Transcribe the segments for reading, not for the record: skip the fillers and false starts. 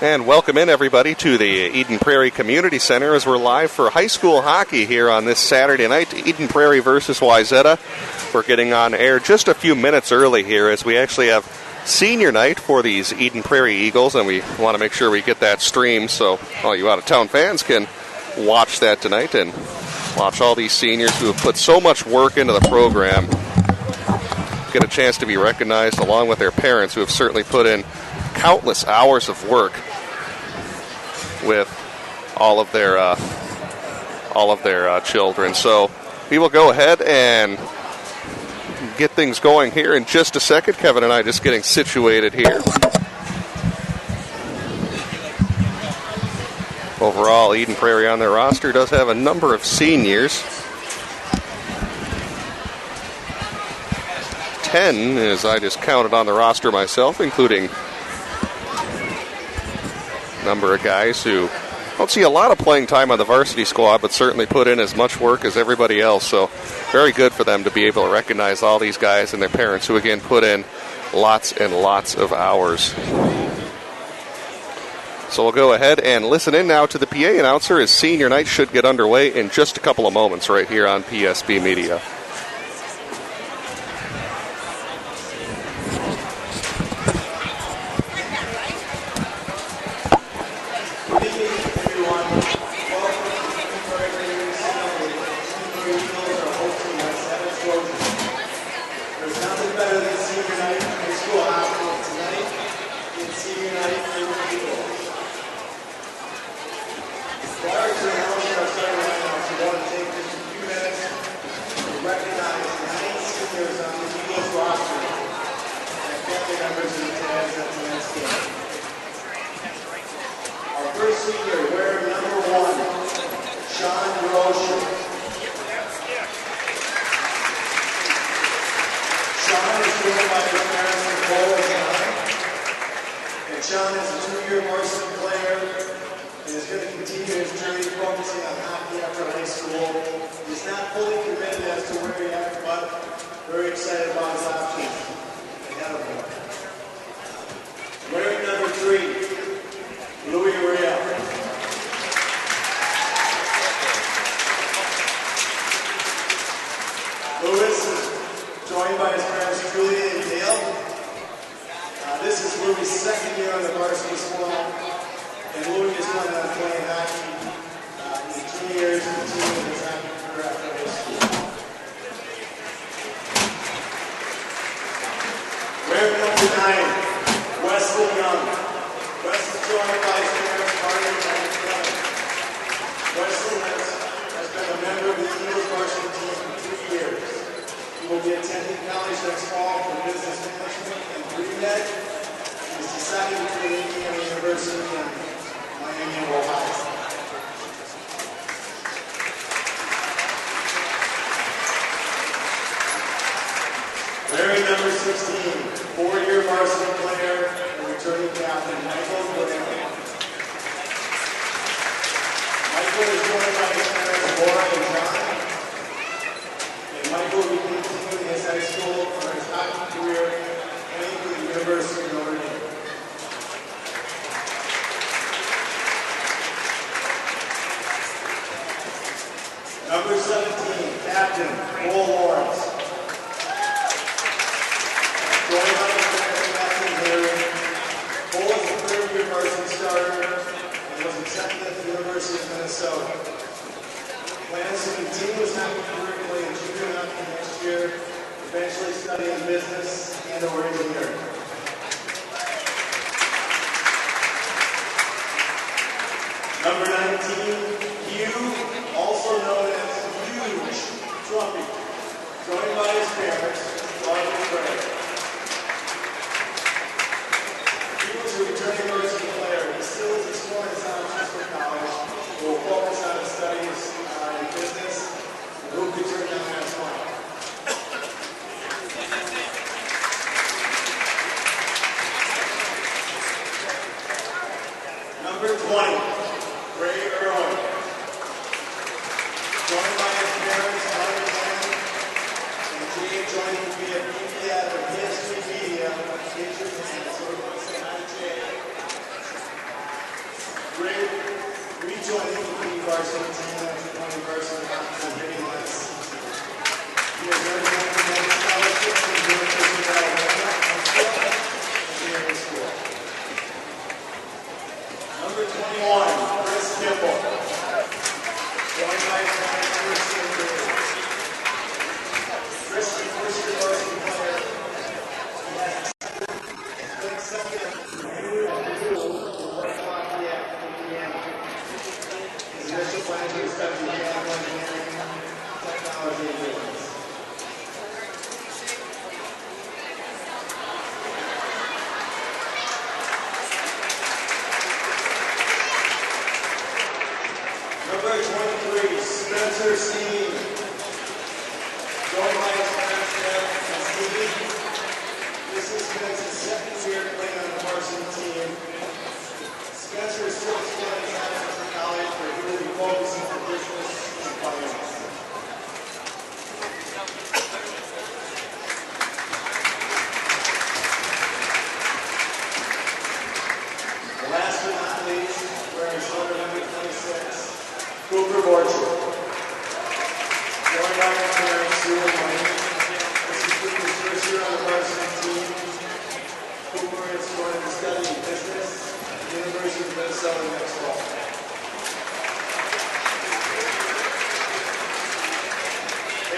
And welcome in, everybody, to the Eden Prairie Community Center as we're live for high school hockey here on this Saturday night. Eden Prairie versus Wayzata. We're getting on air just a few minutes early here as we actually have senior night for these Eden Prairie Eagles, and we want to make sure we get that streamed so all you out-of-town fans can watch that tonight and watch all these seniors who have put so much work into the program get a chance to be recognized, along with their parents who have certainly put in countless hours of work with all of their children. So we will go ahead and get things going here in just a second. Kevin and I just getting situated here. Overall, Eden Prairie on their roster does have a number of seniors. 10, as I just counted on the roster myself, including number of guys who don't see a lot of playing time on the varsity squad, but certainly put in as much work as everybody else. So very good for them to be able to recognize all these guys and their parents who, again, put in lots and lots of hours. So we'll go ahead and listen in now to the PA announcer as senior night should get underway in just a couple of moments right here on PSB Media.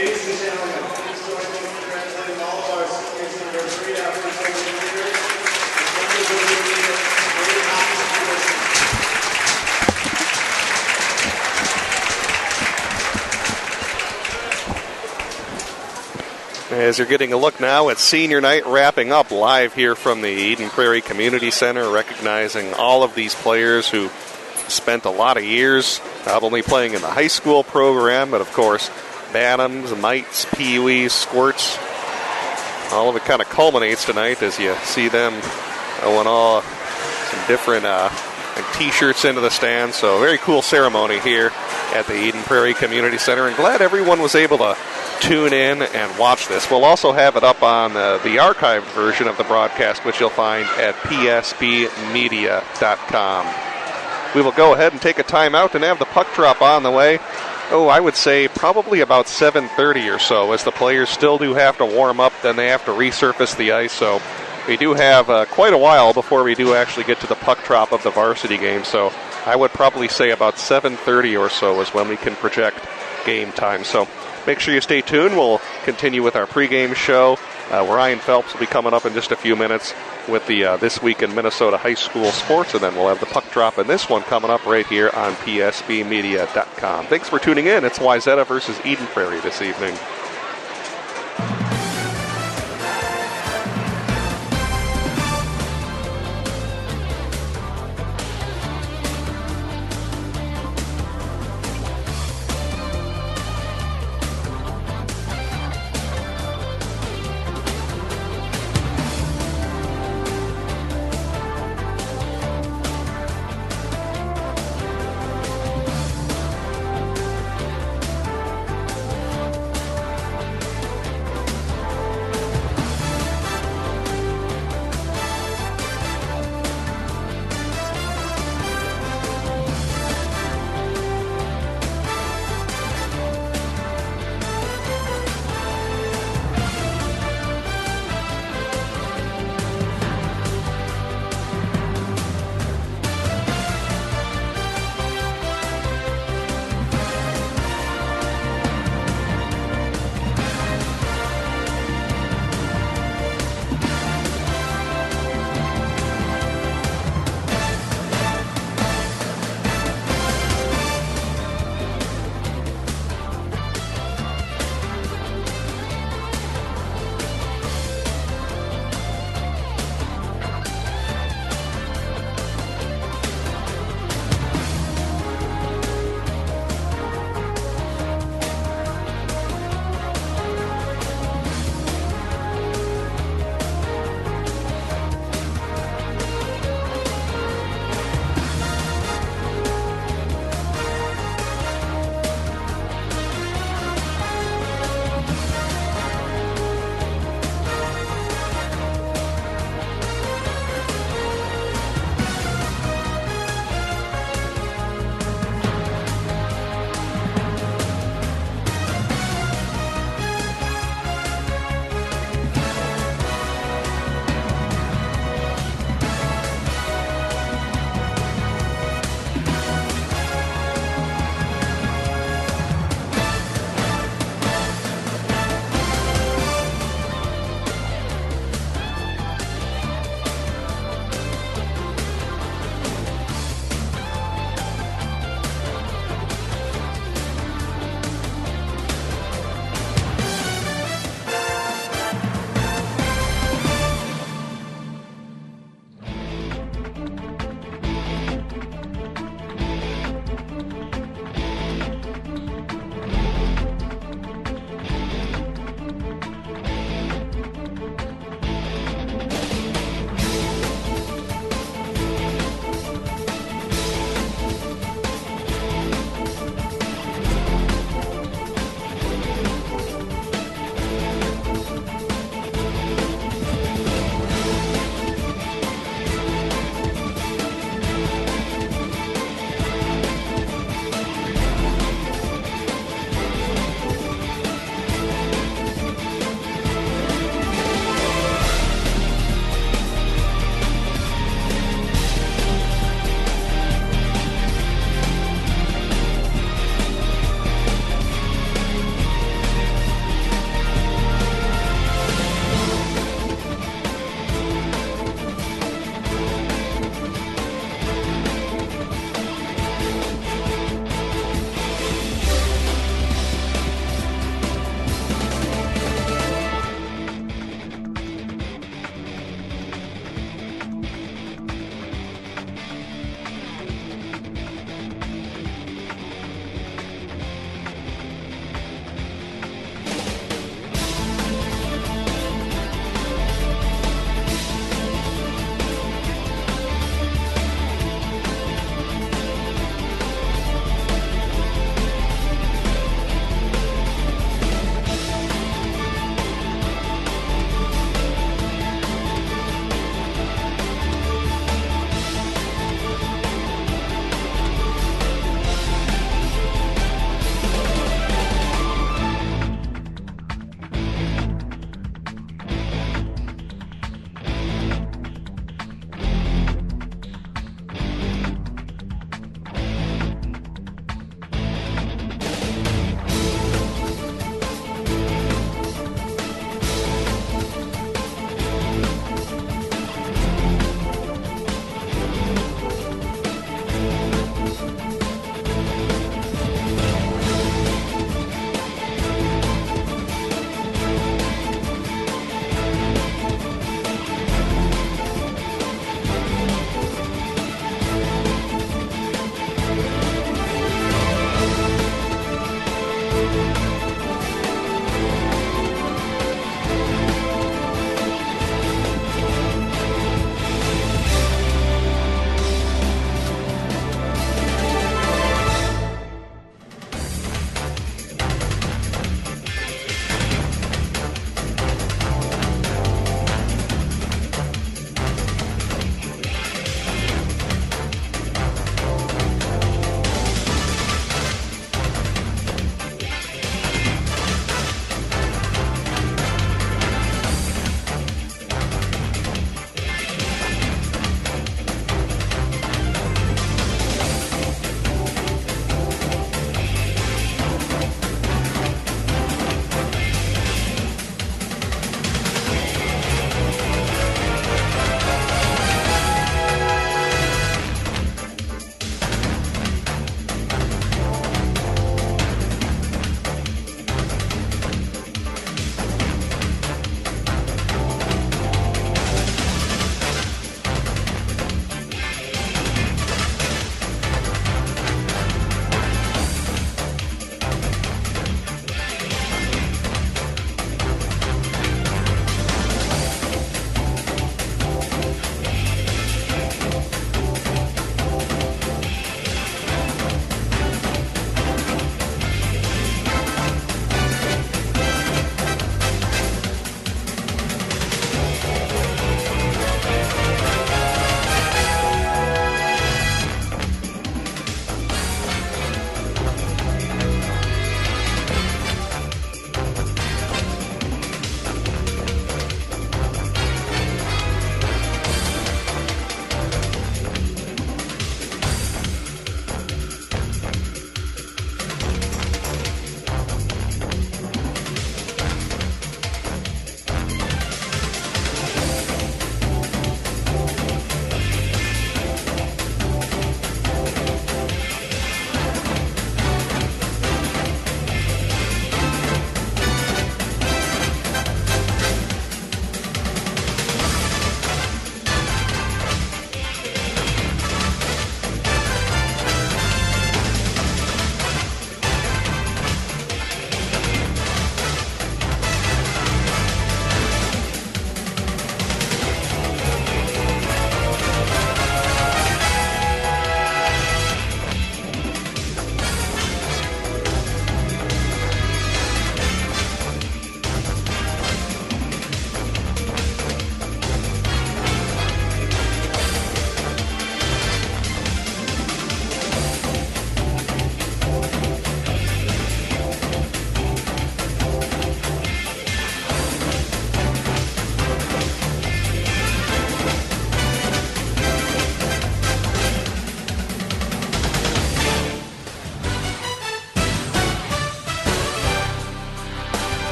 Ladies and gentlemen, please join me in congratulating all of our seniors and their great efforts over the years. As you're getting a look now at senior night wrapping up live here from the Eden Prairie Community Center, recognizing all of these players who spent a lot of years not only playing in the high school program, but of course Bantams, Mites, Pee-wees, Squirts. All of it kind of culminates tonight as you see them throwing all some different T-shirts into the stands. So a very cool ceremony here at the Eden Prairie Community Center, and glad everyone was able to tune in and watch this. We'll also have it up on the archived version of the broadcast, which you'll find at psbmedia.com. We will go ahead and take a timeout and have the puck drop on the way. I would say probably about 7:30 or so, as the players still do have to warm up, then they have to resurface the ice. So we do have quite a while before we do actually get to the puck drop of the varsity game. So I would probably say about 7:30 or so is when we can project game time. So make sure you stay tuned. We'll continue with our pregame show. Ryan Phelps will be coming up in just a few minutes with the This Week in Minnesota High School Sports, and then we'll have the puck drop in this one coming up right here on psbmedia.com. Thanks for tuning in. It's Wayzata versus Eden Prairie this evening.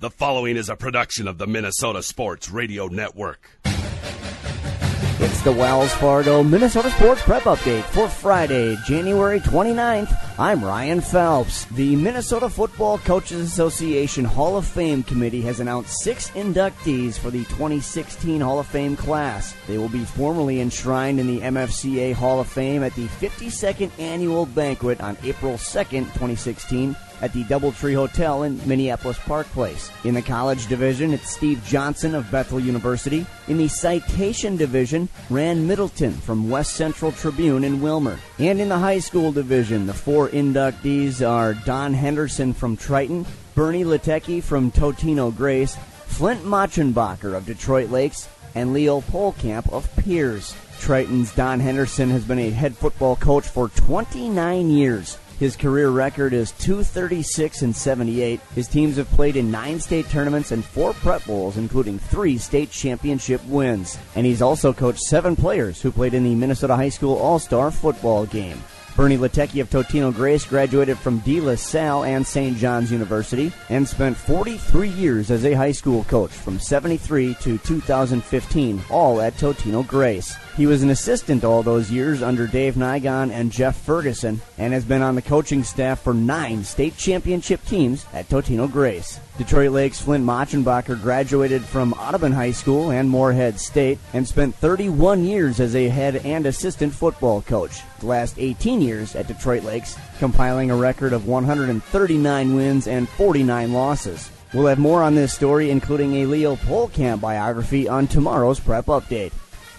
The following is a production of the Minnesota Sports Radio Network. It's the Wells Fargo Minnesota Sports Prep Update for Friday, January 29th. I'm Ryan Phelps. The Minnesota Football Coaches Association Hall of Fame Committee has announced 6 inductees for the 2016 Hall of Fame class. They will be formally enshrined in the MFCA Hall of Fame at the 52nd Annual Banquet on April 2nd, 2016. At the Doubletree Hotel in Minneapolis Park Place. In the college division, it's Steve Johnson of Bethel University. In the citation division, Rand Middleton from West Central Tribune in Wilmer. And in the high school division, the 4 inductees are Don Henderson from Triton, Bernie Latecki from Totino Grace, Flint Machenbacher of Detroit Lakes, and Leo Polkamp of Piers. Triton's Don Henderson has been a head football coach for 29 years. His career record is 236-78. His teams have played in 9 state tournaments and 4 prep bowls, including 3 state championship wins. And he's also coached 7 players who played in the Minnesota High School All-Star football game. Bernie Latecki of Totino Grace graduated from De La Salle and St. John's University and spent 43 years as a high school coach from 73 to 2015, all at Totino Grace. He was an assistant all those years under Dave Nygon and Jeff Ferguson and has been on the coaching staff for 9 state championship teams at Totino Grace. Detroit Lakes' Flint Machenbacher graduated from Audubon High School and Moorhead State and spent 31 years as a head and assistant football coach. The last 18 years at Detroit Lakes, compiling a record of 139 wins and 49 losses. We'll have more on this story, including a Leo Polkamp biography on tomorrow's Prep Update.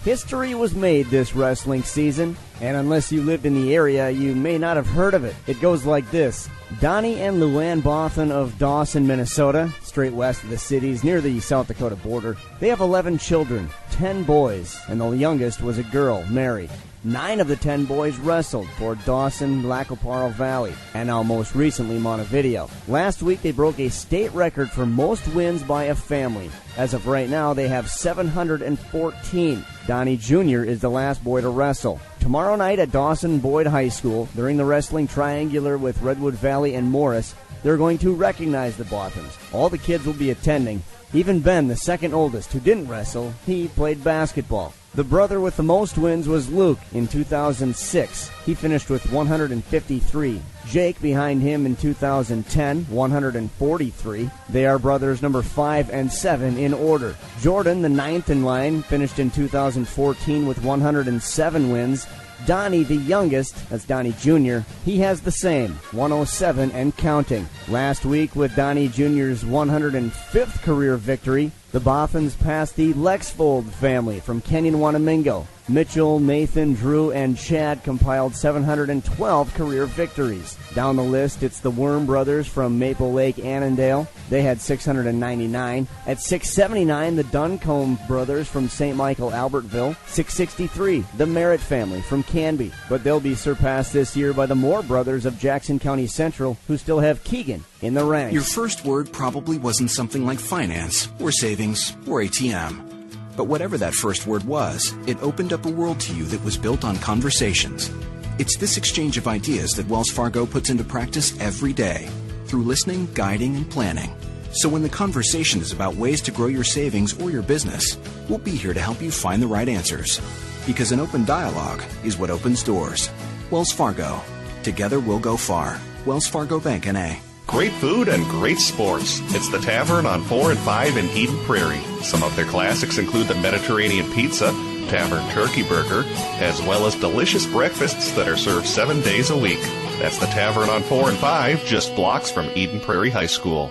History was made this wrestling season, and unless you lived in the area, you may not have heard of it. It goes like this. Donnie and Luann Bothan of Dawson, Minnesota, straight west of the cities near the South Dakota border. They have 11 children, 10 boys, and the youngest was a girl, Mary. 9 of the 10 boys wrestled for Dawson, Lacoparo Valley, and now most recently Montevideo. Last week they broke a state record for most wins by a family. As of right now, they have 714. Donnie Jr. is the last boy to wrestle. Tomorrow night at Dawson Boyd High School, during the wrestling triangular with Redwood Valley and Morris, they're going to recognize the Bothans. All the kids will be attending. Even Ben, the second oldest, who didn't wrestle, he played basketball. The brother with the most wins was Luke in 2006. He finished with 153. Jake behind him in 2010, 143. They are brothers number 5 and 7 in order. Jordan, the 9th in line, finished in 2014 with 107 wins. Donnie, the youngest, that's Donnie Jr., he has the same, 107 and counting. Last week, with Donnie Jr.'s 105th career victory, the Bothans passed the Lexfold family from Kenyon, Wanamingo. Mitchell, Nathan, Drew, and Chad compiled 712 career victories. Down the list, it's the Worm brothers from Maple Lake, Annandale. They had 699. At 679, the Duncombe brothers from St. Michael, Albertville. 663, the Merritt family from Canby. But they'll be surpassed this year by the Moore brothers of Jackson County Central, who still have Keegan in the ranks. Your first word probably wasn't something like finance, or savings, or ATM. But whatever that first word was, it opened up a world to you that was built on conversations. It's this exchange of ideas that Wells Fargo puts into practice every day, through listening, guiding, and planning. So when the conversation is about ways to grow your savings or your business, we'll be here to help you find the right answers. Because an open dialogue is what opens doors. Wells Fargo. Together we'll go far. Wells Fargo Bank, N.A. Great food and great sports. It's the Tavern on 4 and 5 in Eden Prairie. Some of their classics include the Mediterranean Pizza, Tavern Turkey Burger, as well as delicious breakfasts that are served 7 days a week. That's the Tavern on 4 and 5, just blocks from Eden Prairie High School.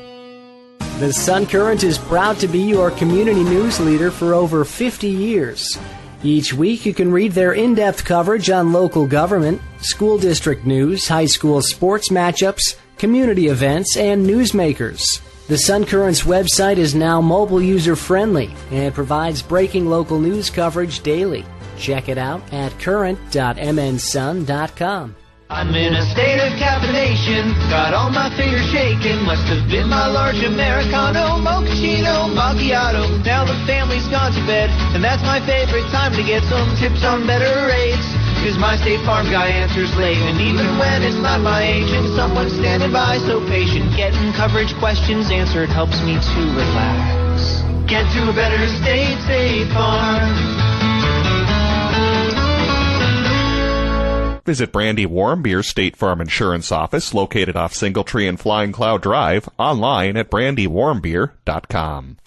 The Sun Current is proud to be your community news leader for over 50 years. Each week you can read their in-depth coverage on local government, school district news, high school sports matchups, community events, and newsmakers. The Sun Current's website is now mobile user-friendly and provides breaking local news coverage daily. Check it out at current.mnsun.com. I'm in a state of caffeination, got all my fingers shaking. Must have been my large Americano, mochaccino, macchiato. Now the family's gone to bed, and that's my favorite time to get some tips on better rates. 'cause my State Farm guy answers late. And even when it's not my agent, someone's standing by so patient. Getting coverage questions answered helps me to relax. Get to a better State Farm. Visit Brandy Warmbier State Farm Insurance Office, located off Singletree and Flying Cloud Drive, online at brandywarmbier.com.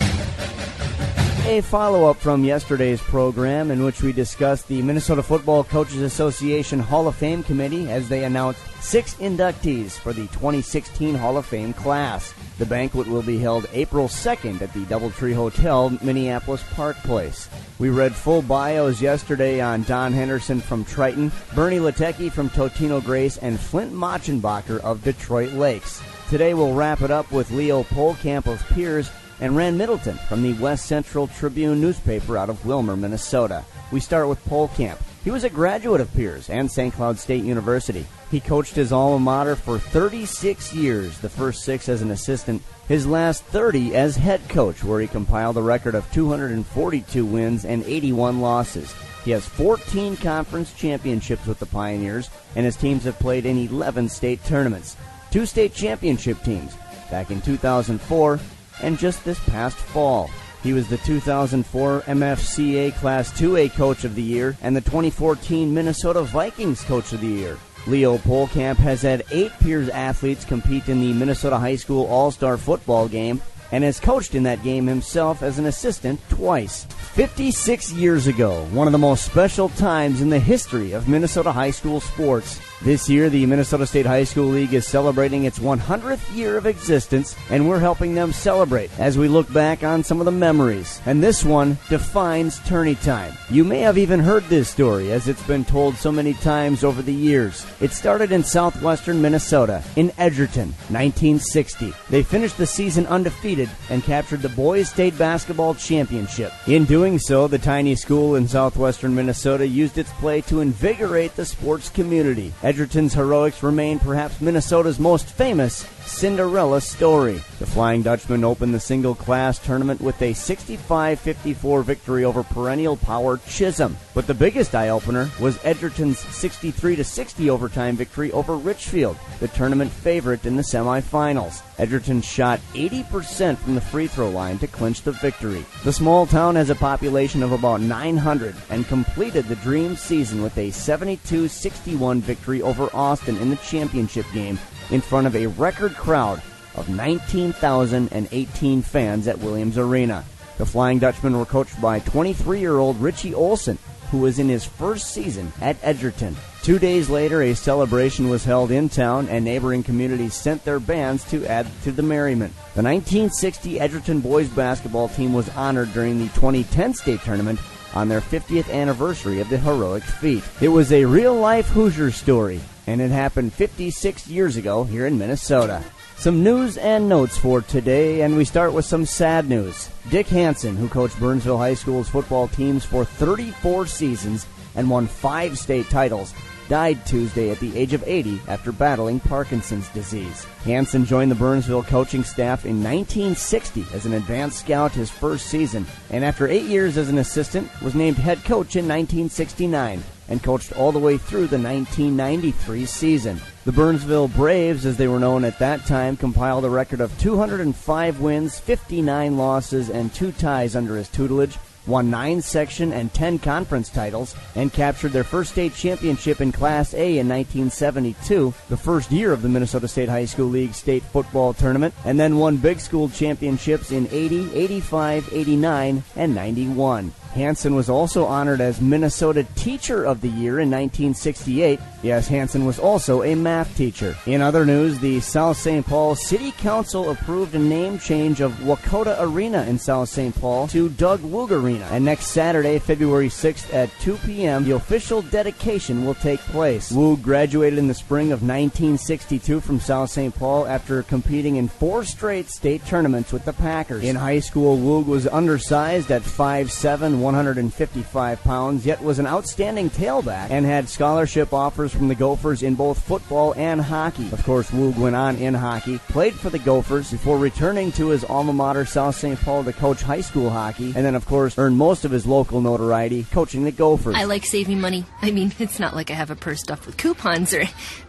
A follow-up from yesterday's program in which we discussed the Minnesota Football Coaches Association Hall of Fame Committee as they announced 6 inductees for the 2016 Hall of Fame class. The banquet will be held April 2nd at the Doubletree Hotel, Minneapolis Park Place. We read full bios yesterday on Don Henderson from Triton, Bernie Latecki from Totino Grace, and Flint Machenbacher of Detroit Lakes. Today we'll wrap it up with Leo Polkamp of Piers and Rand Middleton from the West Central Tribune newspaper out of Willmar, Minnesota. We start with Polkamp. He was a graduate of Piers and St. Cloud State University. He coached his alma mater for 36 years, the first 6 as an assistant, his last 30 as head coach, where he compiled a record of 242 wins and 81 losses. He has 14 conference championships with the Pioneers, and his teams have played in 11 state tournaments. 2 state championship teams, back in 2004 and just this past fall. He was the 2004 MFCA Class 2A Coach of the Year and the 2014 Minnesota Vikings Coach of the Year. Leo Polkamp has had 8 Piers athletes compete in the Minnesota High School All-Star Football game and has coached in that game himself as an assistant twice. 56 years ago, one of the most special times in the history of Minnesota high school sports. This year, the Minnesota State High School League is celebrating its 100th year of existence, and we're helping them celebrate as we look back on some of the memories. And this one defines tourney time. You may have even heard this story, as it's been told so many times over the years. It started in southwestern Minnesota, in Edgerton, 1960. They finished the season undefeated and captured the Boys State Basketball Championship. In doing so, the tiny school in southwestern Minnesota used its play to invigorate the sports community. Edgerton's heroics remain perhaps Minnesota's most famous Cinderella story. The Flying Dutchman opened the single-class tournament with a 65-54 victory over perennial power Chisholm. But the biggest eye-opener was Edgerton's 63-60 overtime victory over Richfield, the tournament favorite in the semifinals. Edgerton shot 80% from the free throw line to clinch the victory. The small town has a population of about 900 and completed the dream season with a 72-61 victory over Austin in the championship game in front of a record crowd of 19,018 fans at Williams Arena. The Flying Dutchmen were coached by 23-year-old Richie Olson, who was in his first season at Edgerton. 2 days later, a celebration was held in town, and neighboring communities sent their bands to add to the merriment. The 1960 Edgerton boys basketball team was honored during the 2010 state tournament on their 50th anniversary of the heroic feat. It was a real-life Hoosier story, and it happened 56 years ago here in Minnesota. Some news and notes for today, and we start with some sad news. Dick Hansen, who coached Burnsville High School's football teams for 34 seasons and won 5 state titles, died Tuesday at the age of 80 after battling Parkinson's disease. Hansen joined the Burnsville coaching staff in 1960 as an advanced scout his first season, and after 8 years as an assistant, was named head coach in 1969 and coached all the way through the 1993 season. The Burnsville Braves, as they were known at that time, compiled a record of 205 wins, 59 losses, and 2 ties under his tutelage, won 9 section and 10 conference titles, and captured their first state championship in Class A in 1972, the first year of the Minnesota State High School League state football tournament, and then won big school championships in 80, 85, 89, and 91. Hansen was also honored as Minnesota Teacher of the Year in 1968. Yes, Hansen was also a math teacher. In other news, the South St. Paul City Council approved a name change of Wakota Arena in South St. Paul to Doug Woog Arena. And next Saturday, February 6th at 2 p.m., the official dedication will take place. Woog graduated in the spring of 1962 from South St. Paul after competing in 4 straight state tournaments with the Packers. In high school, Woog was undersized at 5'7", 155 pounds, yet was an outstanding tailback and had scholarship offers from the Gophers in both football and hockey. Of course, Woog went on in hockey, played for the Gophers before returning to his alma mater, South St. Paul, to coach high school hockey, and then, of course, earned most of his local notoriety coaching the Gophers. I like saving money. I mean, it's not like I have a purse stuffed with coupons or...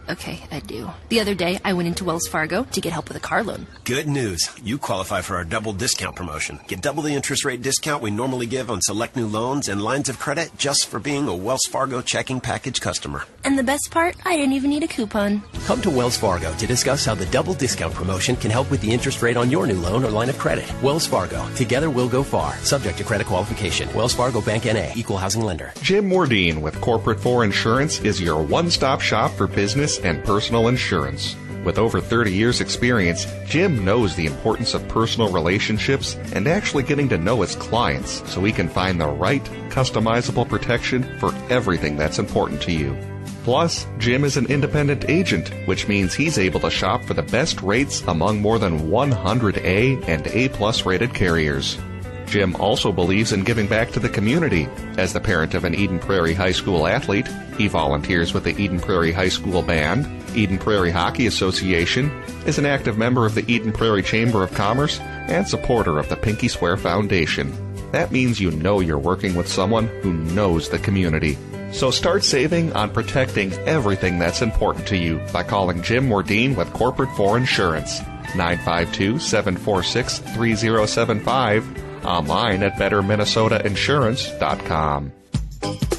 Okay, I do. The other day, I went into Wells Fargo to get help with a car loan. Good news. You qualify for our double discount promotion. Get double the interest rate discount we normally give on select new loans and lines of credit just for being a Wells Fargo checking package customer. And the best part, I didn't even need a coupon. Come to Wells Fargo to discuss how the double discount promotion can help with the interest rate on your new loan or line of credit. Wells Fargo. Together we'll go far. Subject to credit qualification. Wells Fargo Bank N.A. Equal housing lender. Jim Mordine with Corporate 4 Insurance is your one-stop shop for business and personal insurance. With over 30 years experience, Jim knows the importance of personal relationships and actually getting to know his clients so he can find the right, customizable protection for everything that's important to you. Plus, Jim is an independent agent, which means he's able to shop for the best rates among more than 100 A and A+ rated carriers. Jim also believes in giving back to the community. As the parent of an Eden Prairie High School athlete, he volunteers with the Eden Prairie High School Band, Eden Prairie Hockey Association, is an active member of the Eden Prairie Chamber of Commerce, and supporter of the Pinky Swear Foundation. That means you know you're working with someone who knows the community. So start saving on protecting everything that's important to you by calling Jim Mordine with Corporate 4 Insurance, 952-746-3075, online at BetterMinnesotaInsurance.com.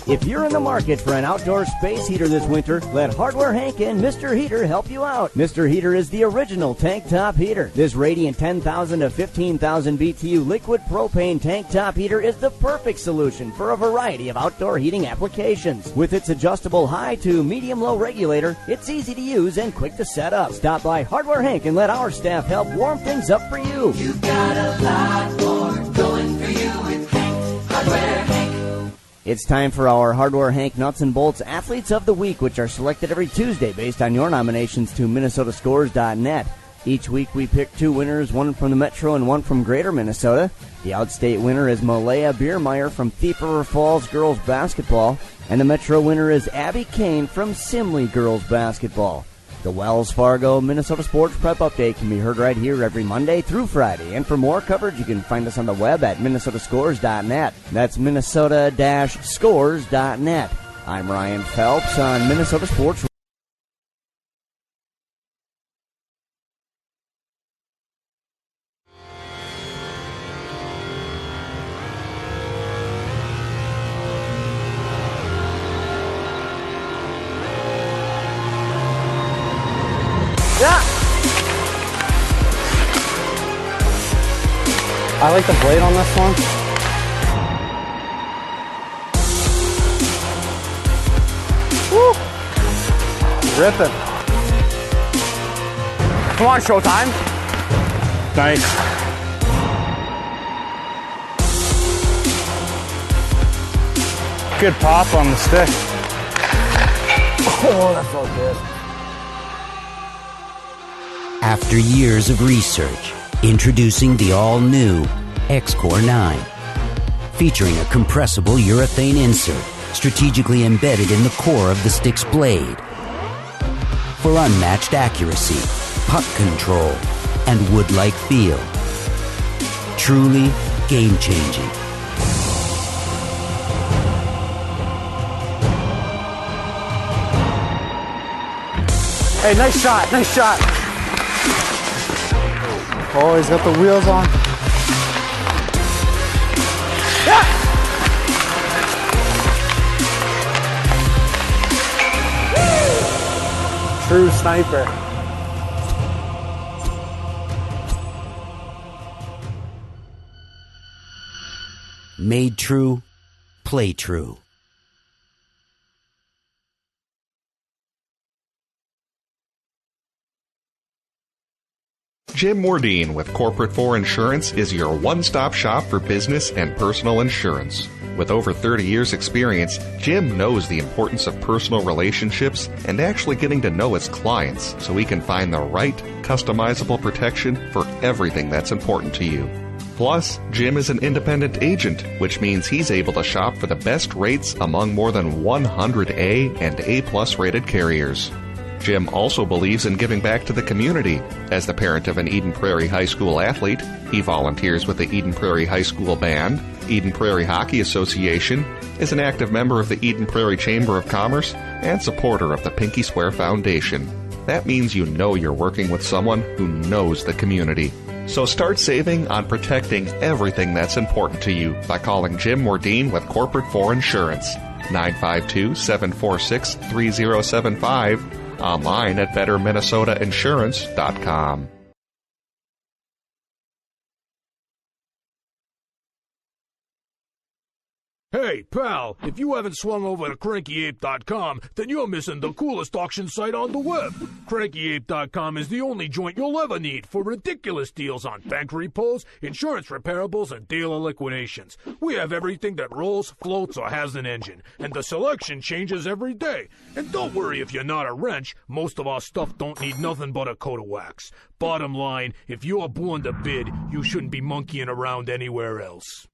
If you're in the market for an outdoor space heater this winter, let Hardware Hank and Mr. Heater help you out. Mr. Heater is the original tank top heater. This radiant 10,000 to 15,000 BTU liquid propane tank top heater is the perfect solution for a variety of outdoor heating applications. With its adjustable high to medium-low regulator, it's easy to use and quick to set up. Stop by Hardware Hank and let our staff help warm things up for you. You've got a lot more going for you with Hank, Hardware Hank. It's time for our Hardware Hank Nuts and Bolts Athletes of the Week, which are selected every Tuesday based on your nominations to MinnesotaScores.net. Each week we pick two winners, one from the Metro and one from Greater Minnesota. The outstate winner is Malaya Biermeyer from Thief River Falls Girls Basketball, and the Metro winner is Abby Kane from Simley Girls Basketball. The Wells Fargo Minnesota Sports Prep Update can be heard right here every Monday through Friday. And for more coverage, you can find us on the web at MinnesotaScores.net. That's Minnesota-Scores.net. I'm Ryan Phelps on Minnesota Sports. I like the blade on this one. Woo! Ripping. Come on, showtime. Nice. Good pop on the stick. Oh, that felt good. After years of research, introducing the all-new X-Core 9, featuring a compressible urethane insert strategically embedded in the core of the stick's blade for unmatched accuracy, puck control, and wood-like feel. Truly game-changing. Hey, nice shot, nice shot. Oh, he's got the wheels on. Yeah! True sniper. Made true, play true. Jim Mordine with Corporate 4 Insurance is your one-stop shop for business and personal insurance. With over 30 years experience, Jim knows the importance of personal relationships and actually getting to know his clients so he can find the right, customizable protection for everything that's important to you. Plus, Jim is an independent agent, which means he's able to shop for the best rates among more than 100 A and A-plus rated carriers. Jim also believes in giving back to the community. As the parent of an Eden Prairie High School athlete, he volunteers with the Eden Prairie High School Band, Eden Prairie Hockey Association, is an active member of the Eden Prairie Chamber of Commerce, and supporter of the Pinky Swear Foundation. That means you know you're working with someone who knows the community. So start saving on protecting everything that's important to you by calling Jim Mordine with Corporate for Insurance, 952-746-3075, online at betterminnesotainsurance.com. Hey, pal, if you haven't swung over to CrankyApe.com, then you're missing the coolest auction site on the web. CrankyApe.com is the only joint you'll ever need for ridiculous deals on bank repos, insurance reparables, and dealer liquidations. We have everything that rolls, floats, or has an engine, and the selection changes every day. And don't worry if you're not a wrench, most of our stuff don't need nothing but a coat of wax. Bottom line, if you're born to bid, you shouldn't be monkeying around anywhere else.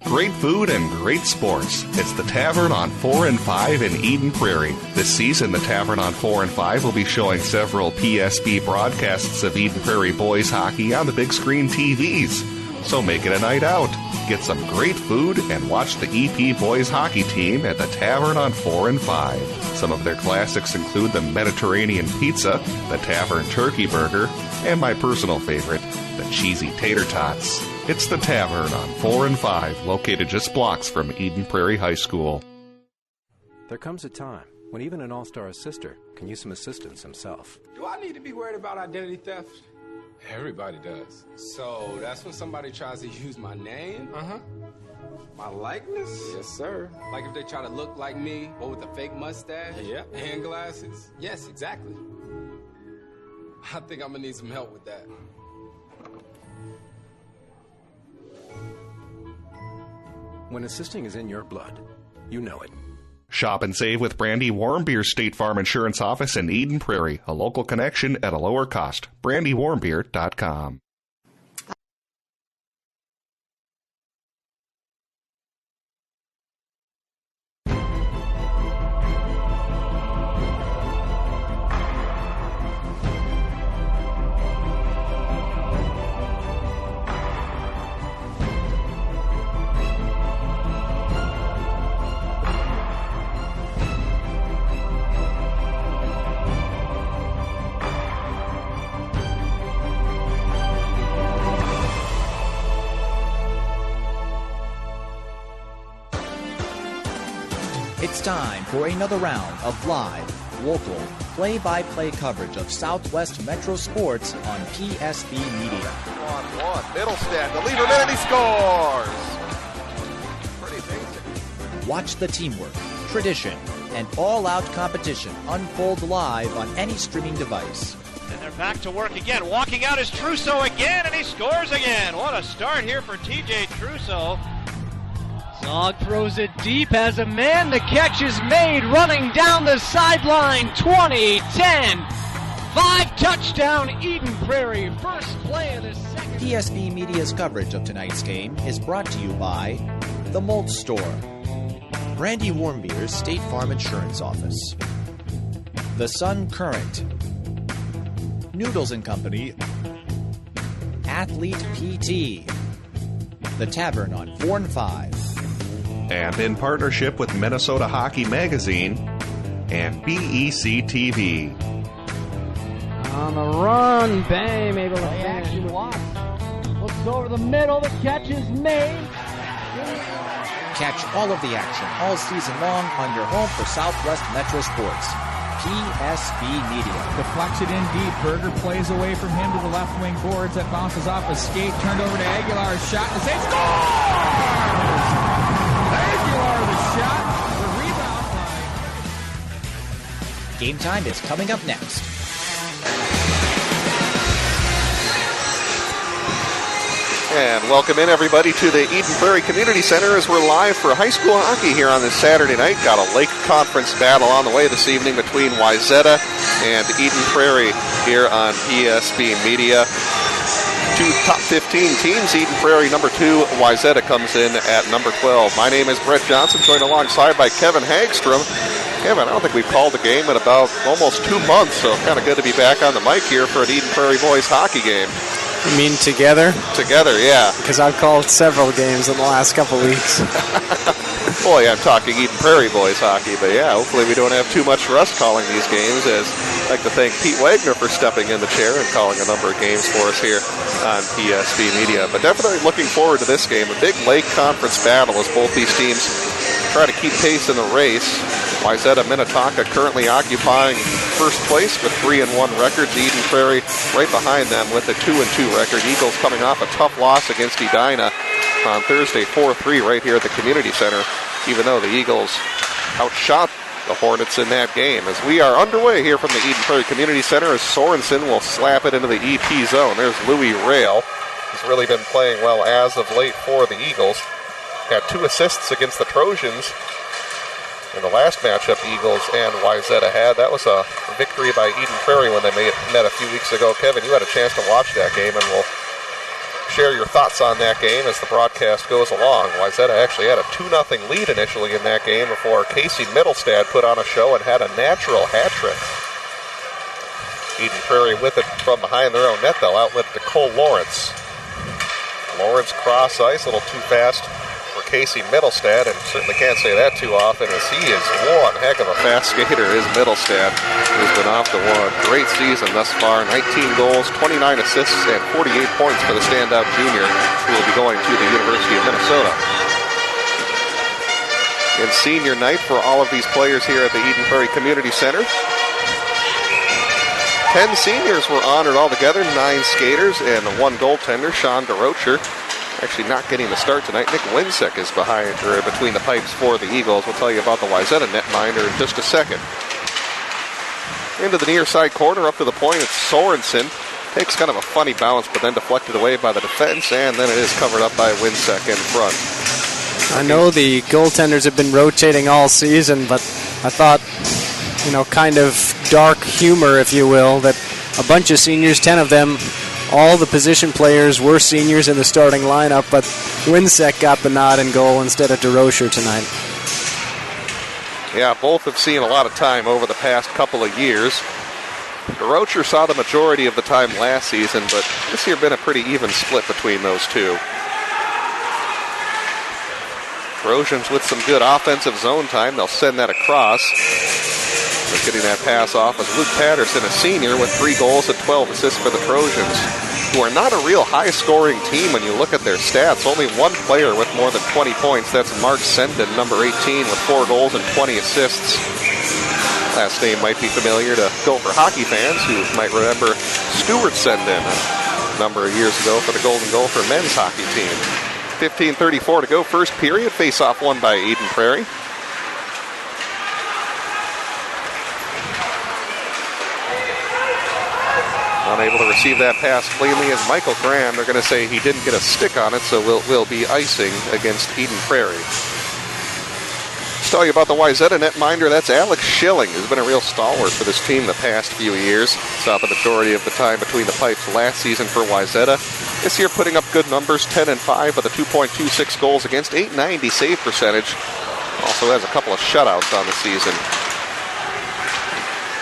Great food and great sports. It's the Tavern on 4 and 5 in Eden Prairie. This season, the Tavern on 4 and 5 will be showing several PSB broadcasts of Eden Prairie boys hockey on the big screen TVs. So make it a night out. Get some great food and watch the EP boys hockey team at the Tavern on 4 and 5. Some of their classics include the Mediterranean pizza, the Tavern turkey burger, and my personal favorite, the cheesy tater tots. It's the Tavern on 4 and 5, located just blocks from Eden Prairie High School. There comes a time when even an all-star sister can use some assistance himself. Do I need to be worried about identity theft? Everybody does. So that's when somebody tries to use my name? Uh-huh. My likeness? Yes, sir. Like if they try to look like me, but with a fake mustache? Yep. And glasses? Yes, exactly. I think I'm gonna need some help with that. When assisting is in your blood, you know it. Shop and save with Brandy Warmbeer's State Farm Insurance Office in Eden Prairie, a local connection at a lower cost. BrandyWarmbeer.com. It's time for another round of live, local, play-by-play coverage of Southwest Metro Sports on PSB Media. On Middlestead, the leader, and he scores! Pretty basic. Watch the teamwork, tradition, and all-out competition unfold live on any streaming device. And they're back to work again. Walking out is Trusso again, and he scores again. What a start here for TJ Trusso. Zog throws it deep as a man. The catch is made, running down the sideline. 20-10. 5-touchdown Eden Prairie. First play of the second. PSB Media's coverage of tonight's game is brought to you by The Mold Store, Brandy Warmbeer's State Farm Insurance Office, The Sun Current, Noodles & Company, Athlete PT, The Tavern on 4 and 5, and in partnership with Minnesota Hockey Magazine and BEC TV. On the run, Bame able to finish. Looks over the middle, the catch is made. Catch all of the action all season long on your home for Southwest Metro Sports. PSB Media. Deflects it in deep. Berger plays away from him to the left wing boards. That bounces off a skate. Turned over to Aguilar's shot. And they score! Aguilar the shot. The rebound line. Game time is coming up next. And welcome in, everybody, to the Eden Prairie Community Center as we're live for high school hockey here on this Saturday night. Got a Lake Conference battle on the way this evening between Wayzata and Eden Prairie here on PSB Media. two top 15 teams. Eden Prairie number 2, Wayzata comes in at number 12. My name is Brett Johnson, joined alongside by Kevin Hagstrom. Kevin, I don't think we've called a game in about almost 2 months, so kind of good to be back on the mic here for an Eden Prairie boys hockey game. You mean together? Together, yeah. Because I've called several games in the last couple weeks. Boy, I'm talking Eden Prairie boys hockey, but yeah, hopefully we don't have too much rust calling these games, as I'd like to thank Pete Wagner for stepping in the chair and calling a number of games for us here on PSB Media. But definitely looking forward to this game, a big Lake Conference battle as both these teams try to keep pace in the race. Wayzata Minnetonka currently occupying first place with 3-1 records. Eden Prairie right behind them with a 2-2 record. Eagles coming off a tough loss against Edina on Thursday, 4-3 right here at the Community Center, even though the Eagles outshot the Hornets in that game. As we are underway here from the Eden Prairie Community Center, as Sorensen will slap it into the EP zone. There's Louis Rail. He's really been playing well as of late for the Eagles. Got 2 assists against the Trojans in the last matchup Eagles and Wayzata had. That was a victory by Eden Prairie when they met a few weeks ago. Kevin, you had a chance to watch that game, and we'll share your thoughts on that game as the broadcast goes along. Wayzata actually had a 2-0 lead initially in that game before Casey Middlestad put on a show and had a natural hat trick. Eden Prairie with it from behind their own net, though, outlet to Cole Lawrence. Lawrence cross ice, a little too fast for Casey Middlestad, and certainly can't say that too often, as he is one heck of a fast skater, is Middlestad, who's been off the one. Great season thus far, 19 goals, 29 assists, and 48 points for the standout junior, who will be going to the University of Minnesota. In senior night for all of these players here at the Eden Prairie Community Center. 10 seniors were honored altogether, 9 skaters, and 1 goaltender, Sean DeRocher. Actually not getting the start tonight. Nick Winsek is between the pipes for the Eagles. We'll tell you about the Wayzata netminder in just a second. Into the near side corner, up to the point, it's Sorensen. Takes kind of a funny bounce, but then deflected away by the defense, and then it is covered up by Winsek in front. I know the goaltenders have been rotating all season, but I thought, kind of dark humor, if you will, that a bunch of seniors, 10 of them, all the position players were seniors in the starting lineup, but Winsek got the nod in goal instead of DeRocher tonight. Yeah, both have seen a lot of time over the past couple of years. DeRocher saw the majority of the time last season, but this year been a pretty even split between those two. Trojans with some good offensive zone time. They'll send that across. They're getting that pass off as Luke Patterson, a senior, with 3 goals and 12 assists for the Trojans, who are not a real high-scoring team when you look at their stats. Only 1 player with more than 20 points. That's Mark Senden, number 18, with 4 goals and 20 assists. Last name might be familiar to Gopher hockey fans who might remember Stuart Senden a number of years ago for the Golden Gopher men's hockey team. 15:34 to go, first period. Face-off won by Eden Prairie. Unable to receive that pass cleanly as Michael Graham. They're going to say he didn't get a stick on it, so will be icing against Eden Prairie. Let's tell you about the Wayzata netminder. That's Alex Schilling, who's been a real stalwart for this team the past few years. Saw the majority of the time between the pipes last season for Wayzata. This year putting up good numbers, 10-5 with a 2.26 goals against, 890 save percentage. Also has a couple of shutouts on the season.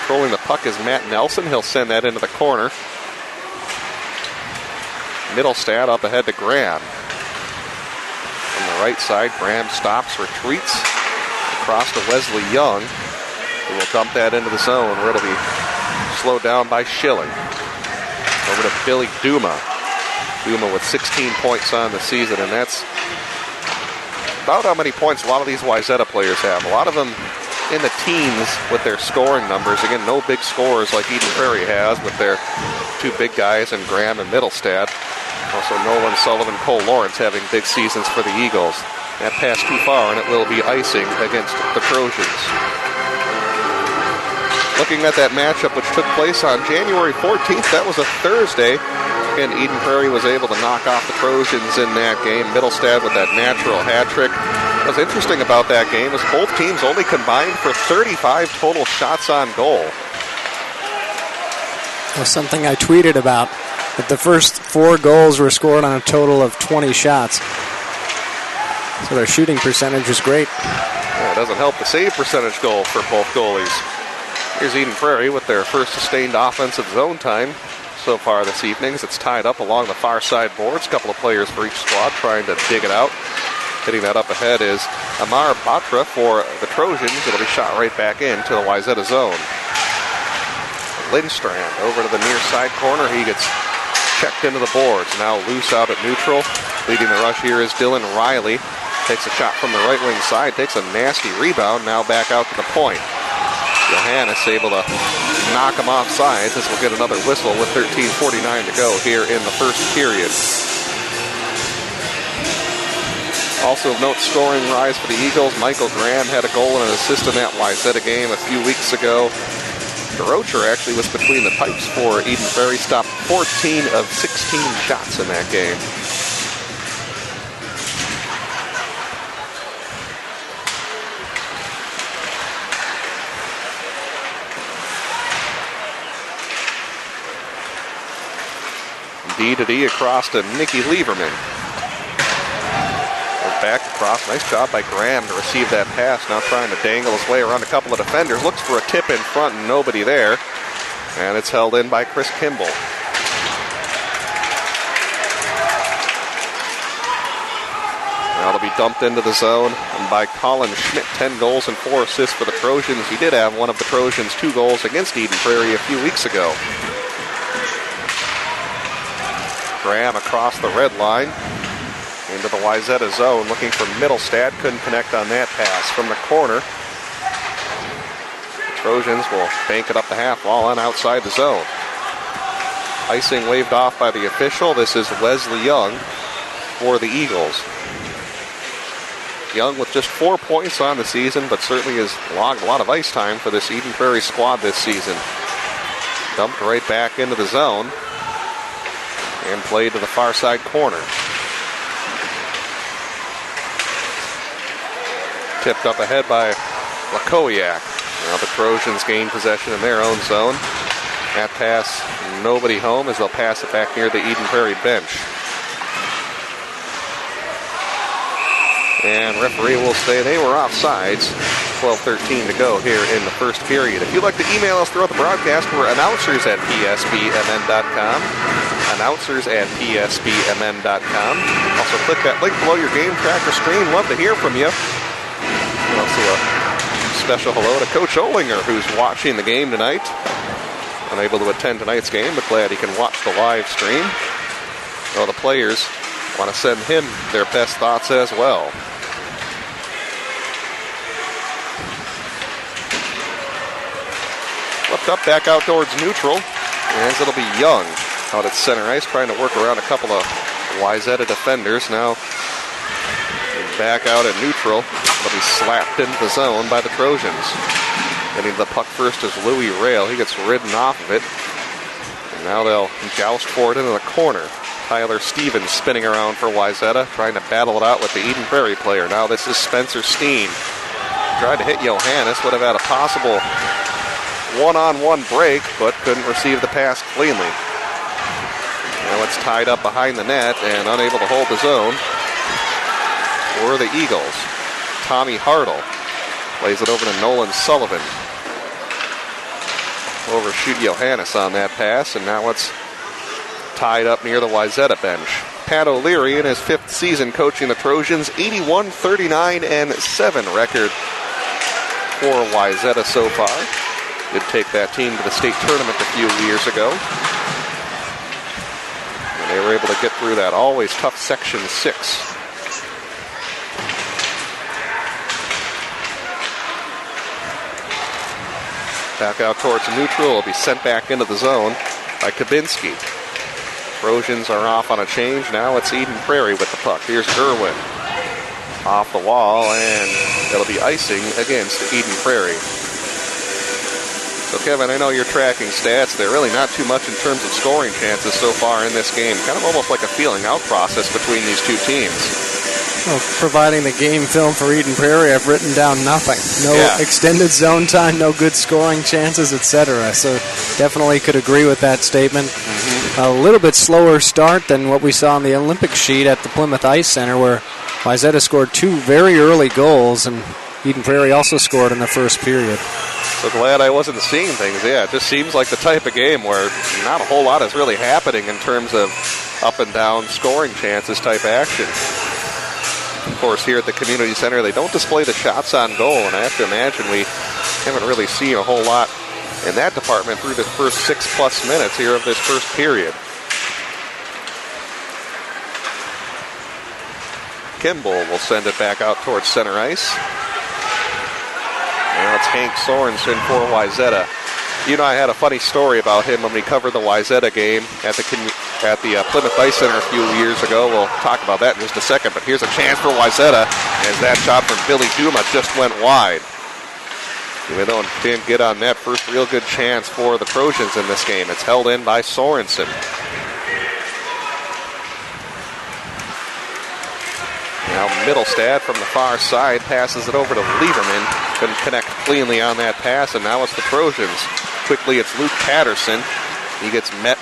Controlling the puck is Matt Nelson. He'll send that into the corner. Middlestad up ahead to Graham. On the right side, Graham stops, retreats. Across to Wesley Young, who will dump that into the zone where it'll be slowed down by Schilling. Over to Billy Duma. Duma with 16 points on the season, and that's about how many points a lot of these Wayzata players have. A lot of them in the teens with their scoring numbers. Again, no big scorers like Eden Prairie has with their 2 big guys in Graham and Middlestad. Also Nolan Sullivan, Cole Lawrence having big seasons for the Eagles. That pass too far, and it will be icing against the Trojans. Looking at that matchup, which took place on January 14th, that was a Thursday. Again, Eden Prairie was able to knock off the Trojans in that game. Middlestad with that natural hat trick. What's interesting about that game is both teams only combined for 35 total shots on goal. Well, something I tweeted about. But the first 4 goals were scored on a total of 20 shots. So their shooting percentage was great. Yeah, it doesn't help the save percentage goal for both goalies. Here's Eden Prairie with their first sustained offensive zone time so far this evening. It's tied up along the far side boards. A couple of players for each squad trying to dig it out. Hitting that up ahead is Amar Batra for the Trojans. It'll be shot right back into the Wayzata zone. Lindstrand over to the near side corner. He gets checked into the boards. Now loose out at neutral. Leading the rush here is Dylan Riley. Takes a shot from the right wing side. Takes a nasty rebound. Now back out to the point. Johannes able to knock him off sides. This will get another whistle with 13:49 to go here in the first period. Also of note, scoring rise for the Eagles. Michael Graham had a goal and an assist in that Wayzata game a few weeks ago. DeRocher actually was between the pipes for Eden Prairie. Stopped 14 of 16 shots in that game. D to D across to Nikki Lieberman. Back across. Nice job by Graham to receive that pass. Now trying to dangle his way around a couple of defenders. Looks for a tip in front and nobody there. And it's held in by Chris Kimball. Now it'll be dumped into the zone by Colin Schmidt. 10 goals and 4 assists for the Trojans. He did have one of the Trojans' 2 goals against Eden Prairie a few weeks ago. Graham across the red line into the Wayzata zone, looking for Middlestad. Couldn't connect on that pass from the corner. The Trojans will bank it up the half wall and outside the zone. Icing waved off by the official. This is Wesley Young for the Eagles. Young with just 4 points on the season, but certainly has logged a lot of ice time for this Eden Prairie squad this season. Dumped right back into the zone and played to the far side corner. Tipped up ahead by Lakowiak. Now the Trojans gain possession in their own zone. That pass, nobody home as they'll pass it back near the Eden Prairie bench. And referee will say they were offsides. 12:13 to go here in the first period. If you'd like to email us throughout the broadcast, we're announcers@psbmn.com. Announcers@psbmn.com. Also click that link below your game tracker screen. Love to hear from you. And also a special hello to Coach Olinger, who's watching the game tonight. Unable to attend tonight's game, but glad he can watch the live stream. Well, the players want to send him their best thoughts as well. Flipped up back out towards neutral, as it'll be Young out at center ice, trying to work around a couple of Wayzata defenders. Now back out at neutral. It'll be slapped into the zone by the Trojans. Getting the puck first is Louis Rail. He gets ridden off of it. And now they'll joust for it into the corner. Tyler Stevens spinning around for Wayzata, trying to battle it out with the Eden Prairie player. Now this is Spencer Steen. Tried to hit Johannes, would have had a possible one-on-one break, but couldn't receive the pass cleanly. Now it's tied up behind the net and unable to hold the zone for the Eagles. Tommy Hartle plays it over to Nolan Sullivan. Overshoot Johannes on that pass, and now it's tied up near the Wayzata bench. Pat O'Leary in his 5th season coaching the Trojans, 81-39-7 record for Wayzata so far. Did take that team to the state tournament a few years ago. And they were able to get through that always tough Section 6. Back out towards neutral. Will be sent back into the zone by Kabinski. Trojans are off on a change. Now it's Eden Prairie with the puck. Here's Gerwin. Off the wall, and it'll be icing against Eden Prairie. So, Kevin, I know you're tracking stats. They're really not too much in terms of scoring chances so far in this game. Kind of almost like a feeling out process between these two teams. Well, providing the game film for Eden Prairie, I've written down nothing. No extended zone time, no good scoring chances, etc. So definitely could agree with that statement. a little bit slower start than what we saw on the Olympic sheet at the Plymouth Ice Center, where Wayzata scored 2 very early goals, and Eden Prairie also scored in the first period. So glad I wasn't seeing things. Yeah, it just seems like the type of game where not a whole lot is really happening in terms of up and down scoring chances type action. Of course, here at the community center, they don't display the shots on goal, and I have to imagine we haven't really seen a whole lot in that department through the first 6+ minutes here of this first period. Kimball will send it back out towards center ice. Now it's Hank Sorensen for Wayzata. You know, I had a funny story about him when we covered the Wayzata game at the Plymouth Ice Center a few years ago. We'll talk about that in just a second, but here's a chance for Wayzata as that shot from Billy Duma just went wide. Even though it didn't get on net, first real good chance for the Trojans in this game. It's held in by Sorensen. Now Middlestad from the far side passes it over to Lieberman. Couldn't connect cleanly on that pass, and now it's the Trojans. Quickly, it's Luke Patterson. He gets met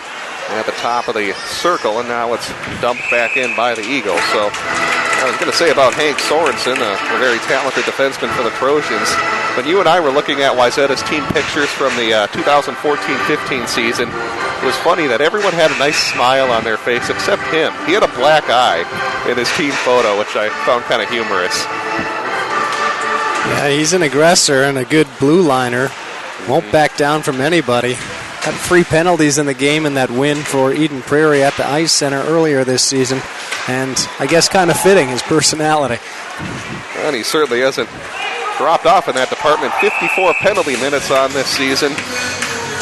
at the top of the circle, and now it's dumped back in by the Eagles. So I was going to say about Hank Sorensen, a very talented defenseman for the Trojans. When you and I were looking at Wayzata's team pictures from the 2014-15 season, it was funny that everyone had a nice smile on their face except him. He had a black eye in his team photo, which I found kind of humorous. Yeah, he's an aggressor and a good blue liner. Won't back down from anybody. Had 3 penalties in the game in that win for Eden Prairie at the Ice Center earlier this season. And I guess kind of fitting his personality. And he certainly hasn't dropped off in that department. 54 penalty minutes on this season.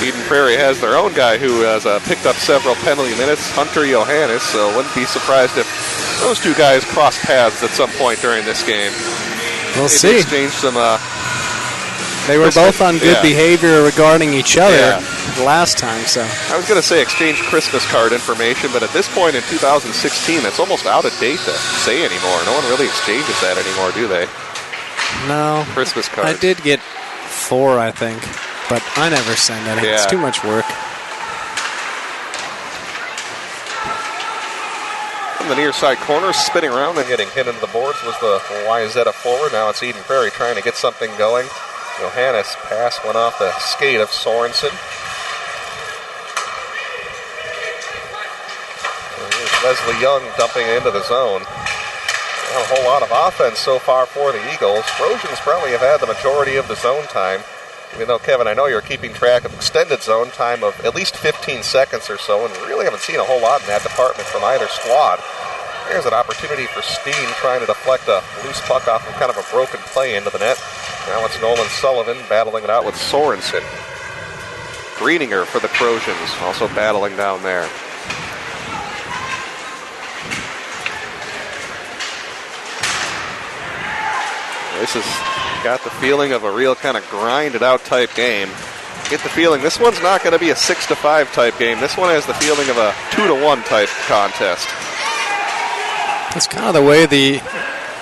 Eden Prairie has their own guy who has picked up several penalty minutes, Hunter Johannes, so wouldn't be surprised if those two guys cross paths at some point during this game. We'll see. Exchanged some... they were both on good behavior regarding each other last time, so... I was going to say exchange Christmas card information, but at this point in 2016, that's almost out of date to say anymore. No one really exchanges that anymore, do they? No. Christmas card. I did get 4, I think, but I never send any. It's too much work. From the near side corner, spinning around and getting hit into the boards was the Wayzata forward. Now it's Eden Prairie trying to get something going. Johannes' pass went off the skate of Sorensen. Here's Leslie Young dumping into the zone. Not a whole lot of offense so far for the Eagles. Trojans probably have had the majority of the zone time. Even though, Kevin, I know you're keeping track of extended zone time of at least 15 seconds or so, and we really haven't seen a whole lot in that department from either squad. There's an opportunity for Steen trying to deflect a loose puck off of kind of a broken play into the net. Now it's Nolan Sullivan battling it out with Sorensen. Greeninger for the Trojans, also battling down there. This has got the feeling of a real kind of grinded-out type game. Get the feeling this one's not going to be a 6-5 type game. This one has the feeling of a 2-1 type contest. That's kind of the way the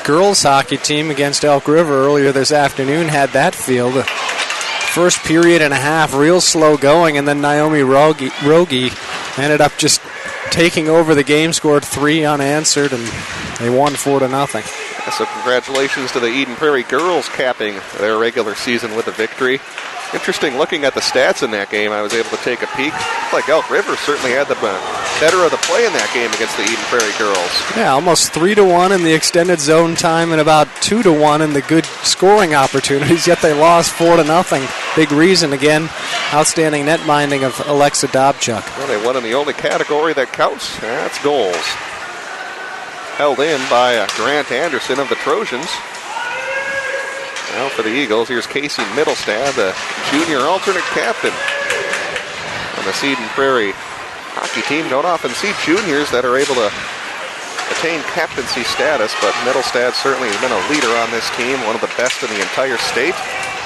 girls hockey team against Elk River earlier this afternoon had that feel. The first period and a half real slow going, and then Naomi Rogie ended up just taking over the game, scored 3 unanswered, and they won 4-0. So congratulations to the Eden Prairie girls capping their regular season with a victory. Interesting looking at the stats in that game. I was able to take a peek. Looks like Elk River certainly had the better of the play in that game against the Eden Prairie girls. Yeah, almost 3-1 in the extended zone time and about 2-1 in the good scoring opportunities, yet they lost 4-0. Big reason, again, outstanding net minding of Alexa Dobchuk. Well, they won in the only category that counts. That's goals. Held in by Grant Anderson of the Trojans. Now for the Eagles, here's Casey Middlestad, the junior alternate captain on the Eden Prairie hockey team. Don't often see juniors that are able to attain captaincy status, but Middlestad certainly has been a leader on this team, one of the best in the entire state.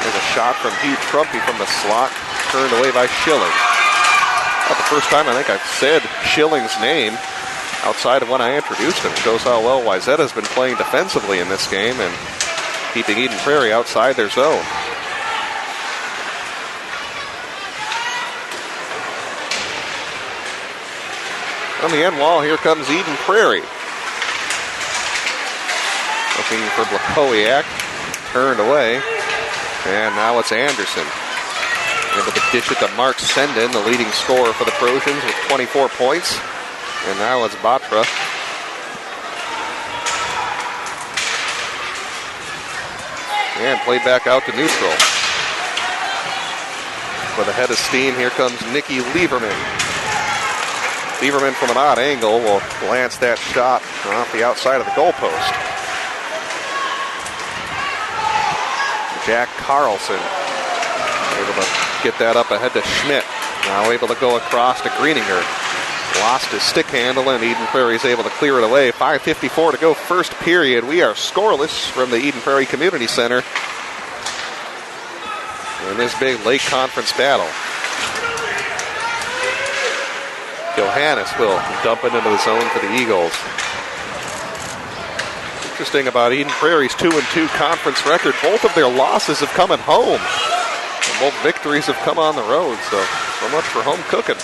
There's a shot from Hugh Trumpy from the slot, turned away by Schilling. Not the first time I think I've said Schilling's name outside of when I introduced him. Shows how well Wayzata has been playing defensively in this game and keeping Eden Prairie outside their zone. On the end wall, here comes Eden Prairie. Looking for Blakowiak. Turned away. And now it's Anderson. Able to dish it to Mark Senden, the leading scorer for the Trojans with 24 points. And now it's Batra. And played back out to neutral. With a head of steam, here comes Nikki Lieberman. Lieberman from an odd angle will glance that shot off the outside of the goalpost. Jack Carlson able to get that up ahead to Schmidt. Now able to go across to Greeninger. Lost his stick handle, and Eden Prairie is able to clear it away. 5:54 to go, first period. We are scoreless from the Eden Prairie Community Center in this big Lake Conference battle. Johannes will dump it into the zone for the Eagles. Interesting about Eden Prairie's 2-2 conference record. Both of their losses have come at home. And both victories have come on the road, so much for home cooking.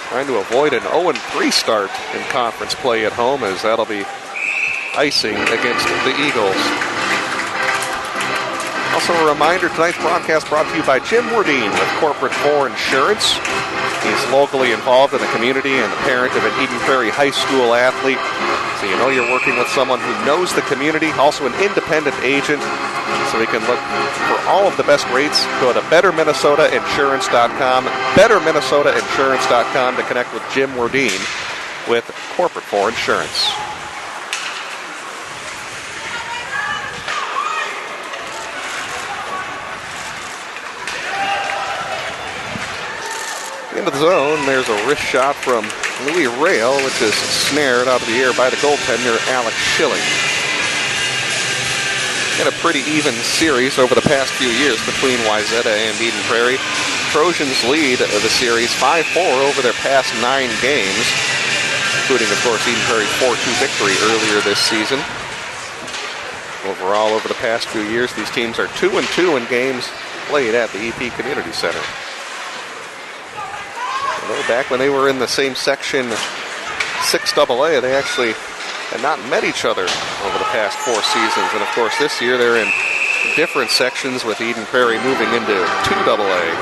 Trying to avoid an 0-3 start in conference play at home, as that'll be icing against the Eagles. Also a reminder, tonight's broadcast brought to you by Jim Wardine with Corporate 4 Insurance. He's locally involved in the community and the parent of an Eden Prairie High School athlete. So you know you're working with someone who knows the community, also an independent agent. So we can look for all of the best rates. Go to BetterMinnesotaInsurance.com, BetterMinnesotaInsurance.com to connect with Jim Wardine with Corporate 4 Insurance. Into the zone, there's a wrist shot from Louis Rail, which is snared out of the air by the goaltender, Alex Schilling. In a pretty even series over the past few years between Wayzata and Eden Prairie. Trojans lead the series 5-4 over their past 9 games, including, of course, Eden Prairie's 4-2 victory earlier this season. Overall, over the past few years, these teams are 2-2 in games played at the EP Community Center. Back when they were in the same section, 6AA, they actually had not met each other over the past 4 seasons. And of course, this year they're in different sections, with Eden Prairie moving into 2AA.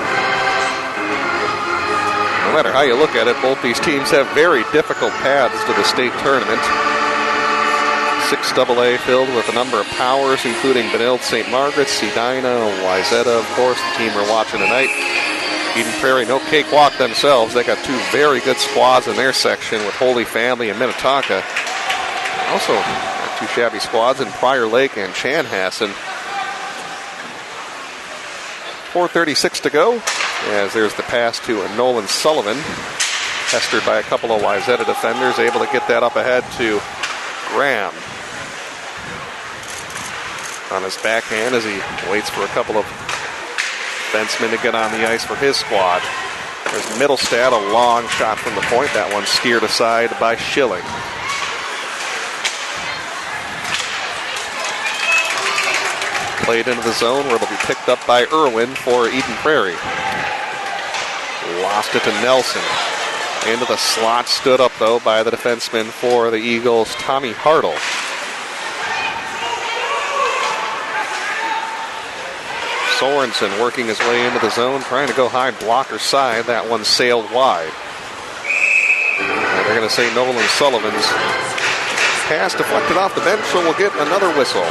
No matter how you look at it, both these teams have very difficult paths to the state tournament. 6AA filled with a number of powers, including Benilde St. Margaret's, Edina, Wayzata, of course, the team we're watching tonight. Eden Prairie, no cakewalk themselves. They got 2 very good squads in their section with Holy Family and Minnetonka. Also, 2 shabby squads in Prior Lake and Chanhassen. 4:36 to go, as there's the pass to Nolan Sullivan. Pestered by a couple of Wayzata defenders, able to get that up ahead to Graham. On his backhand as he waits for a couple of defensemen to get on the ice for his squad. There's Middlestad, a long shot from the point. That one steered aside by Schilling. Played into the zone where it'll be picked up by Irwin for Eden Prairie. Lost it to Nelson. Into the slot, stood up though by the defenseman for the Eagles, Tommy Hartle. Sorensen working his way into the zone, trying to go high blocker side. That one sailed wide. And they're going to say Nolan Sullivan's pass deflected off the bench, so we'll get another whistle.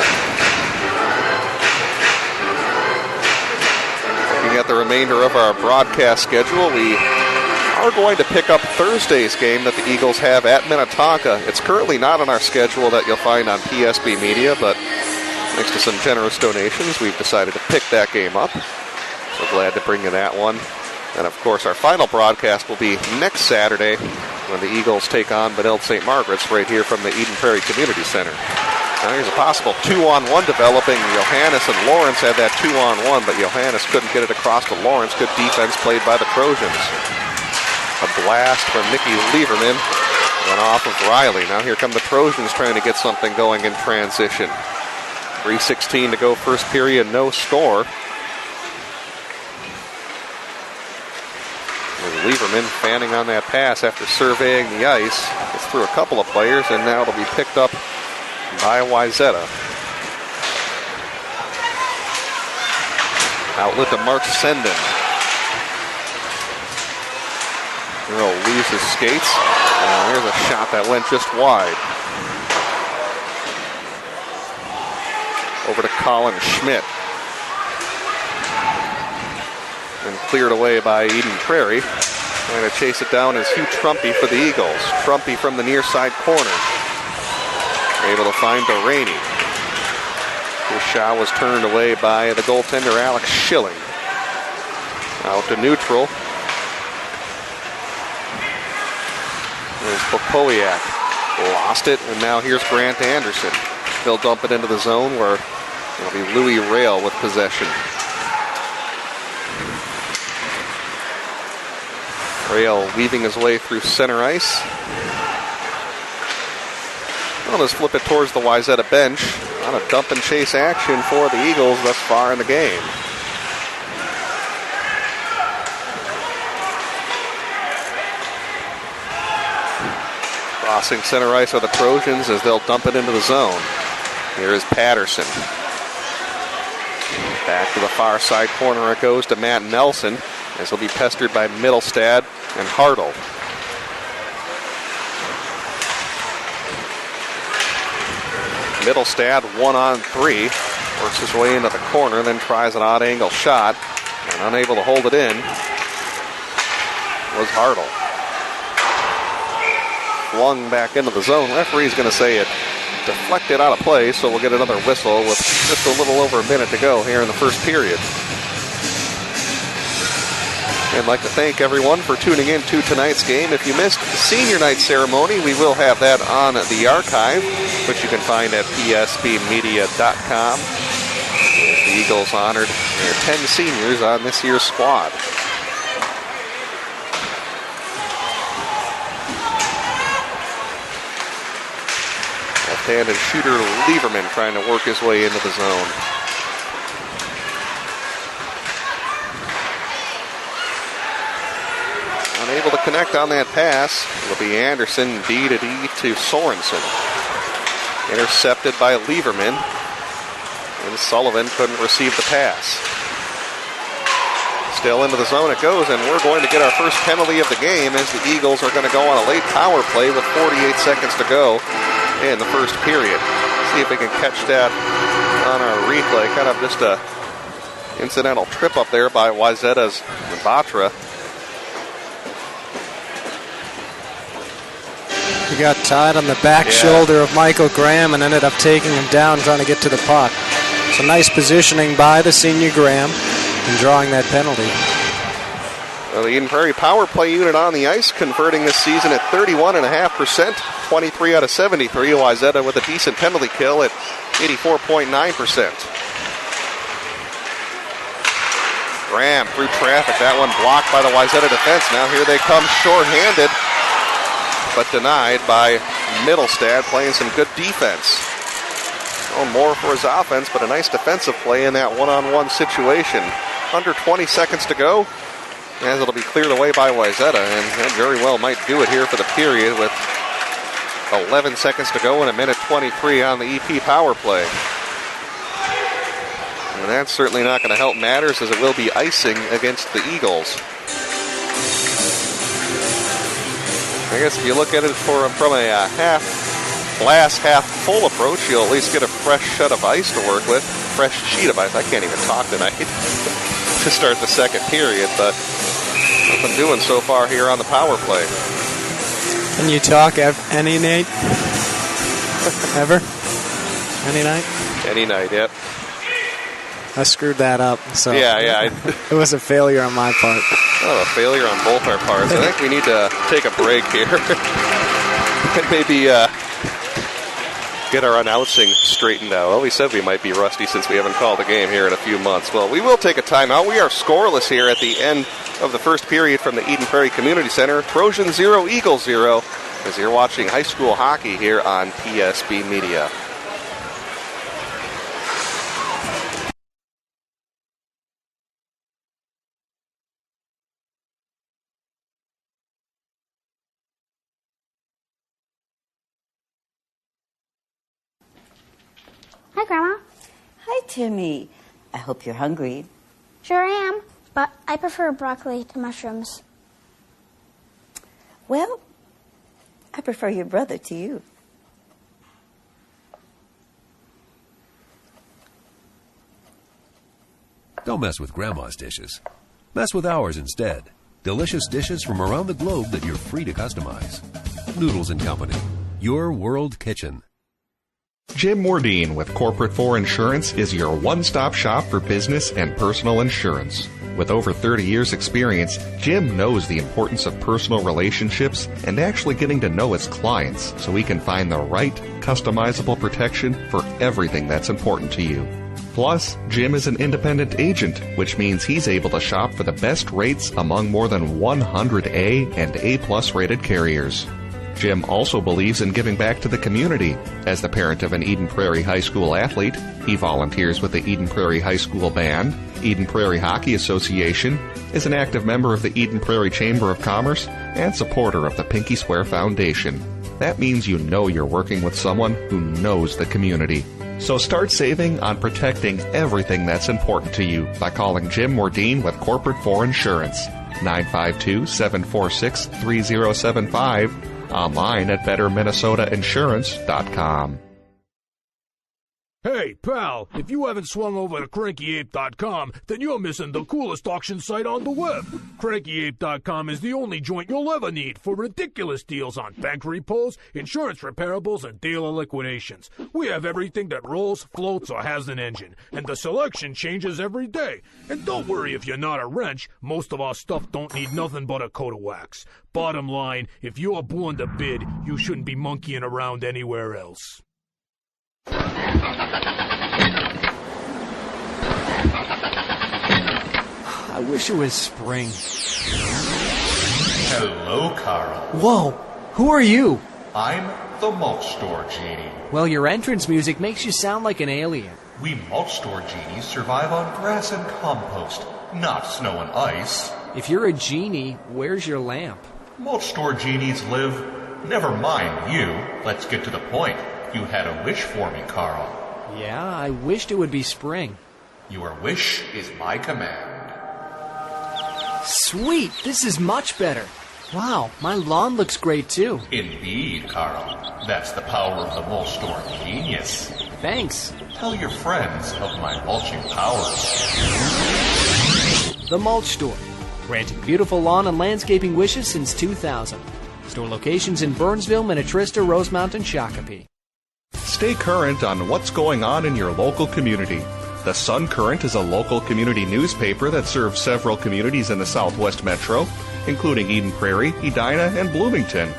Looking at the remainder of our broadcast schedule, we are going to pick up Thursday's game that the Eagles have at Minnetonka. It's currently not on our schedule that you'll find on PSB Media, but thanks to some generous donations, we've decided to pick that game up. So glad to bring you that one. And of course, our final broadcast will be next Saturday when the Eagles take on Benilde St. Margaret's right here from the Eden Prairie Community Center. Now here's a possible 2-on-1 developing. Johannes and Lawrence had that 2-on-1, but Johannes couldn't get it across to Lawrence. Good defense played by the Trojans. A blast from Nikki Lieberman. Went off of Riley. Now here come the Trojans trying to get something going in transition. 3:16 to go, first period, no score. Lieberman fanning on that pass after surveying the ice. Gets through a couple of players, and now it'll be picked up by Wayzata. Outlet to Mark Senden. Earl leaves his skates. Here's a shot that went just wide. Over to Colin Schmidt. And cleared away by Eden Prairie. Trying to chase it down is Hugh Trumpy for the Eagles. Trumpy from the near side corner. Able to find Delaney. His shot was turned away by the goaltender Alex Schilling. Out to neutral. There's Popowiak. Lost it, and now here's Grant Anderson. They'll dump it into the zone where it'll be Louis Rail with possession. Rail weaving his way through center ice. Well, let's flip it towards the Wayzata bench. On a dump and chase action for the Eagles thus far in the game. Crossing center ice are the Trojans as they'll dump it into the zone. Here is Patterson. Back to the far side corner it goes to Matt Nelson as he'll be pestered by Middlestad and Hartle. Middlestad 1-on-3. Works his way into the corner, then tries an odd angle shot. And unable to hold it in was Hartle. Flung back into the zone. Referee's going to say it deflected out of play, so we'll get another whistle with just a little over a minute to go here in the first period. I'd like to thank everyone for tuning in to tonight's game. If you missed the senior night ceremony, we will have that on the archive, which you can find at psbmedia.com. The Eagles honored their 10 seniors on this year's squad. Left-handed shooter Lieberman trying to work his way into the zone. Unable to connect on that pass. It'll be Anderson D to D to Sorensen. Intercepted by Lieberman. And Sullivan couldn't receive the pass. Still into the zone it goes, and we're going to get our first penalty of the game as the Eagles are going to go on a late power play with 48 seconds to go in the first period. See if we can catch that on our replay. Kind of just a incidental trip up there by Wayzata's Batra. He got tied on the back shoulder of Michael Graham and ended up taking him down trying to get to the puck. So nice positioning by the senior Graham in drawing that penalty. Well, the Eden Prairie power play unit on the ice, converting this season at 31.5%, 23 out of 73. Wayzata with a decent penalty kill at 84.9%. Graham through traffic. That one blocked by the Wayzata defense. Now here they come shorthanded, but denied by Middlestad, playing some good defense. Oh, more for his offense, but a nice defensive play in that one-on-one situation. Under 20 seconds to go, as it'll be cleared away by Wayzata, and that very well might do it here for the period with 11 seconds to go and a minute 23 on the EP power play. And that's certainly not going to help matters, as it will be icing against the Eagles. I guess if you look at it from a glass half full approach, you'll at least get a fresh shot of ice to work with. Fresh sheet of ice. I can't even talk tonight to start the second period, but what I'm doing so far here on the power play. Can you talk any night? Ever? Any night? Any night, yep. I screwed that up, so yeah. It was a failure on my part. Oh, a failure on both our parts. I think we need to take a break here and maybe get our announcing straightened out. Well, we said we might be rusty since we haven't called a game here in a few months. Well, we will take a timeout. We are scoreless here at the end of the first period from the Eden Prairie Community Center. Trojans 0, Eagles 0, as you're watching high school hockey here on PSB Media. Hi, Grandma. Hi, Timmy. I hope you're hungry. Sure am, but I prefer broccoli to mushrooms. Well, I prefer your brother to you. Don't mess with Grandma's dishes. Mess with ours instead. Delicious dishes from around the globe that you're free to customize. Noodles & Company, your world kitchen. Jim Wardeen with Corporate 4 Insurance is your one-stop shop for business and personal insurance. With over 30 years' experience, Jim knows the importance of personal relationships and actually getting to know his clients so he can find the right, customizable protection for everything that's important to you. Plus, Jim is an independent agent, which means he's able to shop for the best rates among more than 100 A and A+ rated carriers. Jim also believes in giving back to the community. As the parent of an Eden Prairie High School athlete, he volunteers with the Eden Prairie High School Band, Eden Prairie Hockey Association, is an active member of the Eden Prairie Chamber of Commerce, and supporter of the Pinky Swear Foundation. That means you know you're working with someone who knows the community. So start saving on protecting everything that's important to you by calling Jim Wardeen with Corporate 4 Insurance, 952-746-3075, online at betterminnesotainsurance.com. Hey, pal, if you haven't swung over to CrankyApe.com, then you're missing the coolest auction site on the web. CrankyApe.com is the only joint you'll ever need for ridiculous deals on bank repos, insurance repairables, and dealer liquidations. We have everything that rolls, floats, or has an engine, and the selection changes every day. And don't worry if you're not a wrench, most of our stuff don't need nothing but a coat of wax. Bottom line, if you're born to bid, you shouldn't be monkeying around anywhere else. I wish it was spring. Hello, Carl. Whoa, who are you? I'm the mulch store genie. Well, your entrance music makes you sound like an alien. We mulch store genies survive on grass and compost, not snow and ice. If you're a genie, where's your lamp? Mulch store genies live... Never mind you. Let's get to the point. You had a wish for me, Carl. Yeah, I wished it would be spring. Your wish is my command. Sweet, this is much better. Wow, my lawn looks great too. Indeed, Carl. That's the power of the mulch store genius. Thanks. Tell your friends of my mulching powers. The Mulch Store, granting beautiful lawn and landscaping wishes since 2000. Store locations in Burnsville, Minnetrista, Rosemount, and Shakopee. Stay current on what's going on in your local community. The Sun Current is a local community newspaper that serves several communities in the Southwest Metro, including Eden Prairie, Edina, and Bloomington.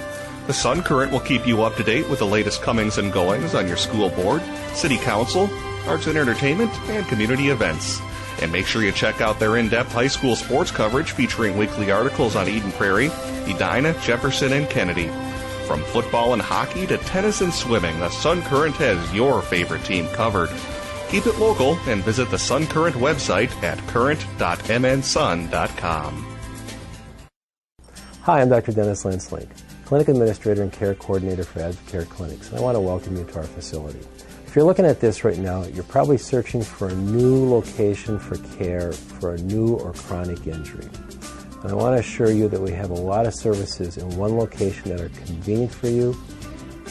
The Sun Current will keep you up to date with the latest comings and goings on your school board, city council, arts and entertainment, and community events. And make sure you check out their in-depth high school sports coverage featuring weekly articles on Eden Prairie, Edina, Jefferson, and Kennedy. From football and hockey to tennis and swimming, the Sun Current has your favorite team covered. Keep it local and visit the Sun Current website at current.mnsun.com. Hi, I'm Dr. Dennis Lanslink, Clinic Administrator and Care Coordinator for Advocare Clinics, and I want to welcome you to our facility. If you're looking at this right now, you're probably searching for a new location for care for a new or chronic injury. And I want to assure you that we have a lot of services in one location that are convenient for you,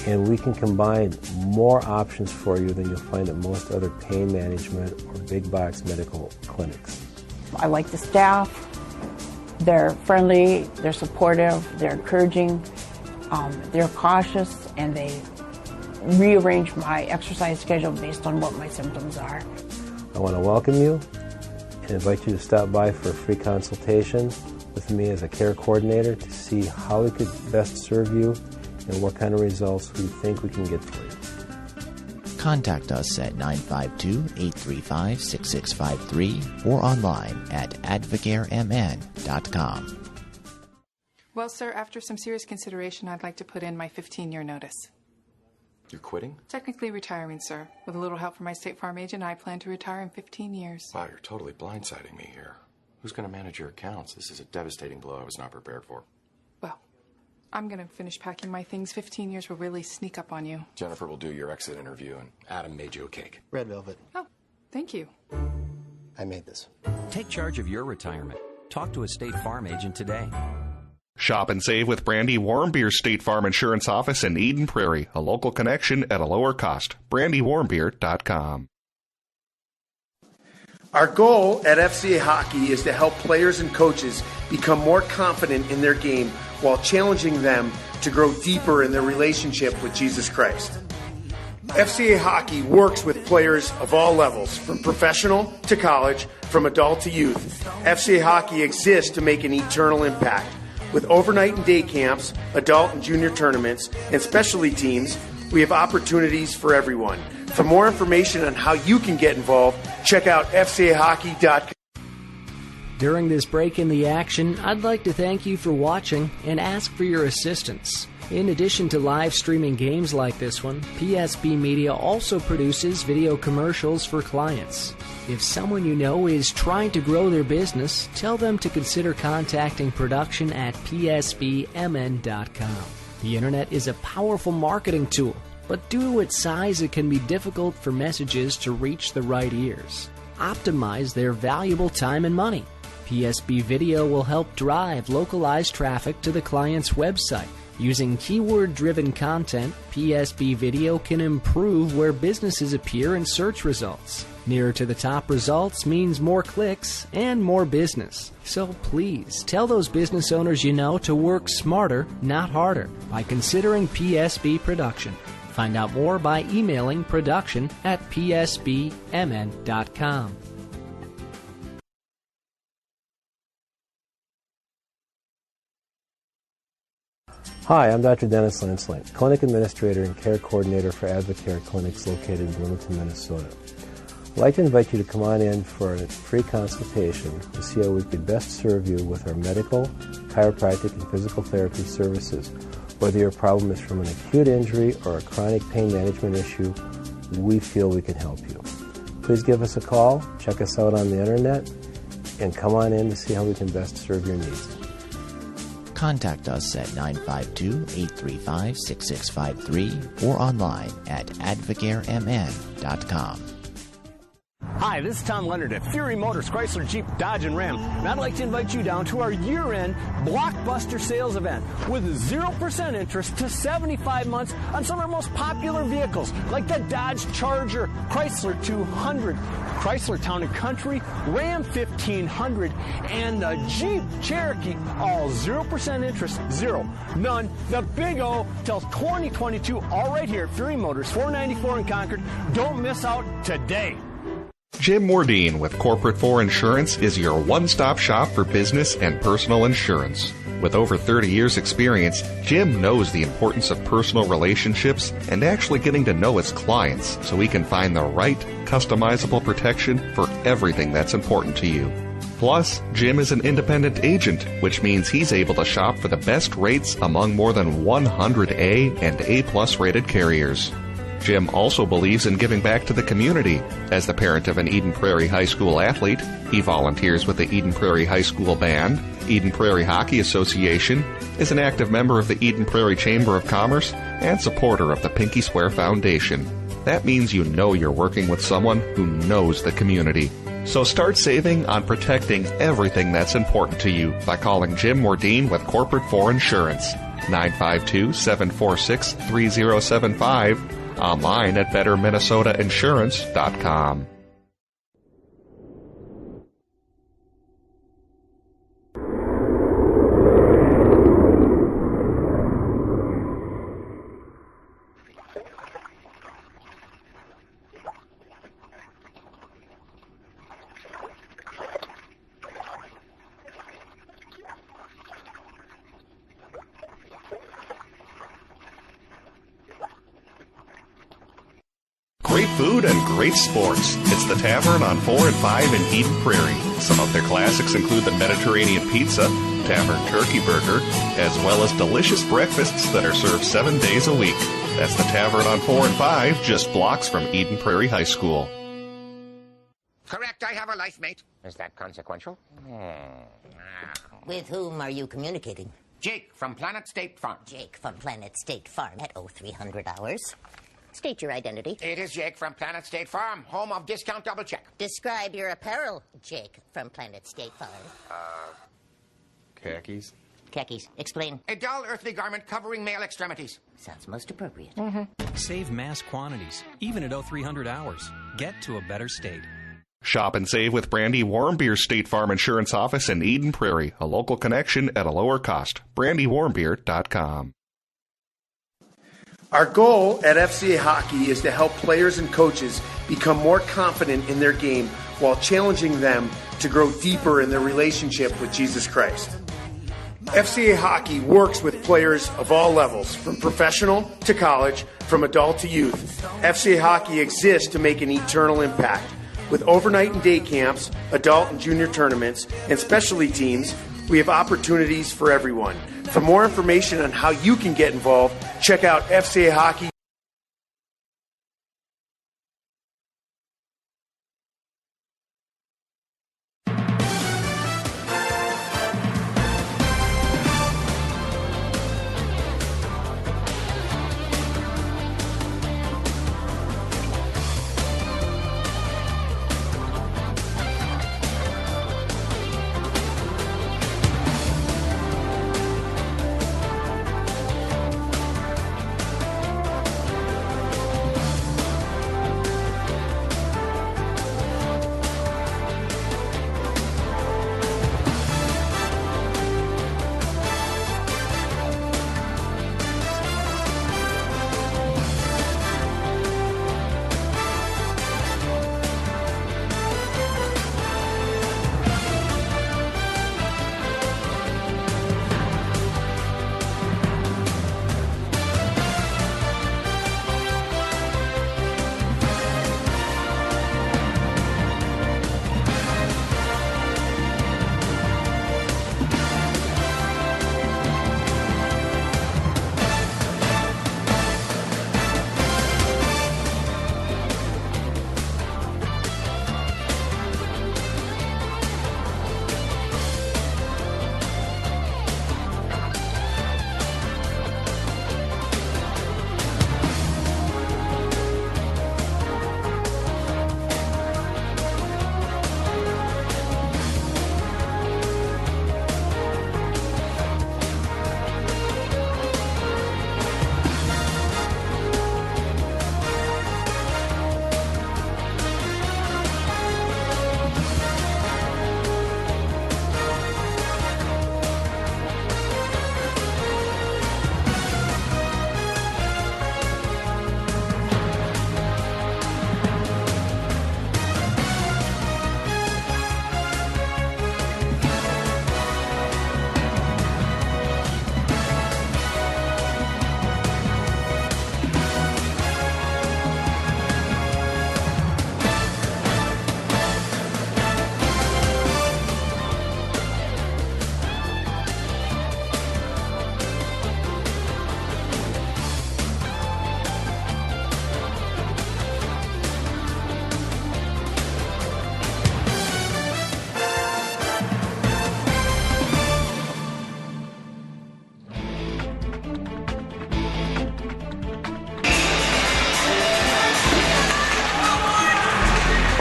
and we can combine more options for you than you'll find at most other pain management or big box medical clinics. I like the staff. They're friendly, they're supportive, they're encouraging, they're cautious, and they rearrange my exercise schedule based on what my symptoms are. I want to welcome you and invite you to stop by for a free consultation with me as a care coordinator to see how we could best serve you and what kind of results we think we can get for you. Contact us at 952-835-6653 or online at advocaremn.com. Well, sir, after some serious consideration, I'd like to put in my 15-year notice. You're quitting? Technically retiring, sir. With a little help from my State Farm agent, I plan to retire in 15 years. Wow, you're totally blindsiding me here. Who's going to manage your accounts? This is a devastating blow I was not prepared for. Well, I'm going to finish packing my things. 15 years will really sneak up on you. Jennifer will do your exit interview, and Adam made you a cake. Red velvet. Oh, thank you. I made this. Take charge of your retirement. Talk to a State Farm agent today. Shop and save with Brandy Warmbeer's State Farm Insurance Office in Eden Prairie. A local connection at a lower cost. BrandyWarmbeer.com. Our goal at FCA Hockey is to help players and coaches become more confident in their game while challenging them to grow deeper in their relationship with Jesus Christ. FCA Hockey works with players of all levels, from professional to college, from adult to youth. FCA Hockey exists to make an eternal impact. With overnight and day camps, adult and junior tournaments, and specialty teams, we have opportunities for everyone. For more information on how you can get involved, check out FCAHockey.com. During this break in the action, I'd like to thank you for watching and ask for your assistance. In addition to live streaming games like this one, PSB Media also produces video commercials for clients. If someone you know is trying to grow their business, tell them to consider contacting production at psbmn.com. The internet is a powerful marketing tool, but due to its size, it can be difficult for messages to reach the right ears. Optimize their valuable time and money. PSB Video will help drive localized traffic to the client's website. Using keyword-driven content, PSB Video can improve where businesses appear in search results. Nearer to the top results means more clicks and more business. So please, tell those business owners you know to work smarter, not harder, by considering PSB Production. Find out more by emailing production@psbmn.com. Hi, I'm Dr. Dennis Lansley, Clinic Administrator and Care Coordinator for Advocare Clinics located in Bloomington, Minnesota. I'd like to invite you to come on in for a free consultation to see how we could best serve you with our medical, chiropractic, and physical therapy services. Whether your problem is from an acute injury or a chronic pain management issue, we feel we can help you. Please give us a call, check us out on the internet, and come on in to see how we can best serve your needs. Contact us at 952-835-6653 or online at advocaremn.com. Hi, this is Tom Leonard at Fury Motors, Chrysler, Jeep, Dodge, and Ram. And I'd like to invite you down to our year-end blockbuster sales event with 0% interest to 75 months on some of our most popular vehicles, like the Dodge Charger, Chrysler 200, Chrysler Town & Country, Ram 1500, and the Jeep Cherokee. All 0% interest, zero, none, the Big O till 2022, all right here at Fury Motors, 494 in Concord. Don't miss out today. Jim Mordine with Corporate 4 Insurance is your one-stop shop for business and personal insurance. With over 30 years' experience, Jim knows the importance of personal relationships and actually getting to know his clients so he can find the right, customizable protection for everything that's important to you. Plus, Jim is an independent agent, which means he's able to shop for the best rates among more than 100 A and A-plus rated carriers. Jim also believes in giving back to the community. As the parent of an Eden Prairie High School athlete, he volunteers with the Eden Prairie High School Band, Eden Prairie Hockey Association, is an active member of the Eden Prairie Chamber of Commerce, and supporter of the Pinky Swear Foundation. That means you know you're working with someone who knows the community. So start saving on protecting everything that's important to you by calling Jim Mordine with Corporate 4 Insurance, 952-746-3075, online at BetterMinnesotaInsurance.com. Great food and great sports. It's the Tavern on 4 and 5 in Eden Prairie. Some of their classics include the Mediterranean Pizza, Tavern Turkey Burger, as well as delicious breakfasts that are served 7 days a week. That's the Tavern on 4 and 5, just blocks from Eden Prairie High School. Correct, I have a life mate. Is that consequential? With whom are you communicating? Jake from Planet State Farm. Jake from Planet State Farm at 0300 hours. State your identity. It is Jake from Planet State Farm, home of Discount Double Check. Describe your apparel, Jake from Planet State Farm. Khakis. Khakis. Explain. A dull earthly garment covering male extremities. Sounds most appropriate. Save mass quantities, even at 0300 hours. Get to a better state. Shop and save with Brandy Warmbier's State Farm Insurance Office in Eden Prairie, a local connection at a lower cost. BrandyWarmbier.com. Our goal at FCA Hockey is to help players and coaches become more confident in their game while challenging them to grow deeper in their relationship with Jesus Christ. FCA Hockey works with players of all levels, from professional to college, from adult to youth. FCA Hockey exists to make an eternal impact. With overnight and day camps, adult and junior tournaments, and specialty teams, we have opportunities for everyone. For more information on how you can get involved, check out FCA Hockey.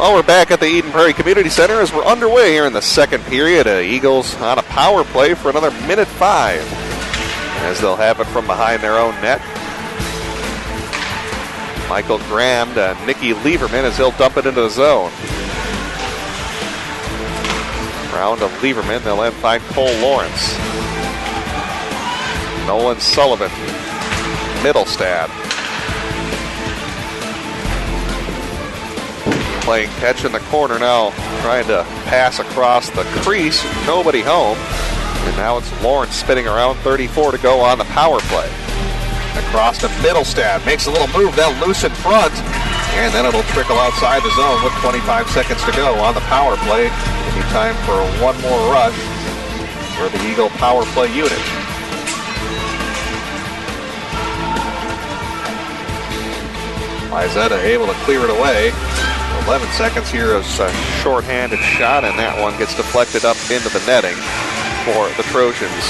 Well, we're back at the Eden Prairie Community Center as we're underway here in the second period. Eagles on a power play for another minute 5 as they'll have it from behind their own net. Michael Graham to Nicky Lieberman as he'll dump it into the zone. Round to Lieberman, they'll then find Cole Lawrence. Nolan Sullivan, Middlestad. Playing catch in the corner now, trying to pass across the crease. Nobody home. And now it's Lawrence spinning around, 34 to go on the power play. Across to Middlestad, makes a little move, they'll loose in front, and then it'll trickle outside the zone with 25 seconds to go on the power play. It'll be time for one more rush for the Eagle power play unit. Wayzata able to clear it away. 11 seconds here is a short-handed shot, and that one gets deflected up into the netting for the Trojans.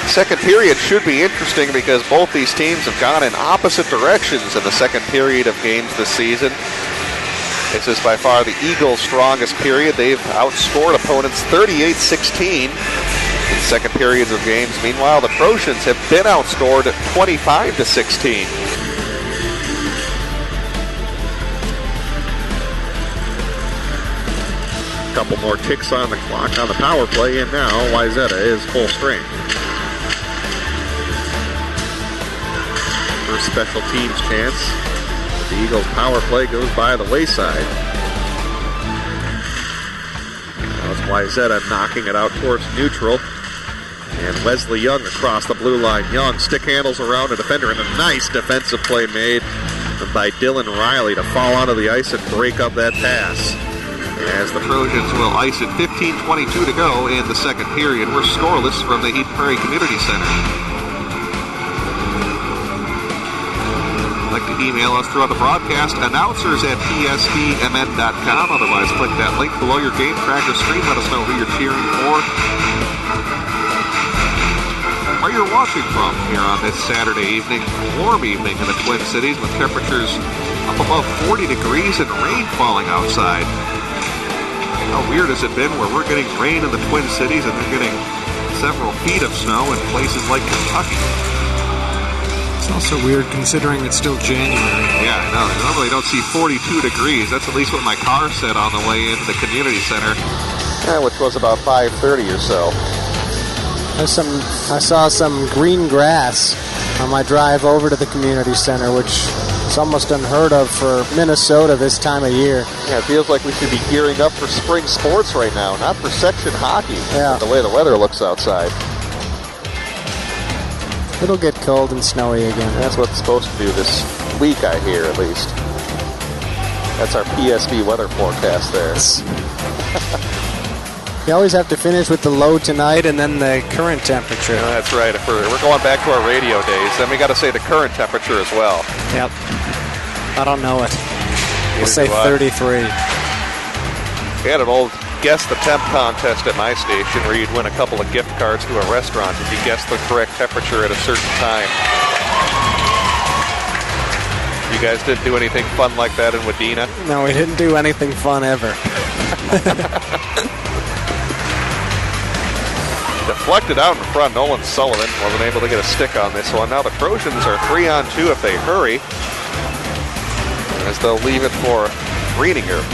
Second period should be interesting because both these teams have gone in opposite directions in the second period of games this season. This is by far the Eagles' strongest period. They've outscored opponents 38-16 in second periods of games. Meanwhile, the Trojans have been outscored 25-16. Couple more ticks on the clock on the power play, and now Wayzata is full strength. First special teams chance. The Eagles' power play goes by the wayside. Now it's Wayzata knocking it out towards neutral. And Wesley Young across the blue line. Young stick handles around a defender, and a nice defensive play made by Dylan Riley to fall onto the ice and break up that pass. As the Trojans will ice it, 15:22 to go in the second period. We're scoreless from the Eden Prairie Community Center. Like to email us throughout the broadcast, announcers@psbmn.com. Otherwise, click that link below your game tracker screen. Let us know who you're cheering for, where you're watching from here on this Saturday evening. Warm evening in the Twin Cities with temperatures up above 40 degrees and rain falling outside. How weird has it been where we're getting rain in the Twin Cities and they're getting several feet of snow in places like Kentucky? It's also weird considering it's still January. Yeah, I know. I normally don't see 42 degrees. That's at least what my car said on the way into the community center, which was about 5:30 or so. I saw some green grass on my drive over to the community center, which is almost unheard of for Minnesota this time of year. Yeah, it feels like we should be gearing up for spring sports right now, not for section hockey. Yeah. The way the weather looks outside. It'll get cold and snowy again. That's what it's supposed to do this week, I hear, at least. That's our PSB weather forecast there. You always have to finish with the low tonight and then the current temperature. Yeah, that's right. If we're going back to our radio days, then we got to say the current temperature as well. Yep. I don't know it. We'll say 33. We had an old Guess the Temp contest at my station where you'd win a couple of gift cards to a restaurant if you guessed the correct temperature at a certain time. You guys didn't do anything fun like that in Wadena? No, we didn't do anything fun ever. Deflected out in front. Nolan Sullivan wasn't able to get a stick on this one. Now the Trojans are 3-on-2 if they hurry, as they'll leave it for Greeninger's.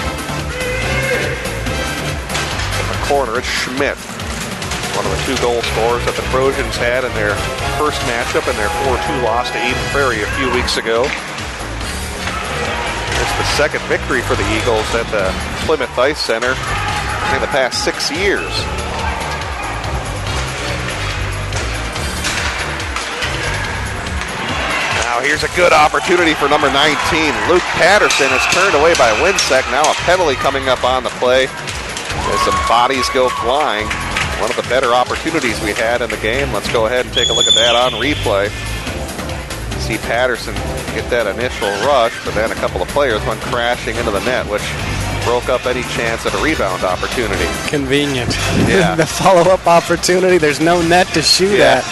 Corner, it's Schmidt, one of the 2 goal scorers that the Trojans had in their first matchup in their 4-2 loss to Eden Prairie a few weeks ago. It's the second victory for the Eagles at the Plymouth Ice Center in the past 6 years. Now here's a good opportunity for number 19. Luke Patterson is turned away by Winsek. Now a penalty coming up on the play. As some bodies go flying. One of the better opportunities we had in the game. Let's go ahead and take a look at that on replay. See Patterson get that initial rush, but then a couple of players went crashing into the net, which broke up any chance at a rebound opportunity. Convenient. Yeah. The follow-up opportunity, there's no net to shoot at.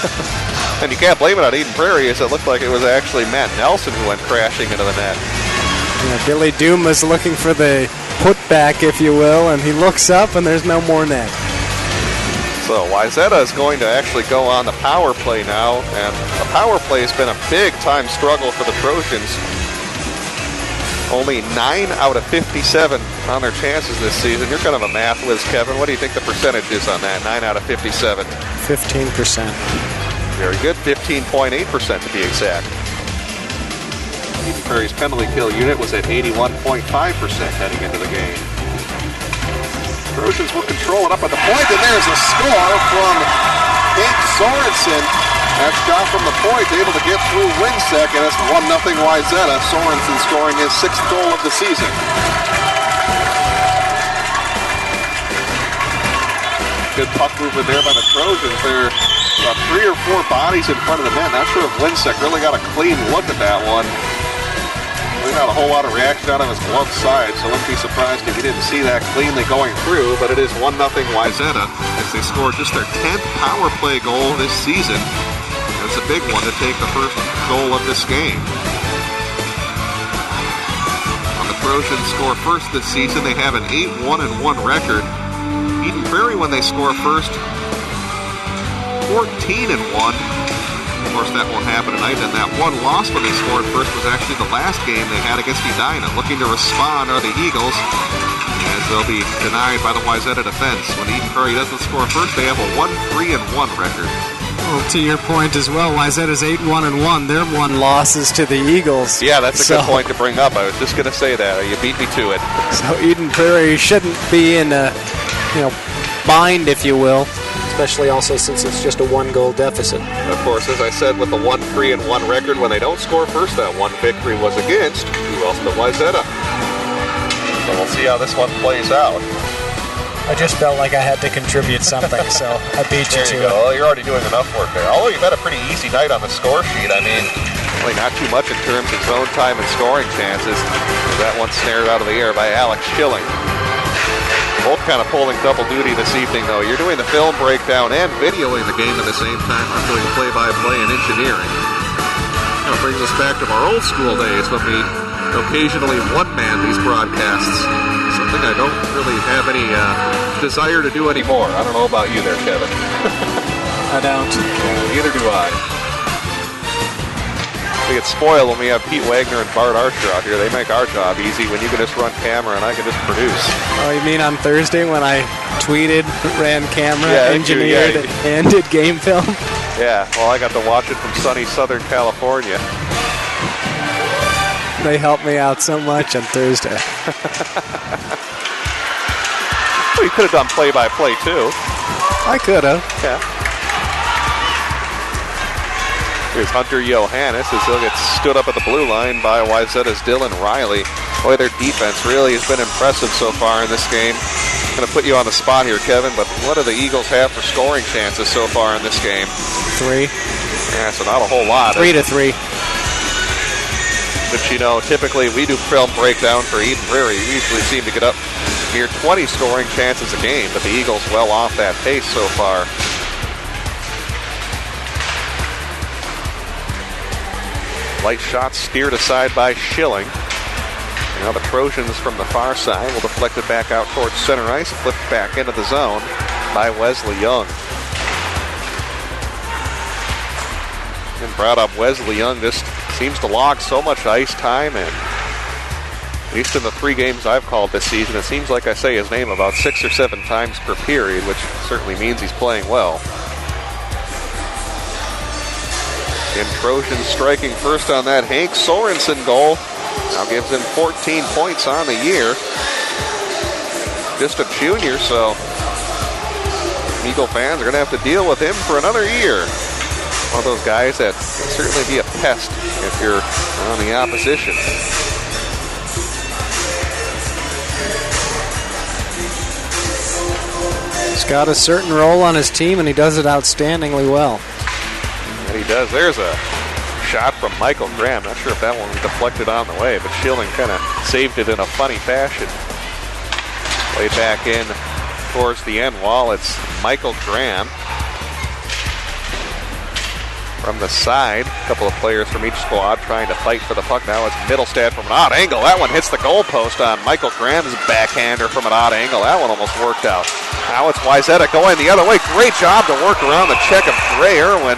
And you can't blame it on Eden Prairie, as it looked like it was actually Matt Nelson who went crashing into the net. Yeah, Billy Doom was looking for the putback, if you will, and he looks up and there's no more net. So Wayzata is going to actually go on the power play now, and the power play has been a big-time struggle for the Trojans. Only 9 out of 57 on their chances this season. You're kind of a math whiz, Kevin. What do you think the percentage is on that? 9 out of 57. 15%. Very good. 15.8% to be exact. Eden Prairie's penalty kill unit was at 81.5% heading into the game. Trojans will control it up at the point, and there's a score from Nate Sorensen. That shot from the point, able to get through Winsek, and it's 1-0 Wayzata. Sorensen scoring his 6th goal of the season. Good puck movement there by the Trojans. There are about 3 or 4 bodies in front of the net. Not sure if Winsek really got a clean look at that one. There's not a whole lot of reaction out of his glove side, so I wouldn't be surprised if you didn't see that cleanly going through, but it is 1-0 Wayzata as they score just their 10th power play goal this season. And it's a big one to take the first goal of this game. When the Trojans score first this season, they have an 8-1-1 record. Eden Prairie, when they score first, 14-1. Of course, that won't happen tonight, and that one loss when they scored first was actually the last game they had against Edina. Looking to respond are the Eagles, as they'll be denied by the Wayzata defense. When Eden Prairie doesn't score first, they have a 1-3-1 record. Well, to your point as well, Wayzata's 8-1-1. Their one loss is to the Eagles. Yeah, that's a good point to bring up. I was just going to say that. You beat me to it. So Eden Prairie shouldn't be in a bind, if you will, especially also since it's just a 1-goal deficit. Of course, as I said, with the 1-3-1 record, when they don't score first, that one victory was against who else but Wayzata. So we'll see how this one plays out. I just felt like I had to contribute something, so I beat you to it. Well, you're already doing enough work there. Although you've had a pretty easy night on the score sheet. I mean, really not too much in terms of zone time and scoring chances. That one snared out of the air by Alex Schilling. Both kind of pulling double duty this evening, though. You're doing the film breakdown and videoing the game at the same time. I'm doing play-by-play and engineering. Kind of brings us back to our old school days when we occasionally one-man these broadcasts. Something I don't really have any desire to do anymore. I don't know about you there, Kevin. I don't. Neither do I. We get spoiled when we have Pete Wagner and Bart Archer out here. They make our job easy when you can just run camera and I can just produce. Oh, you mean on Thursday when I tweeted, ran camera, engineered, and did game film? Yeah, well, I got to watch it from sunny Southern California. They helped me out so much on Thursday. Well, you could have done play-by-play, too. I could have. Yeah. Here's Hunter Johannes as he'll get stood up at the blue line by Wayzata's Dylan Riley. Boy, their defense really has been impressive so far in this game. I'm going to put you on the spot here, Kevin, but what do the Eagles have for scoring chances so far in this game? 3. Yeah, so not a whole lot. 3-3. But, typically we do film breakdown for Eden Prairie. We usually seem to get up near 20 scoring chances a game, but the Eagles well off that pace so far. Light shot steered aside by Schilling. Now the Trojans from the far side will deflect it back out towards center ice, flipped back into the zone by Wesley Young. And brought up Wesley Young just seems to log so much ice time, and at least in the 3 games I've called this season, it seems like I say his name about 6 or 7 times per period, which certainly means he's playing well. And Trojans striking first on that Hank Sorensen goal. Now gives him 14 points on the year. Just a junior, so Eagle fans are going to have to deal with him for another year. One of those guys that can certainly be a pest if you're on the opposition. He's got a certain role on his team, and he does it outstandingly well. And he does. There's a shot from Michael Graham. Not sure if that one was deflected on the way, but Schilling kind of saved it in a funny fashion. Way back in towards the end wall, it's Michael Graham. From the side, a couple of players from each squad trying to fight for the puck. Now it's Middlestad from an odd angle. That one hits the goalpost on Michael Graham's backhander from an odd angle. That one almost worked out. Now it's Wayzata going the other way. Great job to work around the check of Ray Irwin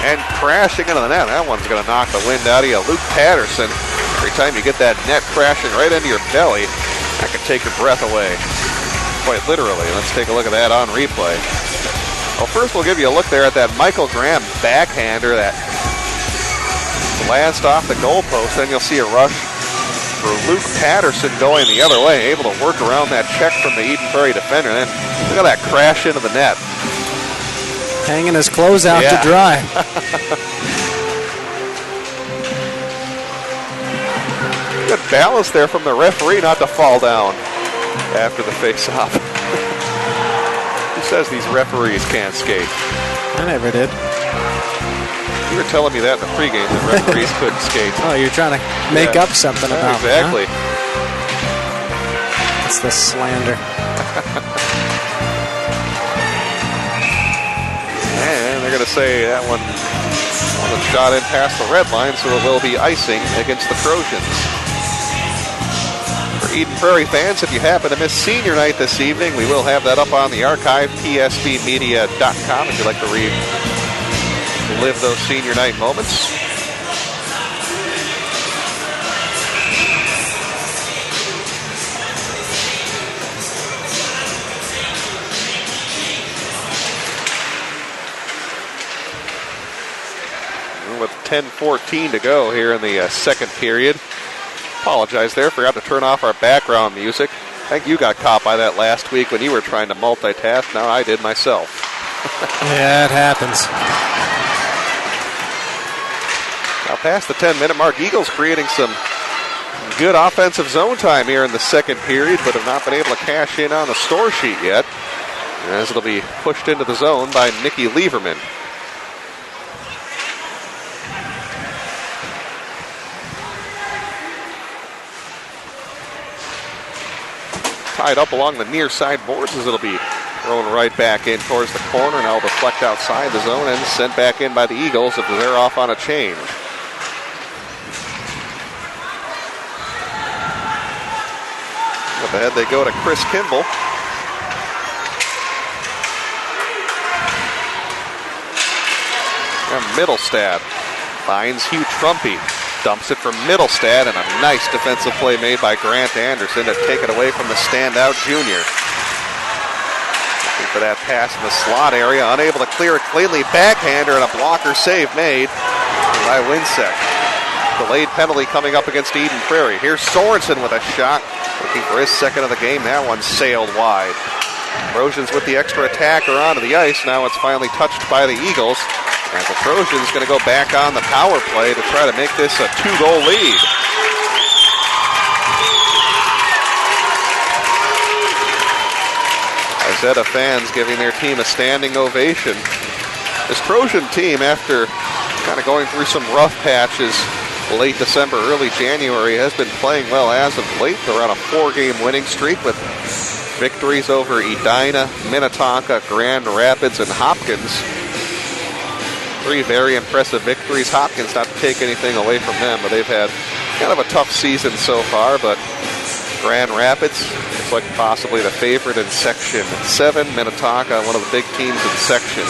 and crashing into the net. That one's going to knock the wind out of you. Luke Patterson, every time you get that net crashing right into your belly, that can take your breath away. Quite literally. Let's take a look at that on replay. Well, first we'll give you a look there at that Michael Graham backhander that glanced off the goalpost. Then you'll see a rush for Luke Patterson going the other way, able to work around that check from the Eden Prairie defender. Then look at that crash into the net. Hanging his clothes out to dry. Good balance there from the referee not to fall down after the face-off. Who says these referees can't skate? I never did. You were telling me that in the pregame that referees couldn't skate. Oh, you're trying to make up something about it. Exactly. It's the slander. And they're going to say that one shot in past the red line, so it will be icing against the Trojans. For Eden Prairie fans, if you happen to miss senior night this evening, we will have that up on the archive, psbmedia.com, if you'd like to relive those senior night moments. With 10:14 to go here in the second period. Apologize there, forgot to turn off our background music. I think you got caught by that last week when you were trying to multitask. Now I did myself. Yeah, it happens. Now past the 10-minute mark, Eagles creating some good offensive zone time here in the second period, but have not been able to cash in on the score sheet yet, as it'll be pushed into the zone by Nikki Lieberman. Tied up along the near side boards as it'll be thrown right back in towards the corner. Now it'll deflect outside the zone and sent back in by the Eagles if they're off on a change. Up ahead they go to Chris Kimball. And Middlestad finds Hugh Trumpy. Dumps it from Middlestad, and a nice defensive play made by Grant Anderson to take it away from the standout junior. Looking for that pass in the slot area, unable to clear it cleanly. Backhander and a blocker save made by Winsek. Delayed penalty coming up against Eden Prairie. Here's Sorensen with a shot, looking for his second of the game. That one sailed wide. Trojans with the extra attacker onto the ice. Now it's finally touched by the Eagles. As the Trojans going to go back on the power play to try to make this a 2-goal lead. Wayzata fans giving their team a standing ovation. This Trojan team, after kind of going through some rough patches late December, early January, has been playing well as of late. They're on a 4-game winning streak with victories over Edina, Minnetonka, Grand Rapids, and Hopkins. 3 very impressive victories. Hopkins, not to take anything away from them, but they've had kind of a tough season so far. But Grand Rapids looks like possibly the favorite in Section 7. Minnetonka, one of the big teams in Section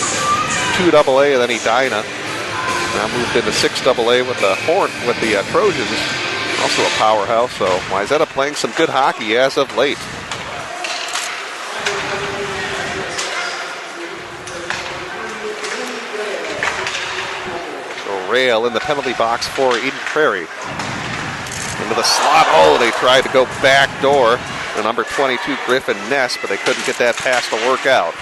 2AA, and then Edina. Now moved into 6AA with the Trojans, also a powerhouse. So Wayzata playing some good hockey as of late. Rail in the penalty box for Eden Prairie. Into the slot. Oh, they tried to go back door to number 22, Griffin Ness, but they couldn't get that pass to work out.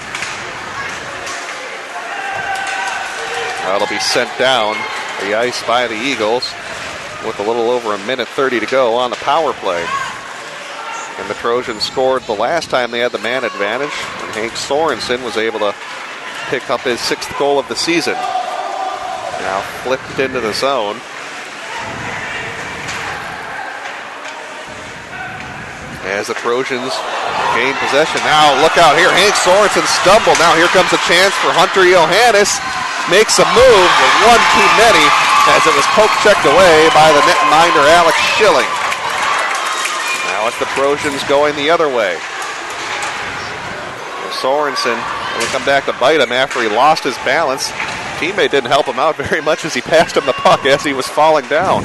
That'll be sent down the ice by the Eagles with a little over a minute 30 to go on the power play. And the Trojans scored the last time they had the man advantage, and Hank Sorensen was able to pick up his 6th goal of the season. Now flipped into the zone. As the Trojans gain possession. Now look out here. Hank Sorensen stumbled. Now here comes a chance for Hunter Johannes. Makes a move, but one too many as it was poke-checked away by the netminder Alex Schilling. Now it's the Trojans going the other way. Sorensen will come back to bite him after he lost his balance. Teammate didn't help him out very much as he passed him the puck as he was falling down.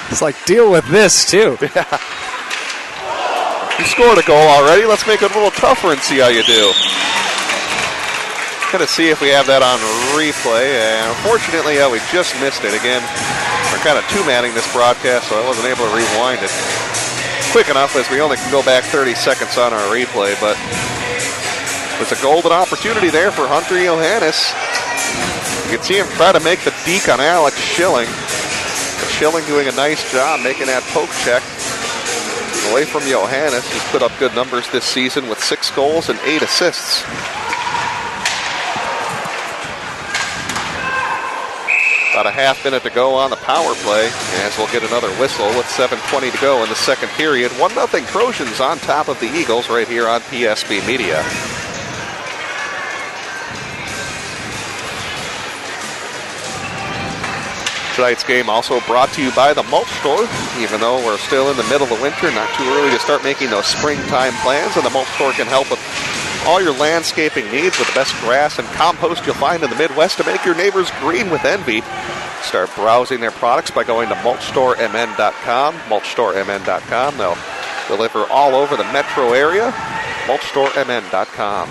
It's like, deal with this, too. Yeah. You scored a goal already. Let's make it a little tougher and see how you do. Going to see if we have that on replay. Unfortunately, we just missed it. Again, we're kind of two-manning this broadcast, so I wasn't able to rewind it quick enough as we only can go back 30 seconds on our replay, but it's a golden opportunity there for Hunter Johannes. You can see him try to make the deke on Alex Schilling. Schilling doing a nice job making that poke check away from Johannes, who's put up good numbers this season with 6 goals and 8 assists. About a half minute to go on the power play, as we'll get another whistle with 7:20 to go in the second period. 1-0 Trojans on top of the Eagles right here on PSB Media. Tonight's game also brought to you by the Mulch Store. Even though we're still in the middle of winter, not too early to start making those springtime plans, and the Mulch Store can help with all your landscaping needs with the best grass and compost you'll find in the Midwest to make your neighbors green with envy. Start browsing their products by going to mulchstoremn.com. Mulchstoremn.com. They'll deliver all over the metro area. Mulchstoremn.com.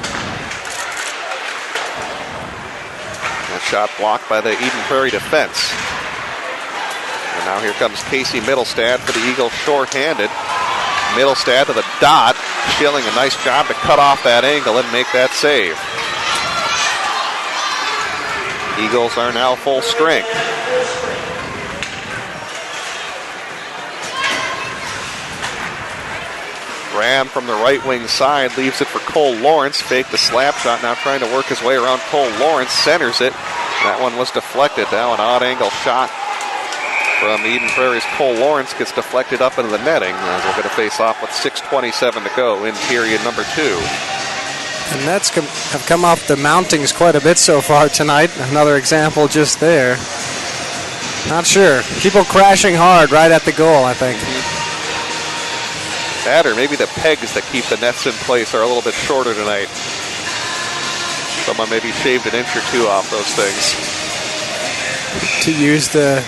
That shot blocked by the Eden Prairie defense. And now here comes Casey Middlestad for the Eagles shorthanded. Middlestad to the dot. Schilling a nice job to cut off that angle and make that save. Eagles are now full strength. Graham from the right wing side leaves it for Cole Lawrence. Faked the slap shot, now trying to work his way around Cole Lawrence. Centers it. That one was deflected. Now an odd angle shot from Eden Prairie's Cole Lawrence gets deflected up into the netting as we're going to face off with 6:27 to go in period number 2. And Nets have come off the mountings quite a bit so far tonight. Another example just there. Not sure. People crashing hard right at the goal, I think. That or maybe the pegs that keep the nets in place are a little bit shorter tonight. Someone maybe shaved an inch or two off those things. To use the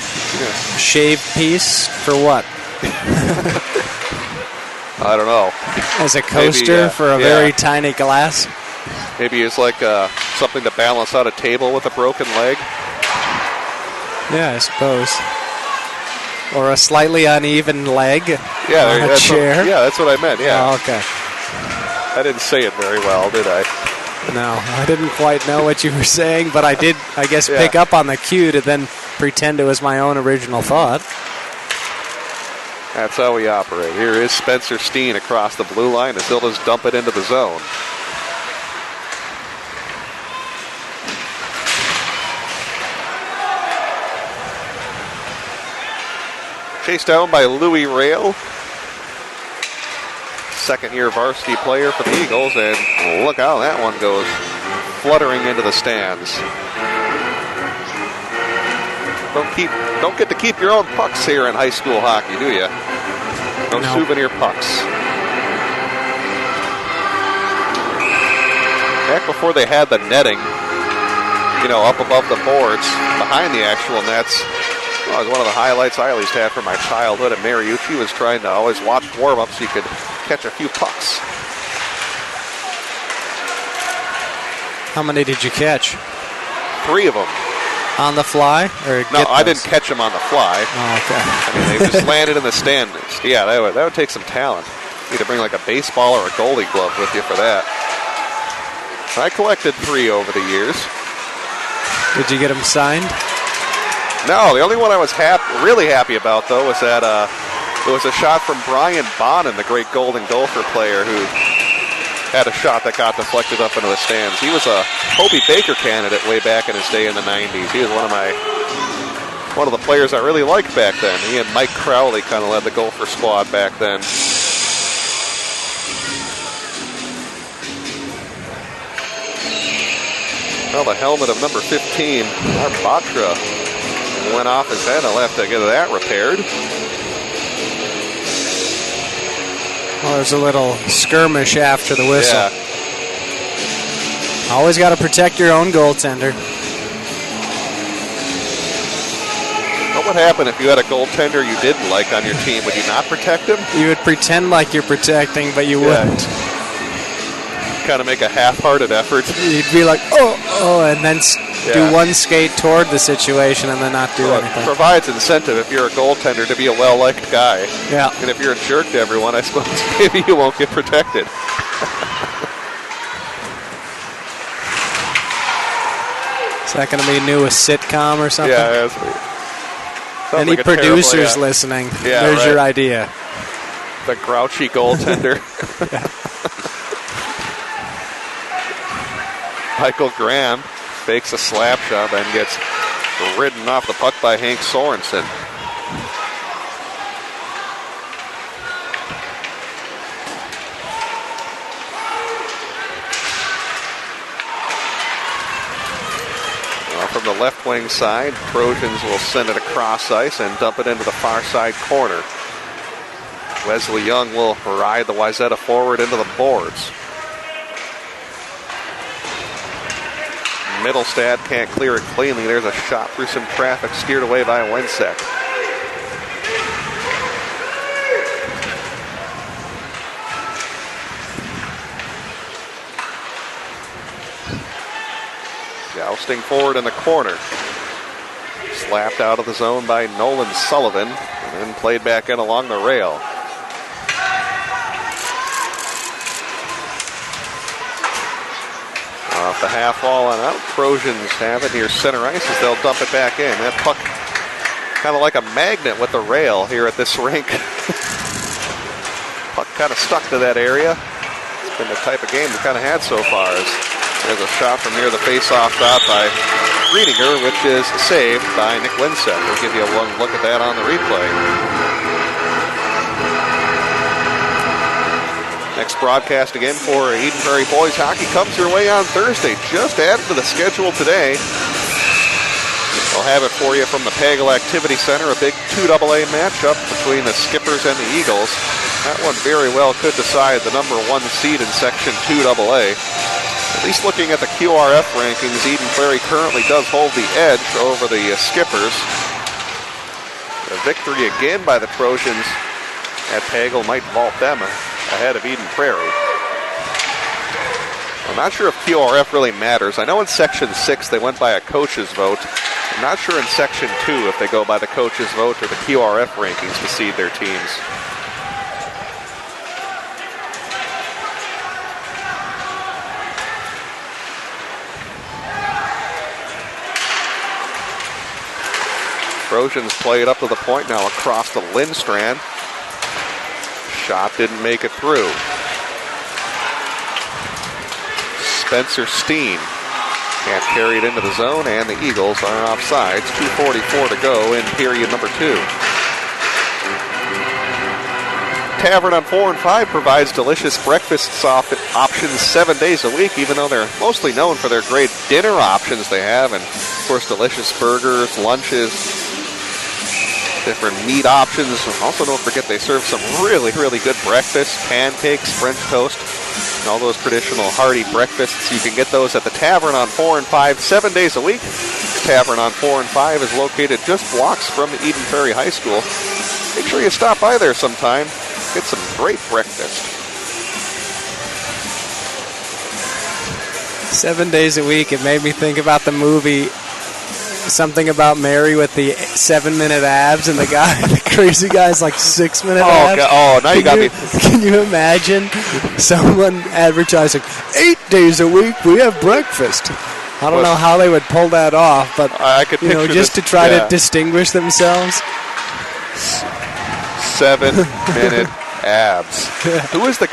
shave piece for what? I don't know. As a coaster maybe, for a very tiny glass? Maybe it's like something to balance out a table with a broken leg. Yeah, I suppose. Or a slightly uneven leg on a chair. That's what I meant, yeah. Oh, okay. I didn't say it very well, did I? No, I didn't quite know what you were saying, but I did, I guess, pick up on the cue to then pretend it was my own original thought. That's how we operate. Here is Spencer Steen across the blue line as he'll just dump it into the zone. Chased down by Louis Rail. Second-year varsity player for the Eagles, and look how that one goes fluttering into the stands. Don't get to keep your own pucks here in high school hockey, do you? No souvenir pucks. Back before they had the netting, up above the boards, behind the actual nets, it was one of the highlights I always had from my childhood at Mariucci was trying to always watch warm-ups so you could catch a few pucks. How many did you catch? 3 of them. On the fly? Or no, I didn't catch them on the fly. Oh, okay. I mean, they just landed in the stands. Yeah, that would take some talent. You need to bring like a baseball or a goalie glove with you for that. I collected 3 over the years. Did you get them signed? No, the only one I was really happy about, though, was that it was a shot from Brian Bonin, the great Golden Gopher player, who had a shot that got deflected up into the stands. He was a Hobie Baker candidate way back in his day in the 90s. He was one of the players I really liked back then. He and Mike Crowley kind of led the Gopher squad back then. Well, the helmet of number 15, Arbatra, went off his head. I'll have to get that repaired. Well, there's a little skirmish after the whistle. Yeah. Always got to protect your own goaltender. What would happen if you had a goaltender you didn't like on your team? Would you not protect him? You would pretend like you're protecting, but you wouldn't. Kind of make a half-hearted effort. You'd be like, oh, and then do one skate toward the situation and then not do anything. It provides incentive if you're a goaltender to be a well-liked guy. Yeah. And if you're a jerk to everyone, I suppose maybe you won't get protected. Is that going to be new, a sitcom or something? Yeah. Any like producers listening, there's your idea. The grouchy goaltender. Michael Graham fakes a slap shot and gets ridden off the puck by Hank Sorensen. From the left wing side, Trojans will send it across ice and dump it into the far side corner. Wesley Young will ride the Wayzata forward into the boards. Middlestad can't clear it cleanly. There's a shot through some traffic, steered away by Winsek. Jousting forward in the corner. Slapped out of the zone by Nolan Sullivan and then played back in along the rail. Off the half wall and out. Trojans have it near center ice as they'll dump it back in. That puck kind of like a magnet with the rail here at this rink. Puck kind of stuck to that area. It's been the type of game we've kind of had so far. There's a shot from near the face-off dot by Riedinger, which is saved by Nick Winsek. We'll give you one look at that on the replay. Next broadcast again for Eden Prairie Boys Hockey comes your way on Thursday. Just added to the schedule today. We'll have it for you from the Pagel Activity Center, a big 2AA matchup between the Skippers and the Eagles. That one very well could decide the number 1 seed in Section 2AA. At least looking at the QRF rankings, Eden Prairie currently does hold the edge over the Skippers. A victory again by the Trojans at Pagel might vault them ahead of Eden Prairie. I'm not sure if QRF really matters. I know in Section 6 they went by a coach's vote. I'm not sure in Section 2 if they go by the coach's vote or the QRF rankings to seed their teams. Trojans play it up to the point now across the Lindstrand. Shot didn't make it through. Spencer Steen can't carry it into the zone, and the Eagles are offsides. 2:44 to go in period number 2. Tavern on 4 and 5 provides delicious breakfast options 7 days a week, even though they're mostly known for their great dinner options they have, and of course delicious burgers, lunches, different meat options. Also, don't forget they serve some really, really good breakfast, pancakes, French toast, and all those traditional hearty breakfasts. You can get those at the Tavern on 4 and 5 7 days a week. Tavern on 4 and 5 is located just blocks from Eden Prairie High School. Make sure you stop by there sometime. Get some great breakfast. 7 days a week. It made me think about the movie Something About Mary with the 7-minute abs, and the crazy guy's like 6-minute abs. Oh, now you got me. Can you imagine someone advertising 8 days a week we have breakfast? I don't know how they would pull that off, but I could picture just to try to distinguish themselves. 7-minute abs. Who is the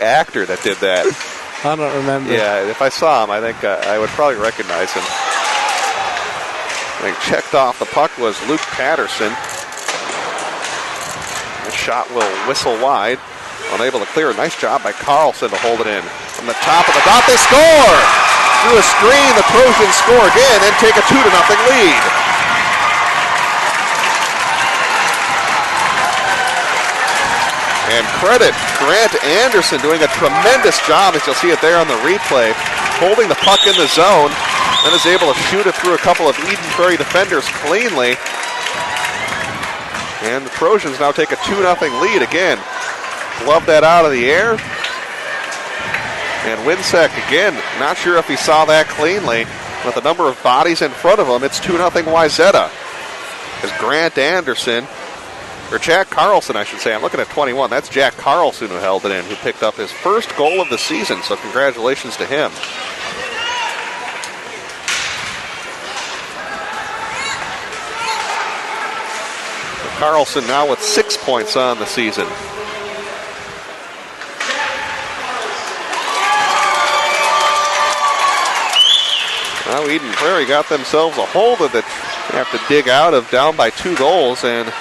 actor that did that? I don't remember. Yeah, if I saw him, I think I would probably recognize him. I think checked off the puck was Luke Patterson. The shot will whistle wide. Unable to clear. Nice job by Carlson to hold it in. From the top of the dot, they score! Through a screen, the Trojans score again and take a 2-0 lead. And credit Grant Anderson doing a tremendous job, as you'll see it there on the replay, holding the puck in the zone, then is able to shoot it through a couple of Eden Prairie defenders cleanly. And the Trojans now take a 2-0 lead again. Glove that out of the air. And Winsek again, not sure if he saw that cleanly. With a number of bodies in front of him, it's 2-0 Wayzata. As Grant Anderson, or Jack Carlson, I should say. I'm looking at 21. That's Jack Carlson who held it in, who picked up his first goal of the season. So congratulations to him. So Carlson now with 6 points on the season. Now Eden Prairie got themselves a hole that they have to dig out of, down by 2 goals, and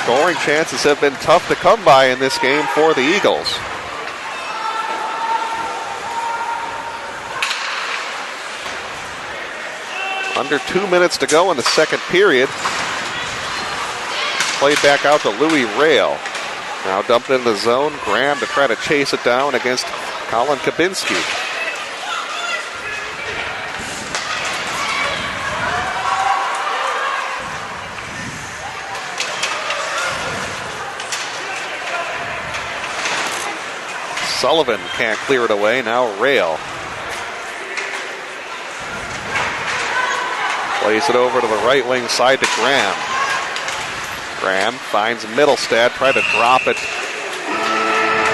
scoring chances have been tough to come by in this game for the Eagles. Under 2 minutes to go in the second period. Played back out to Louis Rail. Now dumped into the zone. Graham to try to chase it down against Colin Kabinski. Sullivan can't clear it away. Now Rail. Plays it over to the right wing side to Graham. Graham finds Middlestad, try to drop it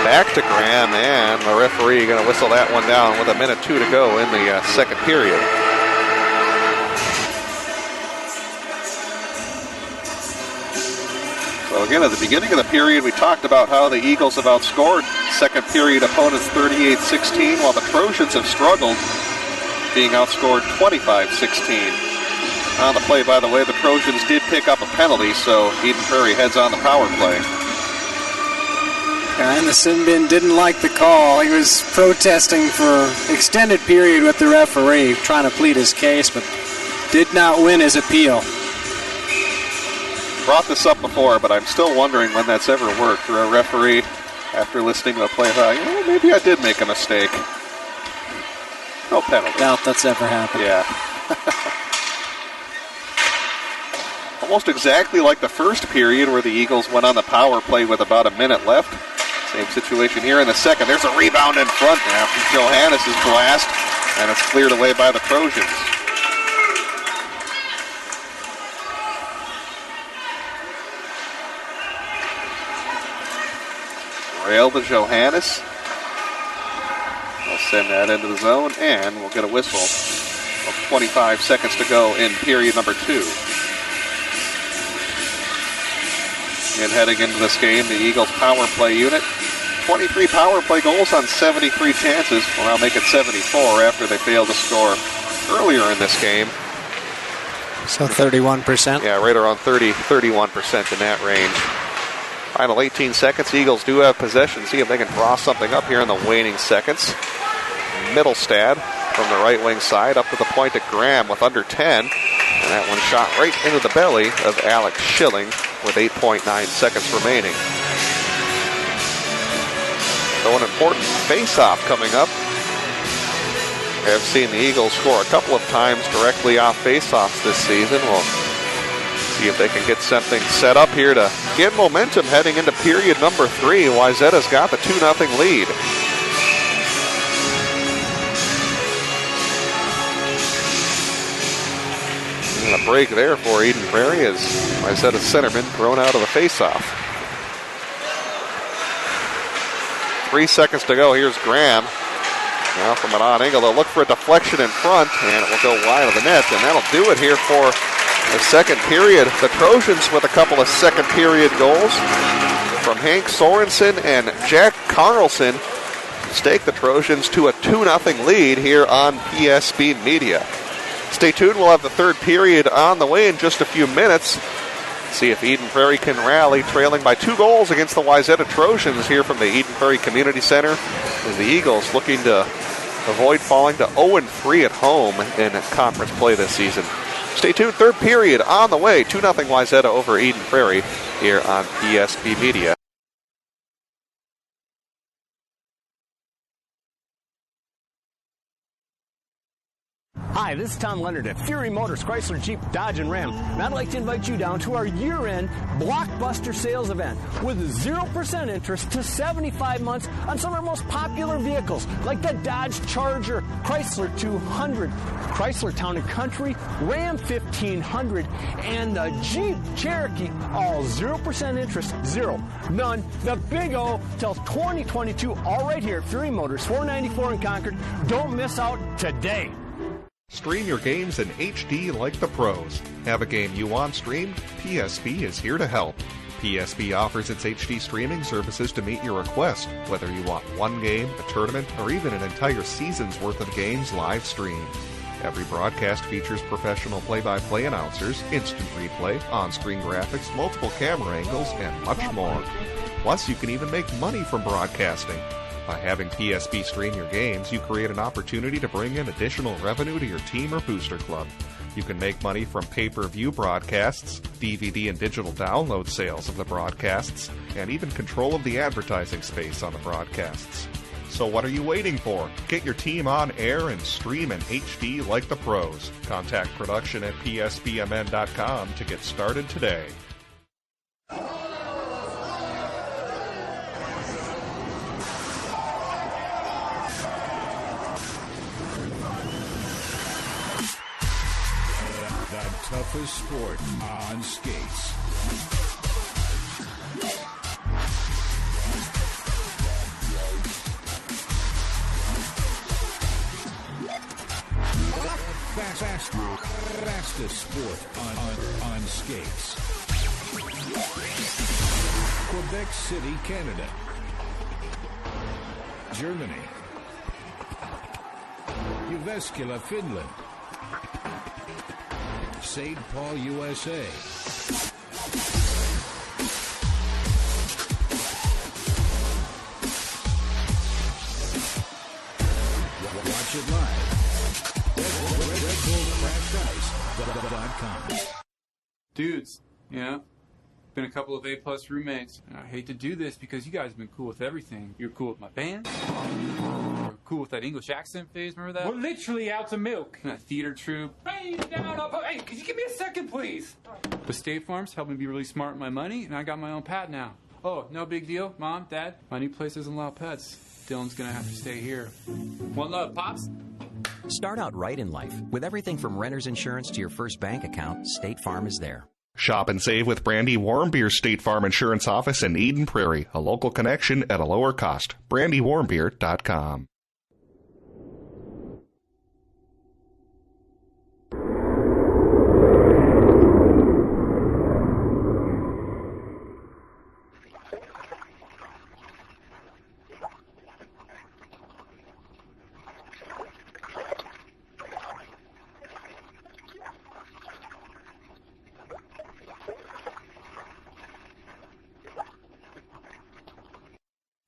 back to Graham, and the referee going to whistle that one down with 1:02 to go in the second period. So again, at the beginning of the period, we talked about how the Eagles have outscored second period opponents 38-16, while the Trojans have struggled, being outscored 25-16. On the play, by the way, the Trojans did pick up a penalty, so Eden Prairie heads on the power play. And the sin bin didn't like the call. He was protesting for extended period with the referee, trying to plead his case, but did not win his appeal. Brought this up before, but I'm still wondering when that's ever worked for a referee after listening to a play. Maybe I did make a mistake. No penalty. Doubt that's ever happened. Yeah. Almost exactly like the first period where the Eagles went on the power play with about 1 minute left. Same situation here in the second. There's a rebound in front after Johannes' blast, and it's cleared away by the Trojans. Rail to Johannes. We'll send that into the zone, and we'll get a whistle of 25 seconds to go in period number 2. And heading into this game, the Eagles power play unit, 23 power play goals on 73 chances. Will now make it 74 after they failed to score earlier in this game. So 31%? Yeah, right around 31% in that range. Final 18 seconds. Eagles do have possession. See if they can draw something up here in the waning seconds. Middlestad from the right wing side up to the point at Graham with under 10. And that one shot right into the belly of Alex Schilling with 8.9 seconds remaining. So an important face-off coming up. I've seen the Eagles score a couple of times directly off face-offs this season. We'll see if they can get something set up here to get momentum heading into period number 3. Wayzata's got the 2-0 lead. And a break there for Eden Prairie as Wayzata's centerman thrown out of the faceoff. 3 seconds to go. Here's Graham. Now from an odd angle, they'll look for a deflection in front, and it will go wide of the net, and that'll do it here for the second period. The Trojans with a couple of second period goals from Hank Sorensen and Jack Carlson stake the Trojans to a 2-0 lead here on PSB Media. Stay tuned. We'll have the third period on the way in just a few minutes. See if Eden Prairie can rally, trailing by 2 goals against the Wayzata Trojans here from the Eden Prairie Community Center. As the Eagles looking to avoid falling to 0-3 at home in conference play this season. Stay tuned. Third period on the way. 2-0 Wayzata over Eden Prairie here on PSB Media. Hi, this is Tom Leonard at Fury Motors, Chrysler, Jeep, Dodge, and Ram, and I'd like to invite you down to our year-end blockbuster sales event with 0% interest to 75 months on some of our most popular vehicles, like the Dodge Charger, Chrysler 200, Chrysler Town & Country, Ram 1500, and the Jeep Cherokee, all 0% interest, zero, none, the Big O till 2022, all right here at Fury Motors, 494 in Concord. Don't miss out today. Stream your games in HD like the pros. Have a game you want streamed? PSB is here to help. PSB offers its HD streaming services to meet your request, whether you want one game, a tournament, or even an entire season's worth of games live streamed. Every broadcast features professional play-by-play announcers, instant replay, on-screen graphics, multiple camera angles, and much more. Plus, you can even make money from broadcasting. By having PSB stream your games, you create an opportunity to bring in additional revenue to your team or booster club. You can make money from pay-per-view broadcasts, DVD and digital download sales of the broadcasts, and even control of the advertising space on the broadcasts. So what are you waiting for? Get your team on air and stream in HD like the pros. Contact production at psbmn.com to get started today. Toughest sport on skates. Fastest sport on skates. Quebec City, Canada. Germany. Jyväskylä, Finland. St. Paul, USA. Watch it live. RedBullCrashedIce.com. Dudes, yeah, been a couple of A-plus roommates. And I hate to do this because you guys have been cool with everything. You're cool with my band. You're cool with that English accent phase. Remember that? We're literally out to milk. And that theater troupe. Hey, down up. Hey, could you give me a second, please? But State Farm's helped me be really smart with my money, and I got my own pet now. Oh, no big deal. Mom, Dad, my new place doesn't allow pets. Dylan's gonna have to stay here. One love, Pops. Start out right in life. With everything from renter's insurance to your first bank account, State Farm is there. Shop and save with Brandy Warmbier's State Farm Insurance Office in Eden Prairie, a local connection at a lower cost. BrandyWarmbier.com.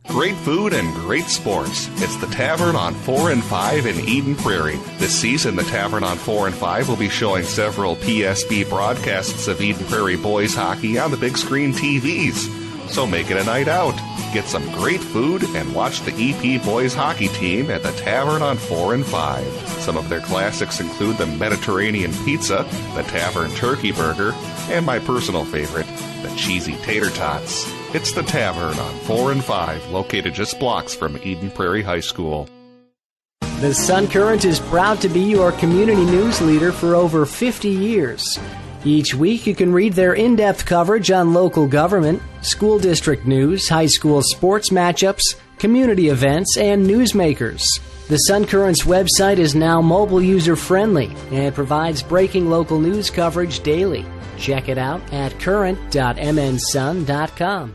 Great food and great sports. It's the Tavern on 4 and 5 in Eden Prairie. This season, the Tavern on 4 and 5 will be showing several PSB broadcasts of Eden Prairie boys hockey on the big screen TVs. So make it a night out. Get some great food and watch the EP boys hockey team at the Tavern on 4 and 5. Some of their classics include the Mediterranean pizza, the Tavern turkey burger, and my personal favorite, the cheesy tater tots. It's the Tavern on 4 and 5, located just blocks from Eden Prairie High School. The Sun Current is proud to be your community news leader for over 50 years. Each week you can read their in-depth coverage on local government, school district news, high school sports matchups, community events, and newsmakers. The Sun Current's website is now mobile user-friendly and provides breaking local news coverage daily. Check it out at current.mnsun.com.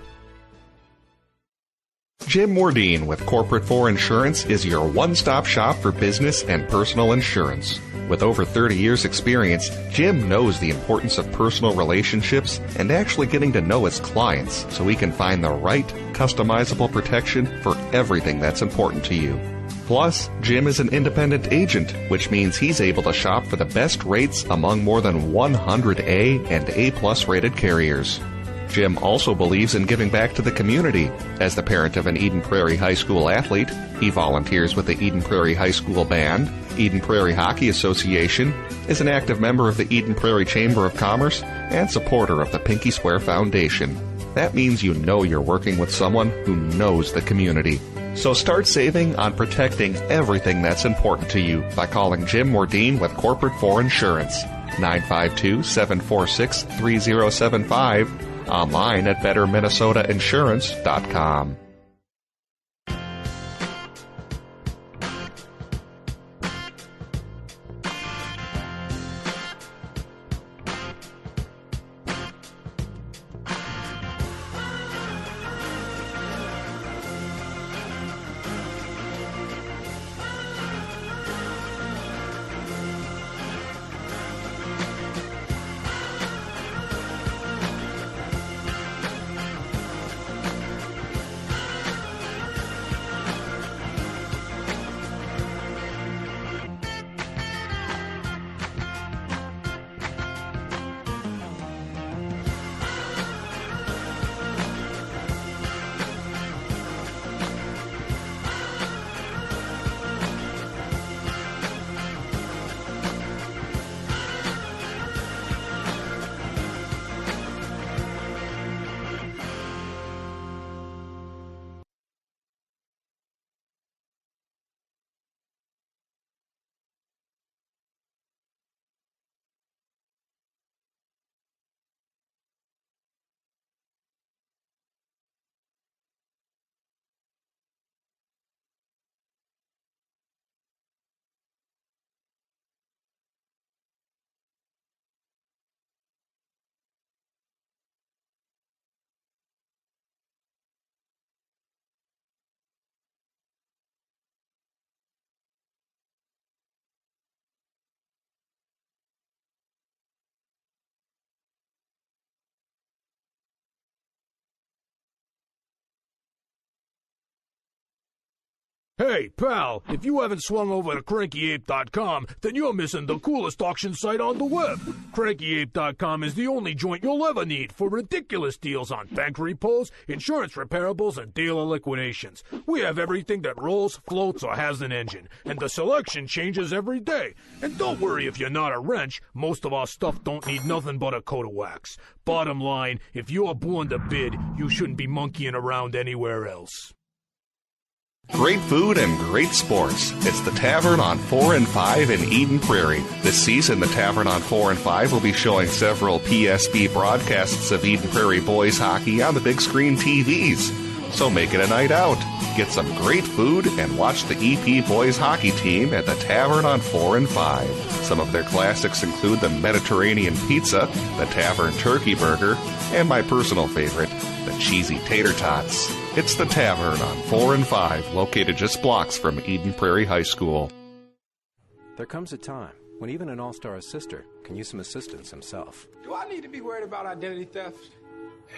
Jim Wardeen with Corporate 4 Insurance is your one-stop shop for business and personal insurance. With over 30 years' experience, Jim knows the importance of personal relationships and actually getting to know his clients so he can find the right, customizable protection for everything that's important to you. Plus, Jim is an independent agent, which means he's able to shop for the best rates among more than 100 A and A-plus rated carriers. Jim also believes in giving back to the community. As the parent of an Eden Prairie High School athlete, he volunteers with the Eden Prairie High School Band, Eden Prairie Hockey Association, is an active member of the Eden Prairie Chamber of Commerce, and supporter of the Pinky Swear Foundation. That means you know you're working with someone who knows the community. So start saving on protecting everything that's important to you by calling Jim Wardeen with Corporate 4 Insurance, 952-746-3075, online at BetterMinnesotaInsurance.com. Hey, pal, if you haven't swung over to CrankyApe.com, then you're missing the coolest auction site on the web. CrankyApe.com is the only joint you'll ever need for ridiculous deals on bank repos, insurance reparables, and dealer liquidations. We have everything that rolls, floats, or has an engine, and the selection changes every day. And don't worry if you're not a wrench, most of our stuff don't need nothing but a coat of wax. Bottom line, if you're born to bid, you shouldn't be monkeying around anywhere else. Great food and great sports. It's the Tavern on 4 and 5 in Eden Prairie. This season, the Tavern on 4 and 5 will be showing several PSB broadcasts of Eden Prairie boys hockey on the big screen TVs. So make it a night out. Get some great food and watch the EP boys hockey team at the Tavern on 4 and 5. Some of their classics include the Mediterranean pizza, the Tavern turkey burger, and my personal favorite, the cheesy tater tots. It's the Tavern on 4 and 5, located just blocks from Eden Prairie High School. There comes a time when even an all-star sister can use some assistance himself. Do I need to be worried about identity theft?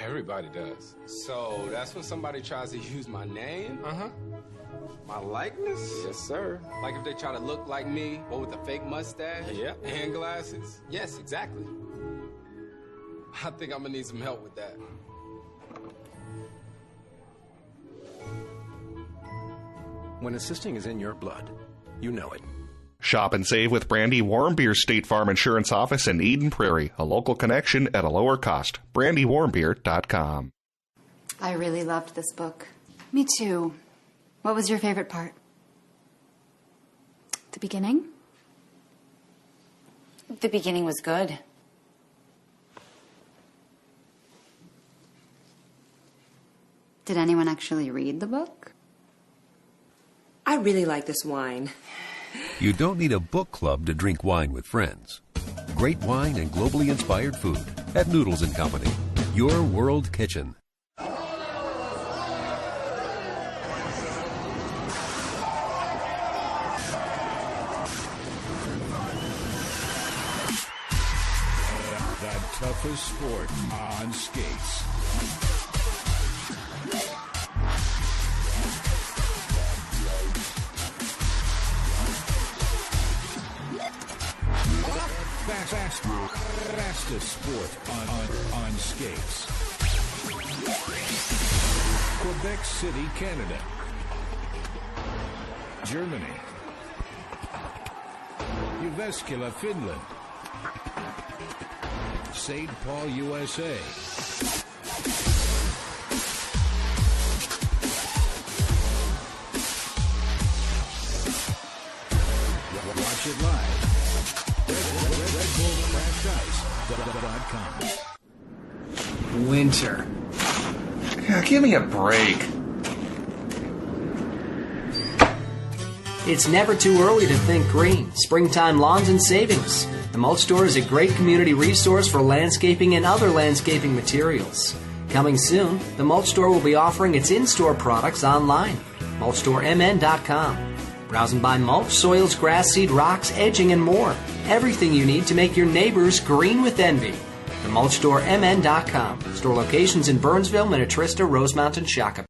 Everybody does. So that's when somebody tries to use my name? Uh-huh. My likeness? Yes, sir. Like if they try to look like me, but with a fake mustache? Yep. And glasses? Yes, exactly. I think I'm gonna need some help with that. When assisting is in your blood, you know it. Shop and save with Brandy Warmbeer's State Farm Insurance Office in Eden Prairie, a local connection at a lower cost. BrandyWarmbeer.com. I really loved this book. Me too. What was your favorite part? The beginning? The beginning was good. Did anyone actually read the book? I really like this wine. You don't need a book club to drink wine with friends. Great wine and globally inspired food at Noodles & Company, your world kitchen. The toughest sport on skates. Fastest sport on skates. Quebec City, Canada. Germany. Jyväskylä, Finland. St. Paul, USA. Watch it live. RedBullCrashed.com. Winter. Yeah, give me a break. It's never too early to think green. Springtime lawns and savings. The Mulch Store is a great community resource for landscaping and other landscaping materials. Coming soon, the Mulch Store will be offering its in-store products online. MulchStoreMN.com. Browse and buy mulch, soils, grass seed, rocks, edging, and more. Everything you need to make your neighbors green with envy. The MulchStoreMN.com. Store locations in Burnsville, Minnetrista, Rosemount, and Shakopee.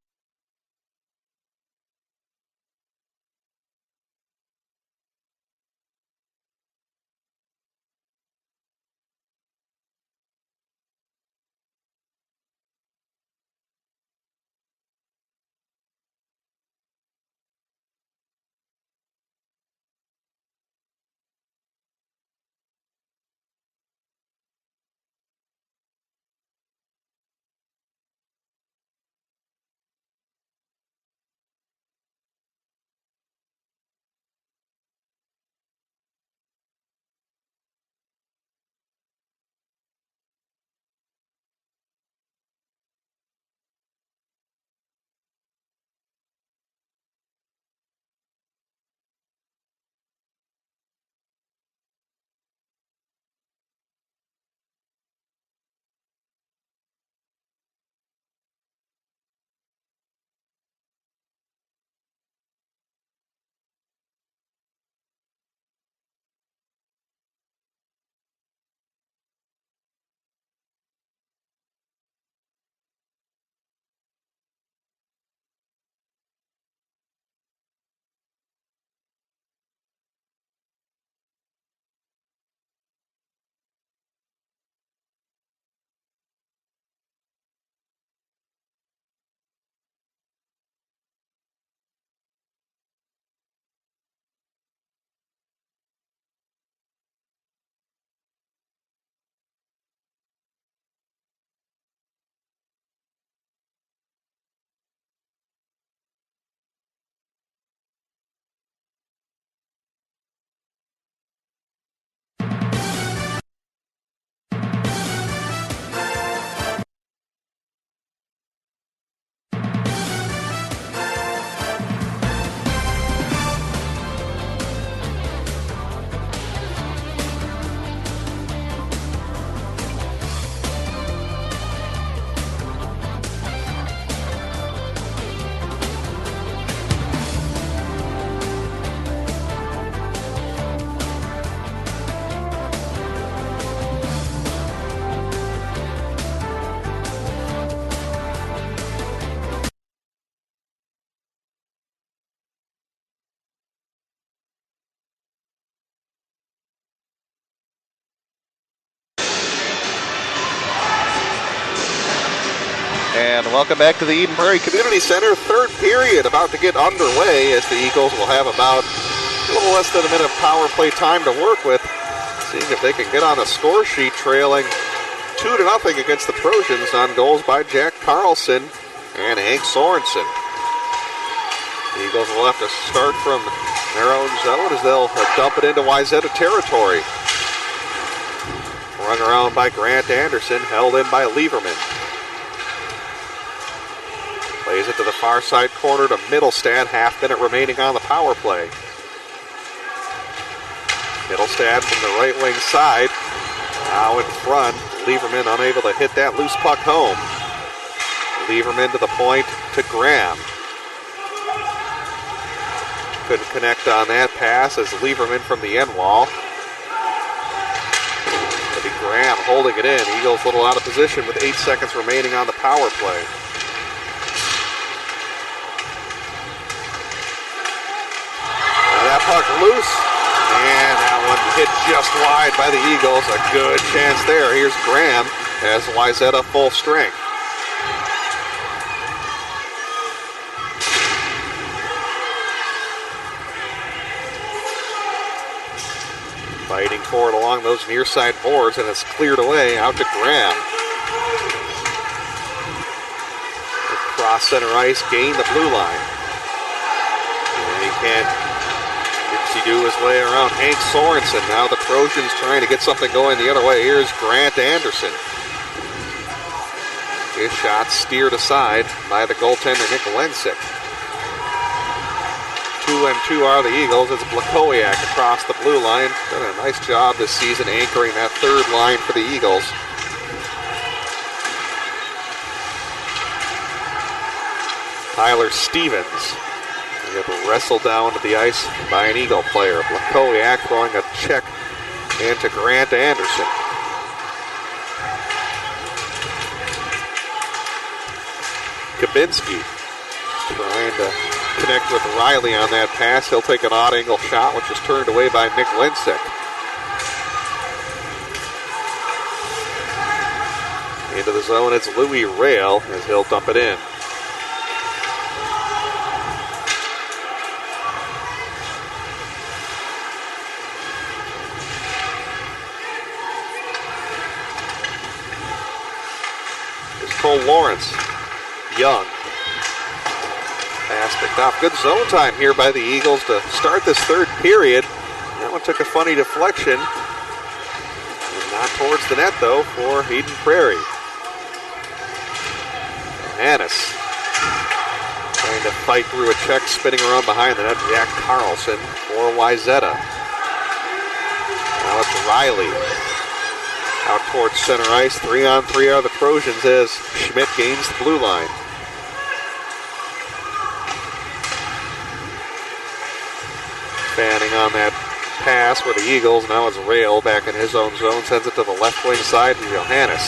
And welcome back to the Eden Prairie Community Center. Third period about to get underway as the Eagles will have about a little less than a minute of power play time to work with. Seeing if they can get on the score sheet, trailing 2-0 against the Trojans on goals by Jack Carlson and Hank Sorensen. The Eagles will have to start from their own zone as they'll dump it into Wayzata territory. Run around by Grant Anderson, held in by Lieberman. Plays it to the far side corner to Middlestad, half minute remaining on the power play. Middlestad from the right wing side, now in front. Lieberman unable to hit that loose puck home. Lieberman to the point to Graham. Couldn't connect on that pass as Lieberman from the end wall. It'll be Graham holding it in. Eagles a little out of position with 8 seconds remaining on the power play. Now that puck loose, and that one hit just wide by the Eagles. A good chance there. Here's Graham as Wayzata full strength. Fighting for it along those near side boards, and it's cleared away out to Graham. Across center ice, gain the blue line. And he can't do his way around Hank Sorensen. Now the Trojans trying to get something going the other way. Here's Grant Anderson. His shot steered aside by the goaltender Nick Lensick. 2-2 are the Eagles. It's Blakowiak across the blue line. Done a nice job this season anchoring that third line for the Eagles. Tyler Stevens. He got wrestled down to the ice by an Eagle player. Blakowiak throwing a check into Grant Anderson. Kabinski trying to connect with Riley on that pass. He'll take an odd angle shot, which is turned away by Nick Lensick. Into the zone, it's Louis Rail as he'll dump it in. Here's Cole Lawrence. Young. Pass picked off. Good zone time here by the Eagles to start this third period. That one took a funny deflection. Not towards the net, though, for Eden Prairie. Hannes trying to fight through a check, spinning around behind the net. Jack Carlson for Wayzata. Now it's Riley. Out towards center ice. 3-on-3 are the Trojans as Schmidt gains the blue line. Fanning on that pass for the Eagles. Now it's Rail back in his own zone. Sends it to the left wing side to Johannes.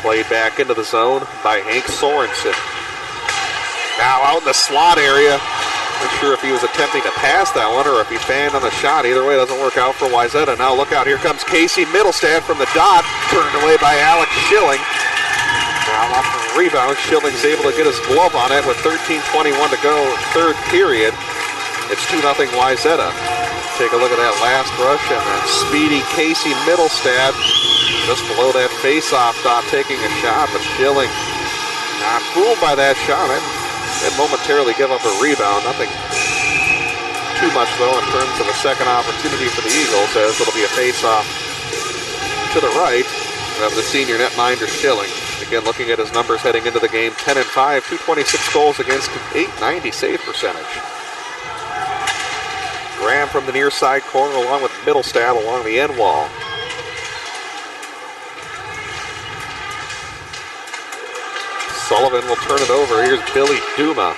Played back into the zone by Hank Sorensen. Now out in the slot area. Not sure if he was attempting to pass that one or if he fanned on the shot. Either way, it doesn't work out for Wayzata. Now look out. Here comes Casey Middlestad from the dot. Turned away by Alex Schilling. Now off the rebound, Schilling's able to get his glove on it with 13:21 to go, third period. It's 2-0 Wayzata. Take a look at that last rush, and then speedy Casey Middlestad just below that face-off dot taking a shot, but Schilling not fooled by that shot. And momentarily give up a rebound. Nothing too much, though, in terms of a second opportunity for the Eagles, as it'll be a face-off to the right of the senior netminder Schilling. Again, looking at his numbers heading into the game, 10-5, 226 goals against, an .890 save percentage. Graham from the near side corner along with Middlestad along the end wall. Sullivan will turn it over. Here's Billy Duma.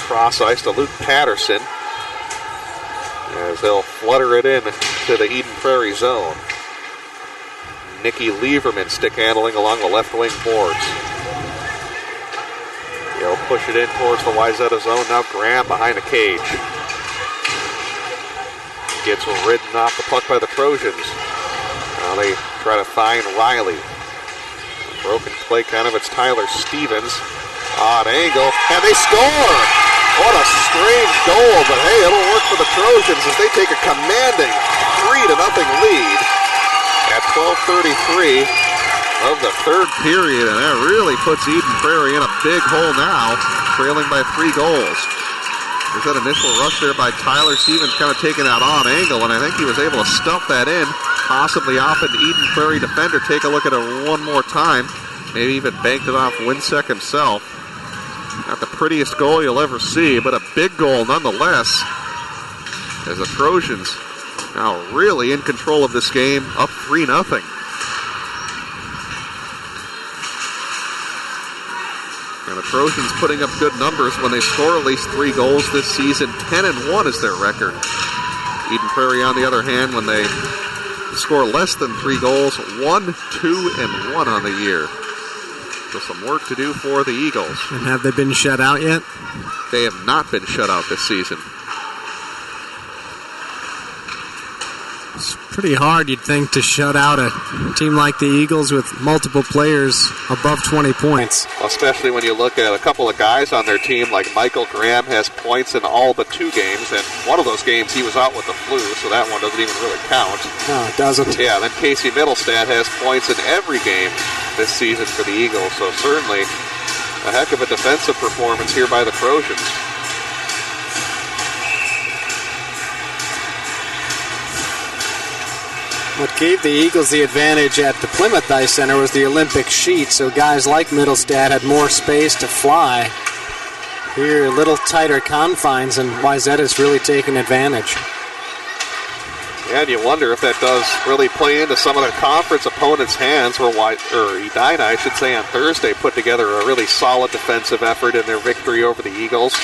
Cross ice to Luke Patterson as they'll flutter it in to the Eden Prairie zone. Nicky Lieberman stick handling along the left wing boards. He'll push it in towards the Wayzata zone. Now Graham behind the cage. Gets ridden off the puck by the Trojans. Now they try to find Riley. Broken play kind of. It's Tyler Stevens. Odd angle. And they score! What a strange goal, but hey, it'll work for the Trojans as they take a commanding 3-0 lead at 12:33 of the third period. And that really puts Eden Prairie in a big hole now, trailing by 3 goals. There's that initial rush there by Tyler Stevens, kind of taking that on angle, and I think he was able to stuff that in, possibly off an Eden Prairie defender. Take a look at it one more time. Maybe even banked it off Winsek himself. Not the prettiest goal you'll ever see, but a big goal nonetheless. As the Trojans now really in control of this game, up 3-0. And the Trojans putting up good numbers when they score at least 3 goals this season. 10-1 is their record. Eden Prairie, on the other hand, when they score less than 3 goals, 1-2-1 on the year. So some work to do for the Eagles. And have they been shut out yet? They have not been shut out this season. It's pretty hard, you'd think, to shut out a team like the Eagles with multiple players above 20 points. Especially when you look at a couple of guys on their team, like Michael Graham has points in all but 2 games, and one of those games he was out with the flu, so that one doesn't even really count. No, it doesn't. Yeah, then Casey Middlestad has points in every game this season for the Eagles, so certainly a heck of a defensive performance here by the Trojans. What gave the Eagles the advantage at the Plymouth Ice Center was the Olympic sheet, so guys like Middlestad had more space to fly. Here, a little tighter confines, and Wayzata's really taken advantage. And you wonder if that does really play into some of their conference opponents' hands, where Edina, I should say, on Thursday put together a really solid defensive effort in their victory over the Eagles.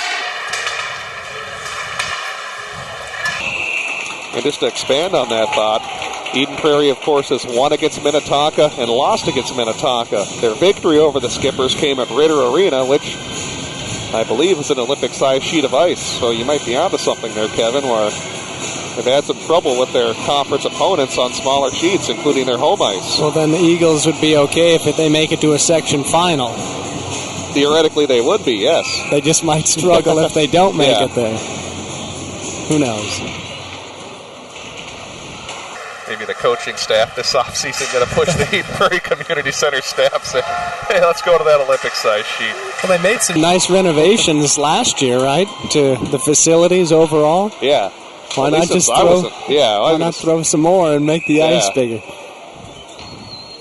And just to expand on that thought, Eden Prairie, of course, has won against Minnetonka and lost against Minnetonka. Their victory over the Skippers came at Ritter Arena, which I believe is an Olympic-sized sheet of ice. So you might be onto something there, Kevin, where they've had some trouble with their conference opponents on smaller sheets, including their home ice. Well, then the Eagles would be okay if they make it to a section final. Theoretically, they would be, yes. They just might struggle if they don't make it there. Who knows? Maybe the coaching staff this offseason going to push the Eden Prairie Community Center staff, say, hey, let's go to that Olympic-sized sheet. Well, they made some nice renovations last year, right, to the facilities overall? Yeah. Why not just throw some more and make the ice bigger?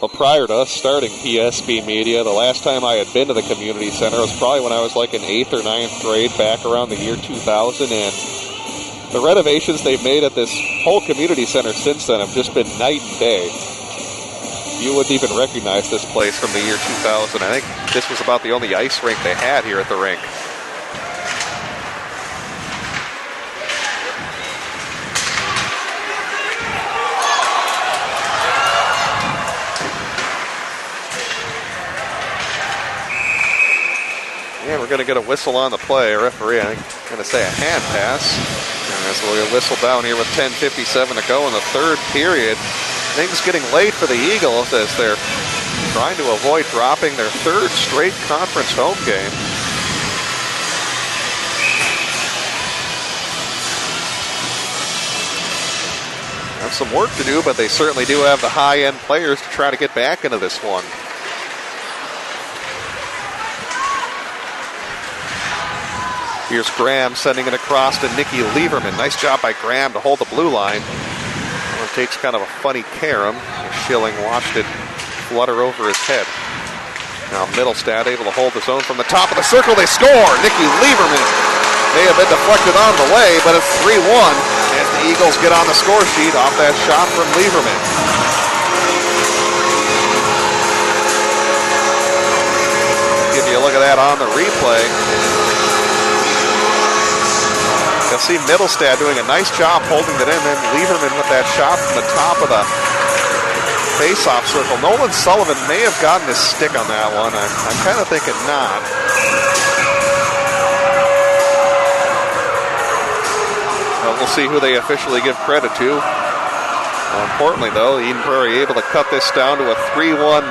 Well, prior to us starting PSB Media, the last time I had been to the community center was probably when I was like in 8th or 9th grade back around the year 2000, and the renovations they've made at this whole community center since then have just been night and day. You wouldn't even recognize this place from the year 2000. I think this was about the only ice rink they had here at the rink. Yeah, we're going to get a whistle on the play. A referee, I think, going to say a hand pass. And as we whistle down here with 10:57 to go in the third period, things getting late for the Eagles as they're trying to avoid dropping their 3rd straight conference home game. Have some work to do, but they certainly do have the high-end players to try to get back into this one. Here's Graham sending it across to Nicky Lieberman. Nice job by Graham to hold the blue line. Well, it takes kind of a funny carom. Schilling watched it flutter over his head. Now Middlestad able to hold his own from the top of the circle. They score! Nicky Lieberman may have been deflected on the way, but it's 3-1 as the Eagles get on the score sheet off that shot from Lieberman. Give you a look at that on the replay. You'll see Middlestad doing a nice job holding it in, then Lieberman with that shot from the top of the face-off circle. Nolan Sullivan may have gotten his stick on that one. I'm kind of thinking not. Well, we'll see who they officially give credit to. Importantly, though, Eden Prairie able to cut this down to a 3-1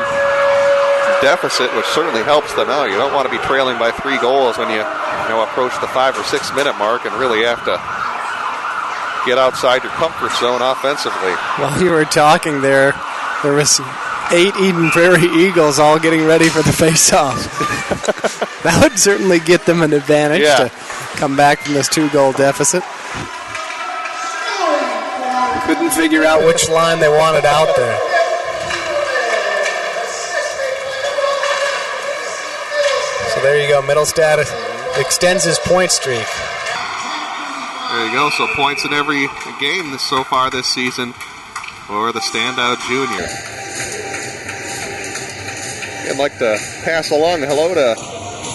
deficit, which certainly helps them out. You don't want to be trailing by 3 goals when you approach the 5 or 6 minute mark and really have to get outside your comfort zone offensively. While you were talking there was 8 Eden Prairie Eagles all getting ready for the face-off. That would certainly get them an advantage to come back from this 2-goal deficit. Couldn't figure out which line they wanted out there. So there you go. Middlestad extends his point streak. There you go. So points in every game so far this season for the standout junior. I'd like to pass along hello to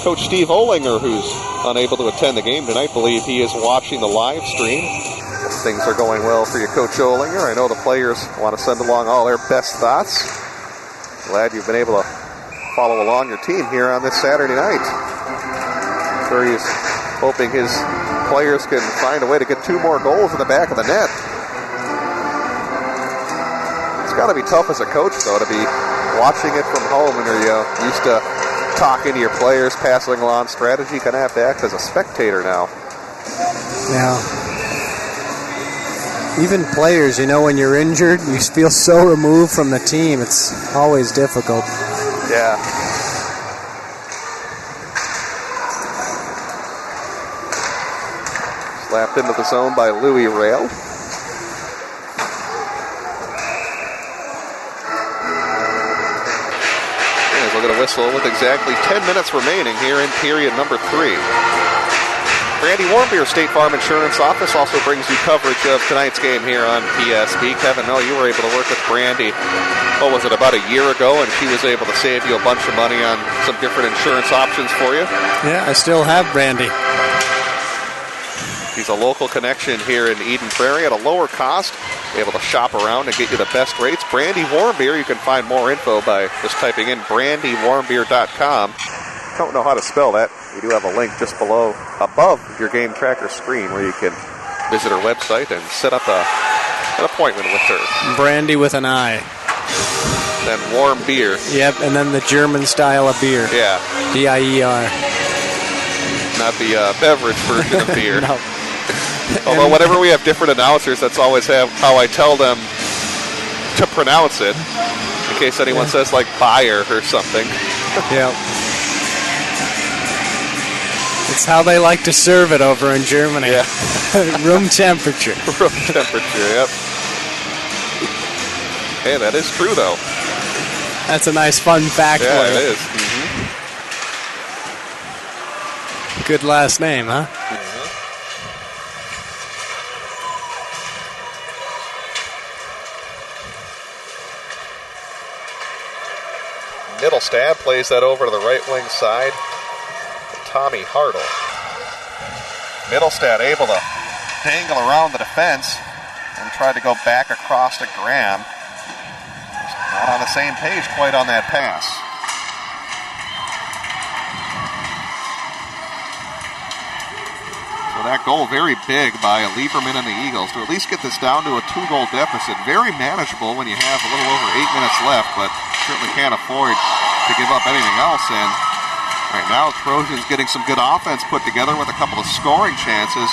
Coach Steve Olinger, who's unable to attend the game tonight. I believe he is watching the live stream. Things are going well for you, Coach Olinger. I know the players want to send along all their best thoughts. Glad you've been able to follow along your team here on this Saturday night. I'm sure he's hoping his players can find a way to get 2 more goals in the back of the net. It's got to be tough as a coach, though, to be watching it from home and you're used to talking to your players, passing along strategy. Kind of have to act as a spectator now. Yeah. Even players, when you're injured, you feel so removed from the team. It's always difficult. Yeah. Slapped into the zone by Louis Rail. We'll get a whistle with exactly 10 minutes remaining here in period number 3. Brandy Warmbier State Farm Insurance Office also brings you coverage of tonight's game here on PSB. Kevin, you were able to work with Brandy, about a year ago, and she was able to save you a bunch of money on some different insurance options for you. Yeah, I still have Brandy. She's a local connection here in Eden Prairie at a lower cost, able to shop around and get you the best rates. Brandy Warmbier, you can find more info by just typing in brandywarmbier.com. Don't know how to spell that. We do have a link just above your game tracker screen where you can visit her website and set up an appointment with her. Brandy with an I. Then warm beer. Yep, and then the German style of beer. Yeah. B-I-E-R. Not the beverage version of beer. No. Although whenever we have different announcers, that's always how I tell them to pronounce it, in case anyone says like Bayer or something. Yeah. It's how they like to serve it over in Germany. Yeah. Room temperature. Room temperature, yep. Hey, that is true, though. That's a nice fun fact. Yeah, for you. It is. Mm-hmm. Good last name, huh? Middlestad plays that over to the right wing side. Tommy Hartle. Middlestad able to dangle around the defense and try to go back across to Graham. Just not on the same page quite on that pass. So that goal very big by Lieberman and the Eagles to at least get this down to a 2-goal deficit. Very manageable when you have a little over 8 minutes left, but certainly can't afford to give up anything else. And right now, Trojans getting some good offense put together with a couple of scoring chances.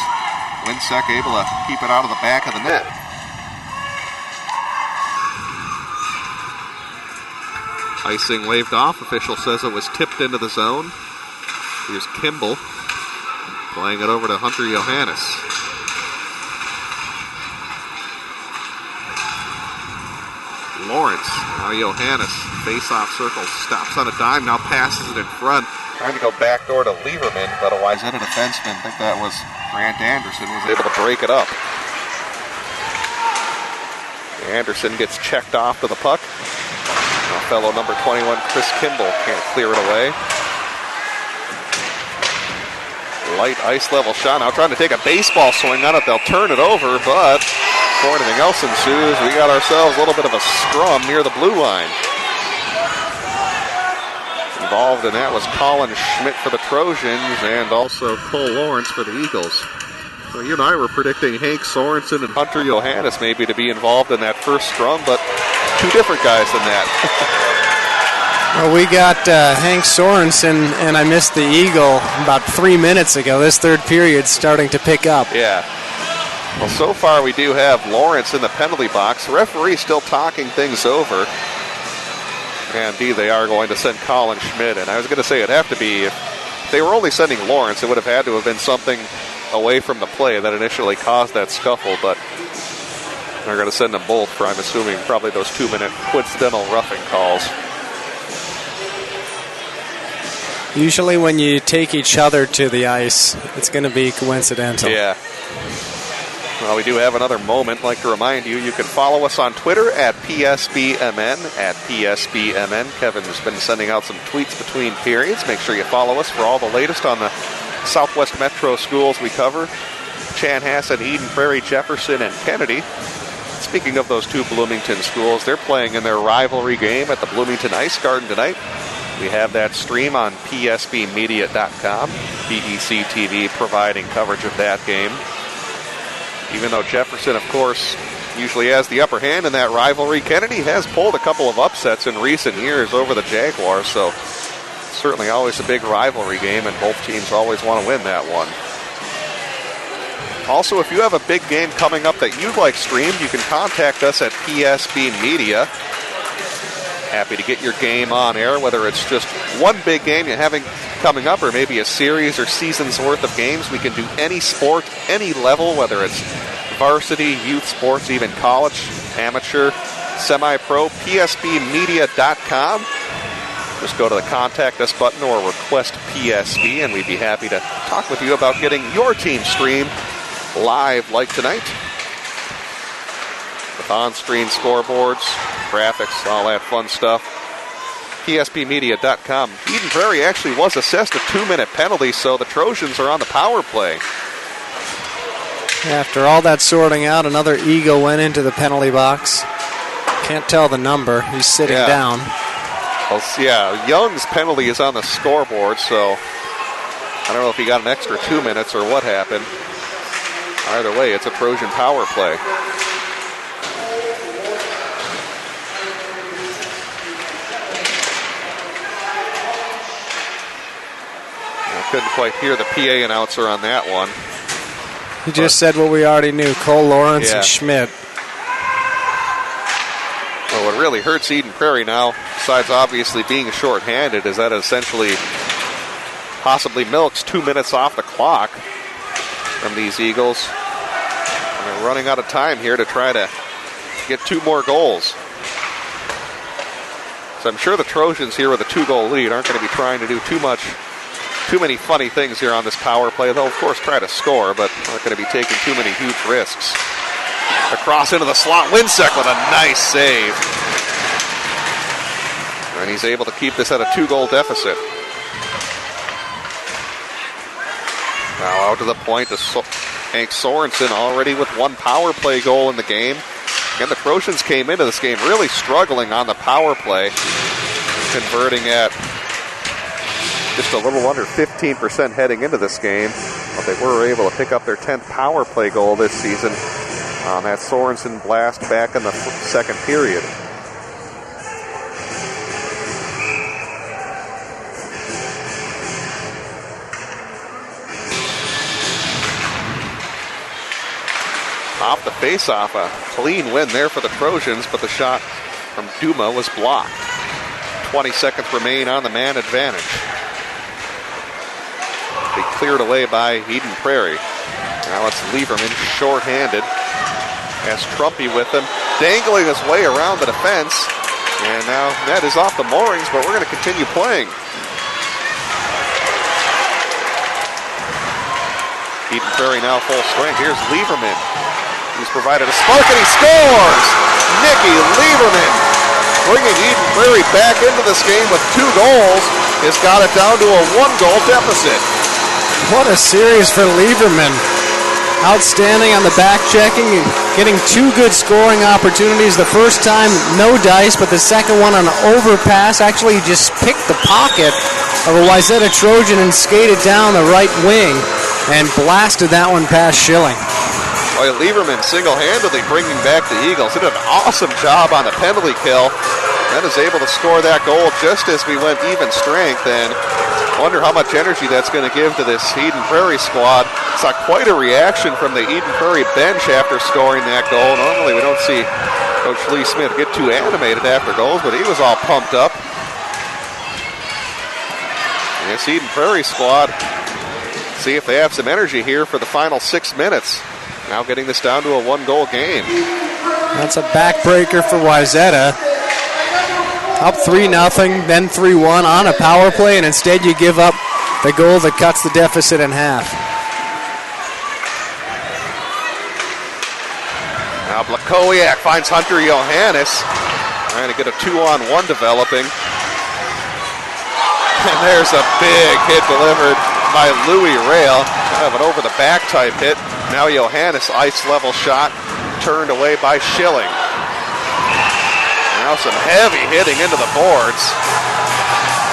Linsek able to keep it out of the back of the net. Icing waved off. Official says it was tipped into the zone. Here's Kimball playing it over to Hunter Johannes. Lawrence, now Johannes, face-off circle, stops on a dime, now passes it in front. Trying to go backdoor to Lieberman, but a Wayzata defenseman, I think that was Grant Anderson, was able to break it up. Anderson gets checked off to the puck. Now fellow number 21, Chris Kimball, can't clear it away. Light ice level shot, now trying to take a baseball swing on it. They'll turn it over, but before anything else ensues, we got ourselves a little bit of a scrum near the blue line. Involved in that was Colin Schmidt for the Trojans and also Cole Lawrence for the Eagles. Well, you and I were predicting Hank Sorensen and Hunter Johannes maybe to be involved in that first scrum, but two different guys than that. Well, we got Hank Sorensen, and I missed the Eagle about 3 minutes ago. This third period's starting to pick up. Yeah. Well, so far we do have Lawrence in the penalty box. The referee still talking things over. And indeed, they are going to send Colin Schmidt. And I was going to say it'd have to be, if they were only sending Lawrence, it would have had to have been something away from the play that initially caused that scuffle. But they're going to send them both for, I'm assuming, probably those 2-minute coincidental roughing calls. Usually when you take each other to the ice, it's going to be coincidental. Yeah. Well, we do have another moment. I'd like to remind you, you can follow us on Twitter at PSBMN, at PSBMN. Kevin has been sending out some tweets between periods. Make sure you follow us for all the latest on the Southwest Metro schools we cover. Chanhassen, Eden Prairie, Jefferson, and Kennedy. Speaking of those two Bloomington schools, they're playing in their rivalry game at the Bloomington Ice Garden tonight. We have that stream on psbmedia.com. BEC TV providing coverage of that game. Even though Jefferson, of course, usually has the upper hand in that rivalry, Kennedy has pulled a couple of upsets in recent years over the Jaguars, so certainly always a big rivalry game, and both teams always want to win that one. Also, if you have a big game coming up that you'd like streamed, you can contact us at PSB Media. Happy to get your game on air, whether it's just one big game you're having coming up or maybe a series or season's worth of games. We can do any sport, any level, whether it's varsity, youth sports, even college, amateur, semi-pro, psbmedia.com. Just go to the Contact Us button or request PSB, and we'd be happy to talk with you about getting your team streamed live like tonight. With on-screen scoreboards, graphics, all that fun stuff. PSBmedia.com. Eden Prairie actually was assessed a 2-minute penalty, so the Trojans are on the power play. After all that sorting out, another Eagle went into the penalty box. Can't tell the number. He's sitting down. Well, yeah, Young's penalty is on the scoreboard, so I don't know if he got an extra 2 minutes or what happened. Either way, it's a Trojan power play. Couldn't quite hear the PA announcer on that one. He just said what we already knew, Cole Lawrence and Schmidt. Well, what really hurts Eden Prairie now, besides obviously being shorthanded, is that it essentially possibly milks 2 minutes off the clock from these Eagles. And they're running out of time here to try to get 2 more goals. So I'm sure the Trojans here with a 2-goal lead aren't going to be trying to do too many funny things here on this power play. They'll, of course, try to score, but aren't going to be taking too many huge risks. Across into the slot, Winsek with a nice save. And he's able to keep this at a 2-goal deficit. Now out to the point to Hank Sorensen, already with 1 power play goal in the game. Again, the Trojans came into this game really struggling on the power play, converting at just a little under 15% heading into this game, but they were able to pick up their 10th power play goal this season on that Sorensen blast back in the second period. Off the face-off, a clean win there for the Trojans, but the shot from Duma was blocked. 20 seconds remain on the man advantage. Be cleared away by Eden Prairie. Now it's Lieberman shorthanded. Has Trumpy with him, dangling his way around the defense. And now net is off the moorings, but we're going to continue playing. Eden Prairie now full strength. Here's Lieberman. He's provided a spark and he scores! Nicky Lieberman, bringing Eden Prairie back into this game with 2 goals, has got it down to a 1-goal deficit. What a series for Lieberman. Outstanding on the back checking, getting 2 good scoring opportunities. The first time, no dice, but the second one on an overpass. Actually, he just picked the pocket of a Wayzata Trojan and skated down the right wing. and blasted that one past Schilling. Boy, Lieberman single-handedly bringing back the Eagles. Did an awesome job on the penalty kill. Then is able to score that goal just as we went even strength, and wonder how much energy that's going to give to this Eden Prairie squad. Saw quite a reaction from the Eden Prairie bench after scoring that goal. Normally we don't see Coach Lee Smith get too animated after goals, but he was all pumped up. And this Eden Prairie squad, see if they have some energy here for the final 6 minutes. Now getting this down to a 1-goal game. That's a backbreaker for Wayzata. Up 3-0, then 3-1 on a power play, and instead you give up the goal that cuts the deficit in half. Now Blakowiak finds Hunter Johannes, trying to get a 2-on-1 developing. And there's a big hit delivered by Louis Rail. Kind of an over-the-back type hit. Now Johannes, ice-level shot, turned away by Schilling. Now some heavy hitting into the boards.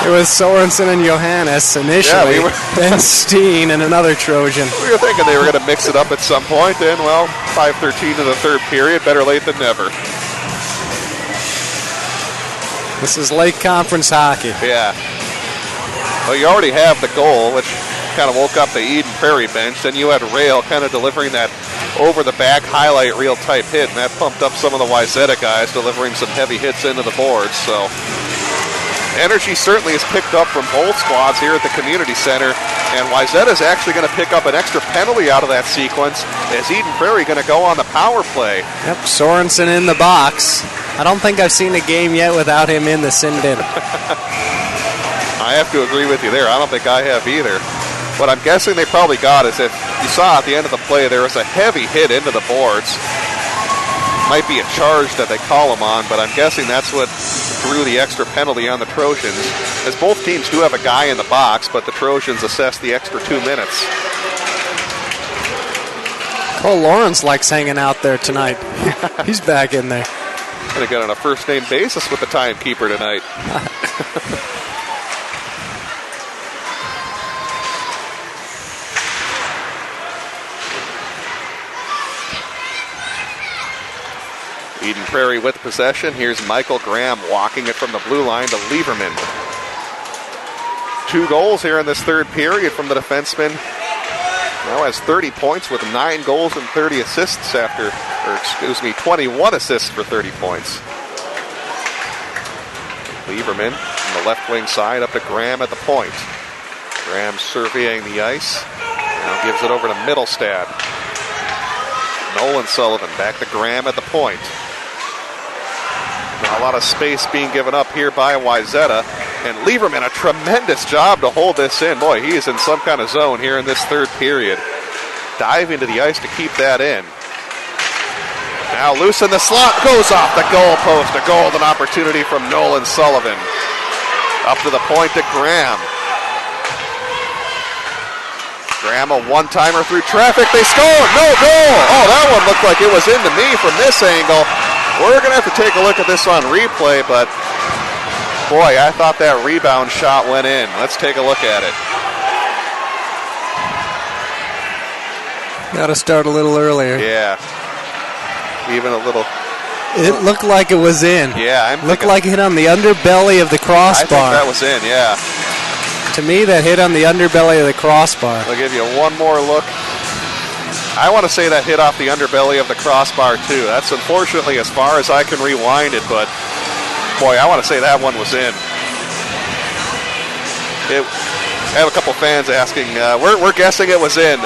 It was Sorensen and Johannes initially, then Steen and another Trojan. We were thinking they were going to mix it up at some point, and well, 5:13 to the third period, better late than never. This is Lake Conference hockey. Yeah. Well, you already have the goal, which kind of woke up the Eden Prairie bench. Then you had Rail kind of delivering that over-the-back highlight reel type hit, and that pumped up some of the Wayzata guys, delivering some heavy hits into the boards. So energy certainly is picked up from both squads here at the community center, and Wayzata is actually going to pick up an extra penalty out of that sequence. Is Eden Prairie going to go on the power play? Yep, Sorensen in the box. I don't think I've seen a game yet without him in the sin-bin. I have to agree with you there. I don't think I have either. What I'm guessing they probably got is, if you saw at the end of the play, there was a heavy hit into the boards. Might be a charge that they call him on, but I'm guessing that's what drew the extra penalty on the Trojans, as both teams do have a guy in the box, but the Trojans assess the extra 2 minutes. Cole Lawrence likes hanging out there tonight. He's back in there. Going to get on a first-name basis with the timekeeper tonight. Eden Prairie with possession. Here's Michael Graham walking it from the blue line to Lieberman. 2 goals here in this third period from the defenseman. Now has 30 points with 9 goals and 30 assists 21 assists for 30 points. Lieberman from the left wing side up to Graham at the point. Graham surveying the ice. Now gives it over to Middlestad. Nolan Sullivan back to Graham at the point. Now a lot of space being given up here by Wayzata. And Lieberman, a tremendous job to hold this in. Boy, he is in some kind of zone here in this third period. Diving to the ice to keep that in. Now loose in the slot, goes off the goal post. A golden opportunity from Nolan Sullivan. Up to the point to Graham. Graham, a one-timer through traffic. They score! No goal! Oh, that one looked like it was into me from this angle. We're going to have to take a look at this on replay, but boy, I thought that rebound shot went in. Let's take a look at it. Got to start a little earlier. Yeah. Even a little. It looked like it was in. Yeah. Looked like it hit on the underbelly of the crossbar. I think that was in, yeah. To me, that hit on the underbelly of the crossbar. I'll give you one more look. I want to say that hit off the underbelly of the crossbar, too. That's unfortunately as far as I can rewind it, but boy, I want to say that one was in. I have a couple fans asking, we're guessing it was in.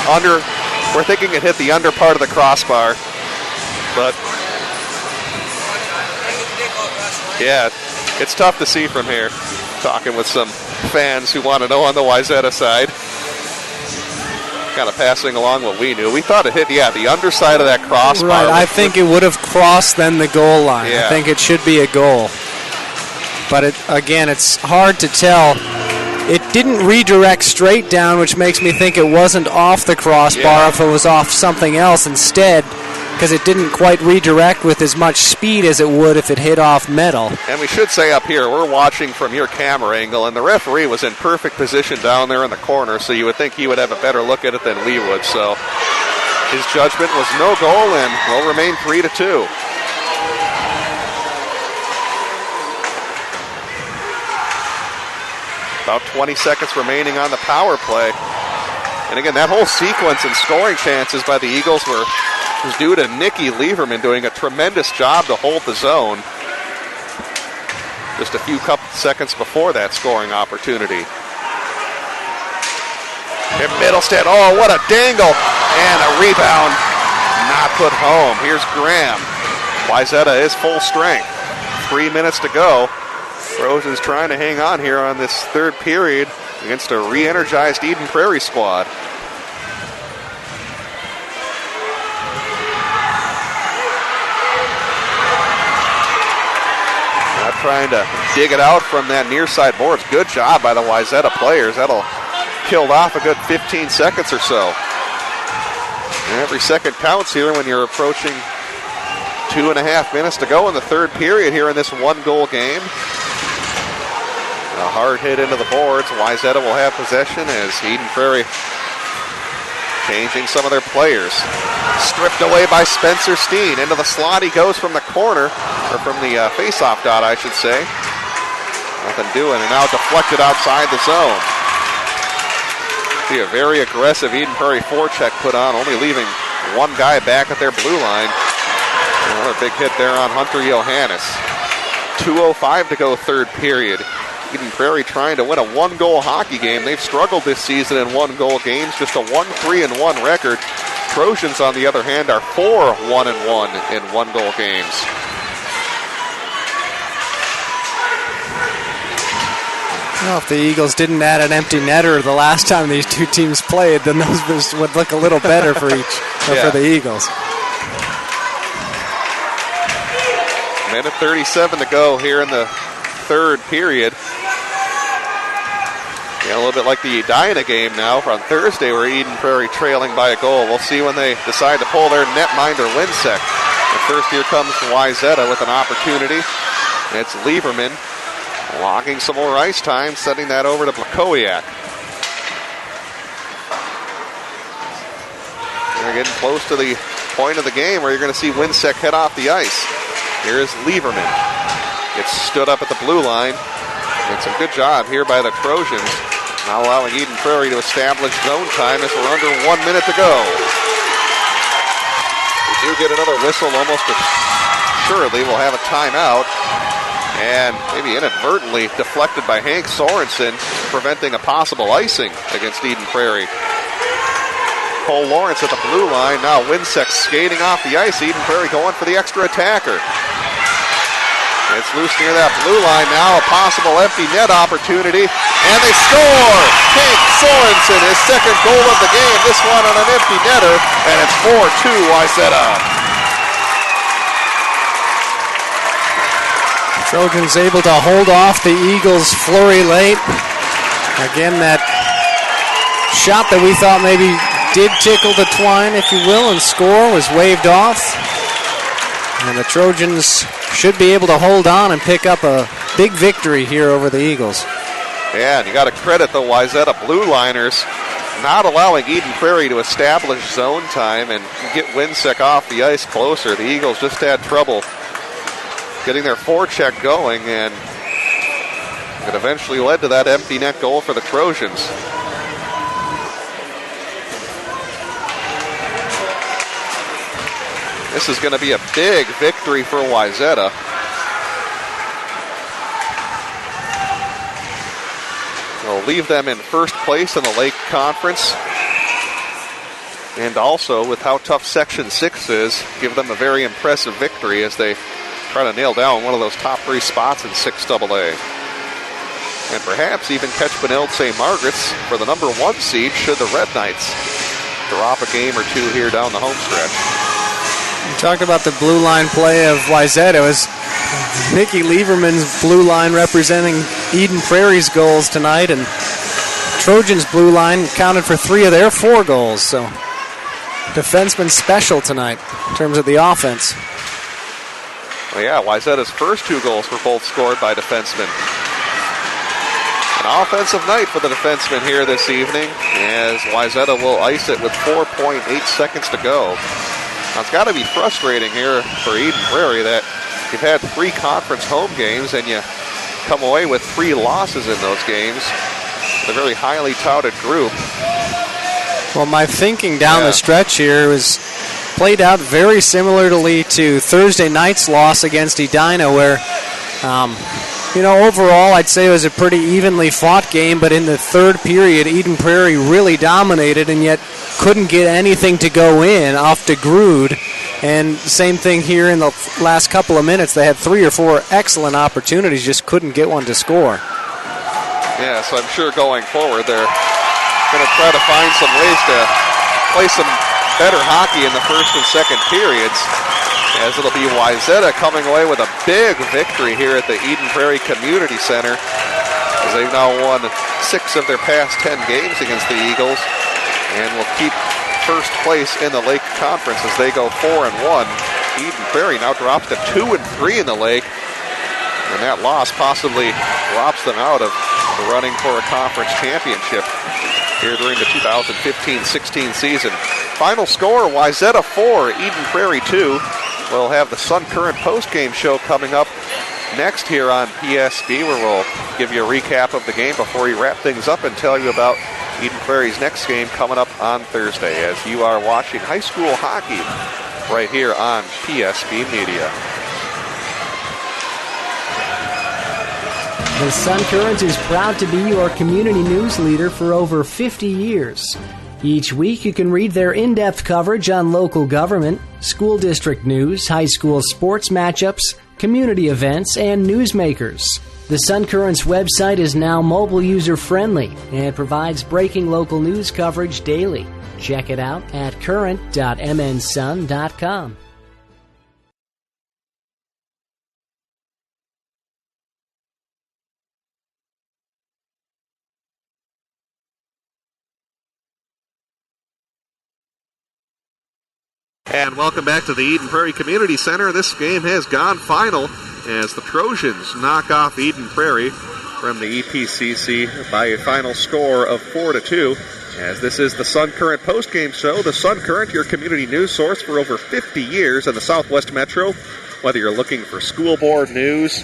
We're thinking it hit the under part of the crossbar. But yeah, it's tough to see from here. Talking with some fans who want to know on the Wayzata side. Kind of passing along what we knew. We thought it hit, the underside of that crossbar. Right, I think it would have crossed then the goal line. Yeah. I think it should be a goal. But again, it's hard to tell. It didn't redirect straight down, which makes me think it wasn't off the crossbar if it was off something else. Instead, because it didn't quite redirect with as much speed as it would if it hit off metal. And we should say up here, we're watching from your camera angle, and the referee was in perfect position down there in the corner, so you would think he would have a better look at it than we would. So his judgment was no goal and will remain 3-2. About 20 seconds remaining on the power play. And again, that whole sequence and scoring chances by the Eagles was due to Nicky Lieberman doing a tremendous job to hold the zone just a few couple seconds before that scoring opportunity. And Middlestead, oh, what a dangle! And a rebound not put home. Here's Graham. Wayzata is full strength. 3 minutes to go. Trojans trying to hang on here on this third period against a re-energized Eden Prairie squad. Now trying to dig it out from that near side boards. Good job by the Wayzata players. That'll kill off a good 15 seconds or so. And every second counts here when you're approaching 2.5 minutes to go in the third period here in this one-goal game. A hard hit into the boards. Wayzata will have possession as Eden Prairie changing some of their players. Stripped away by Spencer Steen. Into the slot he goes from the corner, or from the face-off dot, I should say. Nothing doing, and now deflected outside the zone. See a very aggressive Eden Prairie forecheck put on, only leaving one guy back at their blue line. Another big hit there on Hunter Johannes. 2:05 to go third period. Eden Prairie trying to win a one-goal hockey game. They've struggled this season in one-goal games, just a 1-3-1 record. Trojans, on the other hand, are 4-1-1 in one-goal games. Well, if the Eagles didn't add an empty netter the last time these two teams played, then those would look a little better for for the Eagles. Minute 37 to go here in the third period. Yeah, a little bit like the Edina game now from Thursday, where Eden Prairie trailing by a goal. We'll see when they decide to pull their netminder Winsec. But first, here comes Wayzata with an opportunity. It's Lieberman logging some more ice time, sending that over to Blakowiak. They're getting close to the point of the game where you're going to see Winsec head off the ice. Here's Lieberman. Gets stood up at the blue line. And some good job here by the Trojans, not allowing Eden Prairie to establish zone time as we're under 1 minute to go. We do get another whistle, almost assuredly we'll have a timeout. And maybe inadvertently deflected by Hank Sorensen, preventing a possible icing against Eden Prairie. Cole Lawrence at the blue line. Now Winsec skating off the ice. Eden Prairie going for the extra attacker. It's loose near that blue line now. A possible empty net opportunity. And they score! Hank Sorensen, his second goal of the game. This one on an empty netter. And it's 4-2 Wayzata. Trojans able to hold off the Eagles' flurry late. Again, that shot that we thought maybe did tickle the twine, if you will, and score was waved off. And the Trojans should be able to hold on and pick up a big victory here over the Eagles. Yeah, and you got to credit the Wayzata Blue Liners not allowing Eden Prairie to establish zone time and get Winsec off the ice closer. The Eagles just had trouble getting their forecheck going, and it eventually led to that empty net goal for the Trojans. This is going to be a big victory for Wayzata. It'll leave them in first place in the Lake Conference. And also, with how tough Section 6 is, give them a very impressive victory as they try to nail down one of those top three spots in 6AA. And perhaps even catch Benilde St. Margaret's for the number one seed should the Red Knights drop a game or two here down the home stretch. You talked about the blue line play of Wayzata. It was Nicky Lieberman's blue line representing Eden Prairie's goals tonight, and Trojans' blue line counted for 3 of their 4 goals. So defenseman special tonight in terms of the offense. Well, yeah, Wayzata's first 2 goals were both scored by defensemen. An offensive night for the defensemen here this evening, as Wayzata will ice it with 4.8 seconds to go. Now, it's got to be frustrating here for Eden Prairie that you've had 3 conference home games and you come away with 3 losses in those games. A very highly touted group. Well, my thinking down the stretch here was played out very similarly to Thursday night's loss against Edina, where, overall I'd say it was a pretty evenly fought game, but in the third period, Eden Prairie really dominated and yet couldn't get anything to go in off DeGrood. And same thing here in the last couple of minutes. They had 3 or 4 excellent opportunities, just couldn't get one to score. Yeah, so I'm sure going forward they're going to try to find some ways to play some better hockey in the first and second periods, as it'll be Wayzata coming away with a big victory here at the Eden Prairie Community Center, as they've now won 6 of their past 10 games against the Eagles and will keep first place in the Lake Conference as they go 4-1. Eden Prairie now drops to 2-3 in the Lake, and that loss possibly drops them out of the running for a conference championship here during the 2015-16 season. Final score, Wayzata 4, Eden Prairie 2. We'll have the Sun Current postgame show coming up next here on PSB, where we'll give you a recap of the game before we wrap things up and tell you about Eden Prairie's next game coming up on Thursday, as you are watching high school hockey right here on PSB Media. The Sun Current is proud to be your community news leader for over 50 years. Each week you can read their in-depth coverage on local government, school district news, high school sports matchups, community events, and newsmakers. The Sun Current's website is now mobile user-friendly and provides breaking local news coverage daily. Check it out at current.mnsun.com. And welcome back to the Eden Prairie Community Center. This game has gone final as the Trojans knock off Eden Prairie from the EPCC by a final score of 4-2. As this is the Sun Current postgame show. The Sun Current, your community news source for over 50 years in the Southwest Metro. Whether you're looking for school board news,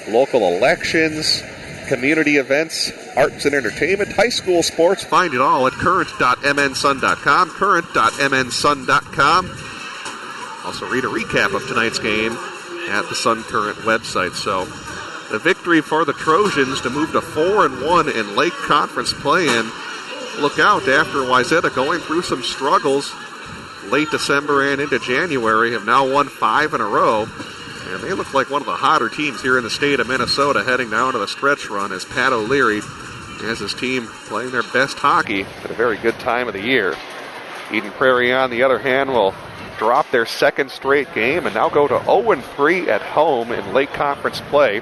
local elections, community events, arts and entertainment, high school sports, find it all at current.mnsun.com, current.mnsun.com. Also read a recap of tonight's game at the Sun Current website. So the victory for the Trojans to move to 4-1 in Lake Conference play, and look out after Wayzata going through some struggles late December and into January, have now won 5 in a row. And they look like one of the hotter teams here in the state of Minnesota heading down to the stretch run, as Pat O'Leary has his team playing their best hockey at a very good time of the year. Eden Prairie, on the other hand, will drop their second straight game and now go to 0-3 at home in Lake Conference play.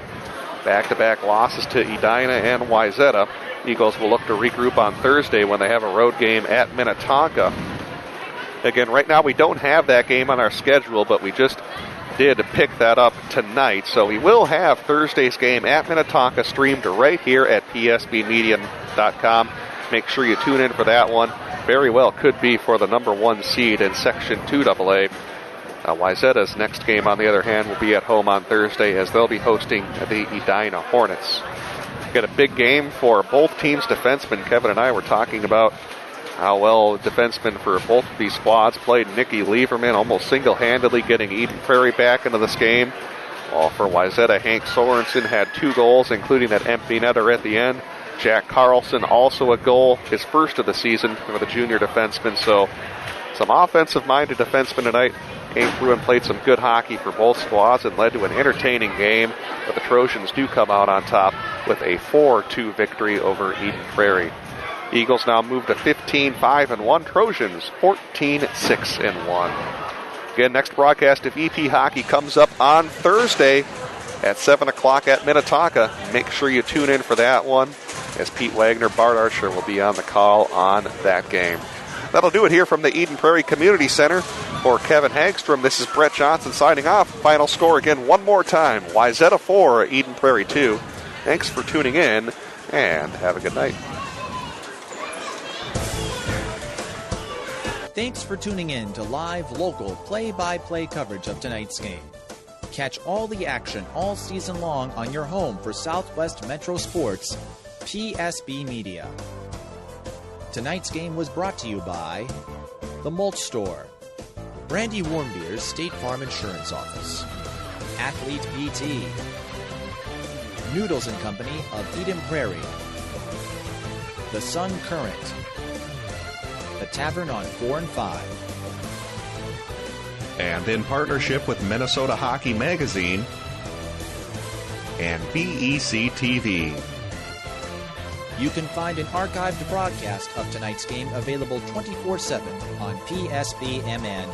Back-to-back losses to Edina and Wayzata. Eagles will look to regroup on Thursday when they have a road game at Minnetonka. Again, right now we don't have that game on our schedule, but we just did pick that up tonight. So we will have Thursday's game at Minnetonka streamed right here at psbmedia.com. Make sure you tune in for that one. Very well could be for the number 1 seed in Section 2AA. Wayzata's next game, on the other hand, will be at home on Thursday, as they'll be hosting the Edina Hornets. Got a big game for both teams' defensemen. Kevin and I were talking about how well defensemen for both of these squads played. Nicky Lieberman almost single-handedly getting Eden Prairie back into this game. While for Wayzata, Hank Sorensen had 2 goals, including that empty netter at the end. Jack Carlson also a goal, his first of the season for the junior defenseman. So some offensive-minded defensemen tonight came through and played some good hockey for both squads and led to an entertaining game. But the Trojans do come out on top with a 4-2 victory over Eden Prairie. Eagles now move to 15-5-1. Trojans 14-6-1. Again, next broadcast of EP Hockey comes up on Thursday at 7 o'clock at Minnetonka. Make sure you tune in for that one, as Pete Wagner, Bart Archer will be on the call on that game. That'll do it here from the Eden Prairie Community Center. For Kevin Hagstrom, this is Brett Johnson signing off. Final score again one more time. Wayzata 4, Eden Prairie 2. Thanks for tuning in, and have a good night. Thanks for tuning in to live, local, play-by-play coverage of tonight's game. Catch all the action all season long on your home for Southwest Metro Sports, PSB Media. Tonight's game was brought to you by The Mulch Store, Brandy Warmbier's State Farm Insurance Office, Athlete PT, Noodles and Company of Eden Prairie, The Sun Current, The Tavern on 4 and 5, and in partnership with Minnesota Hockey Magazine and BEC TV. You can find an archived broadcast of tonight's game available 24/7 on psbmn.com.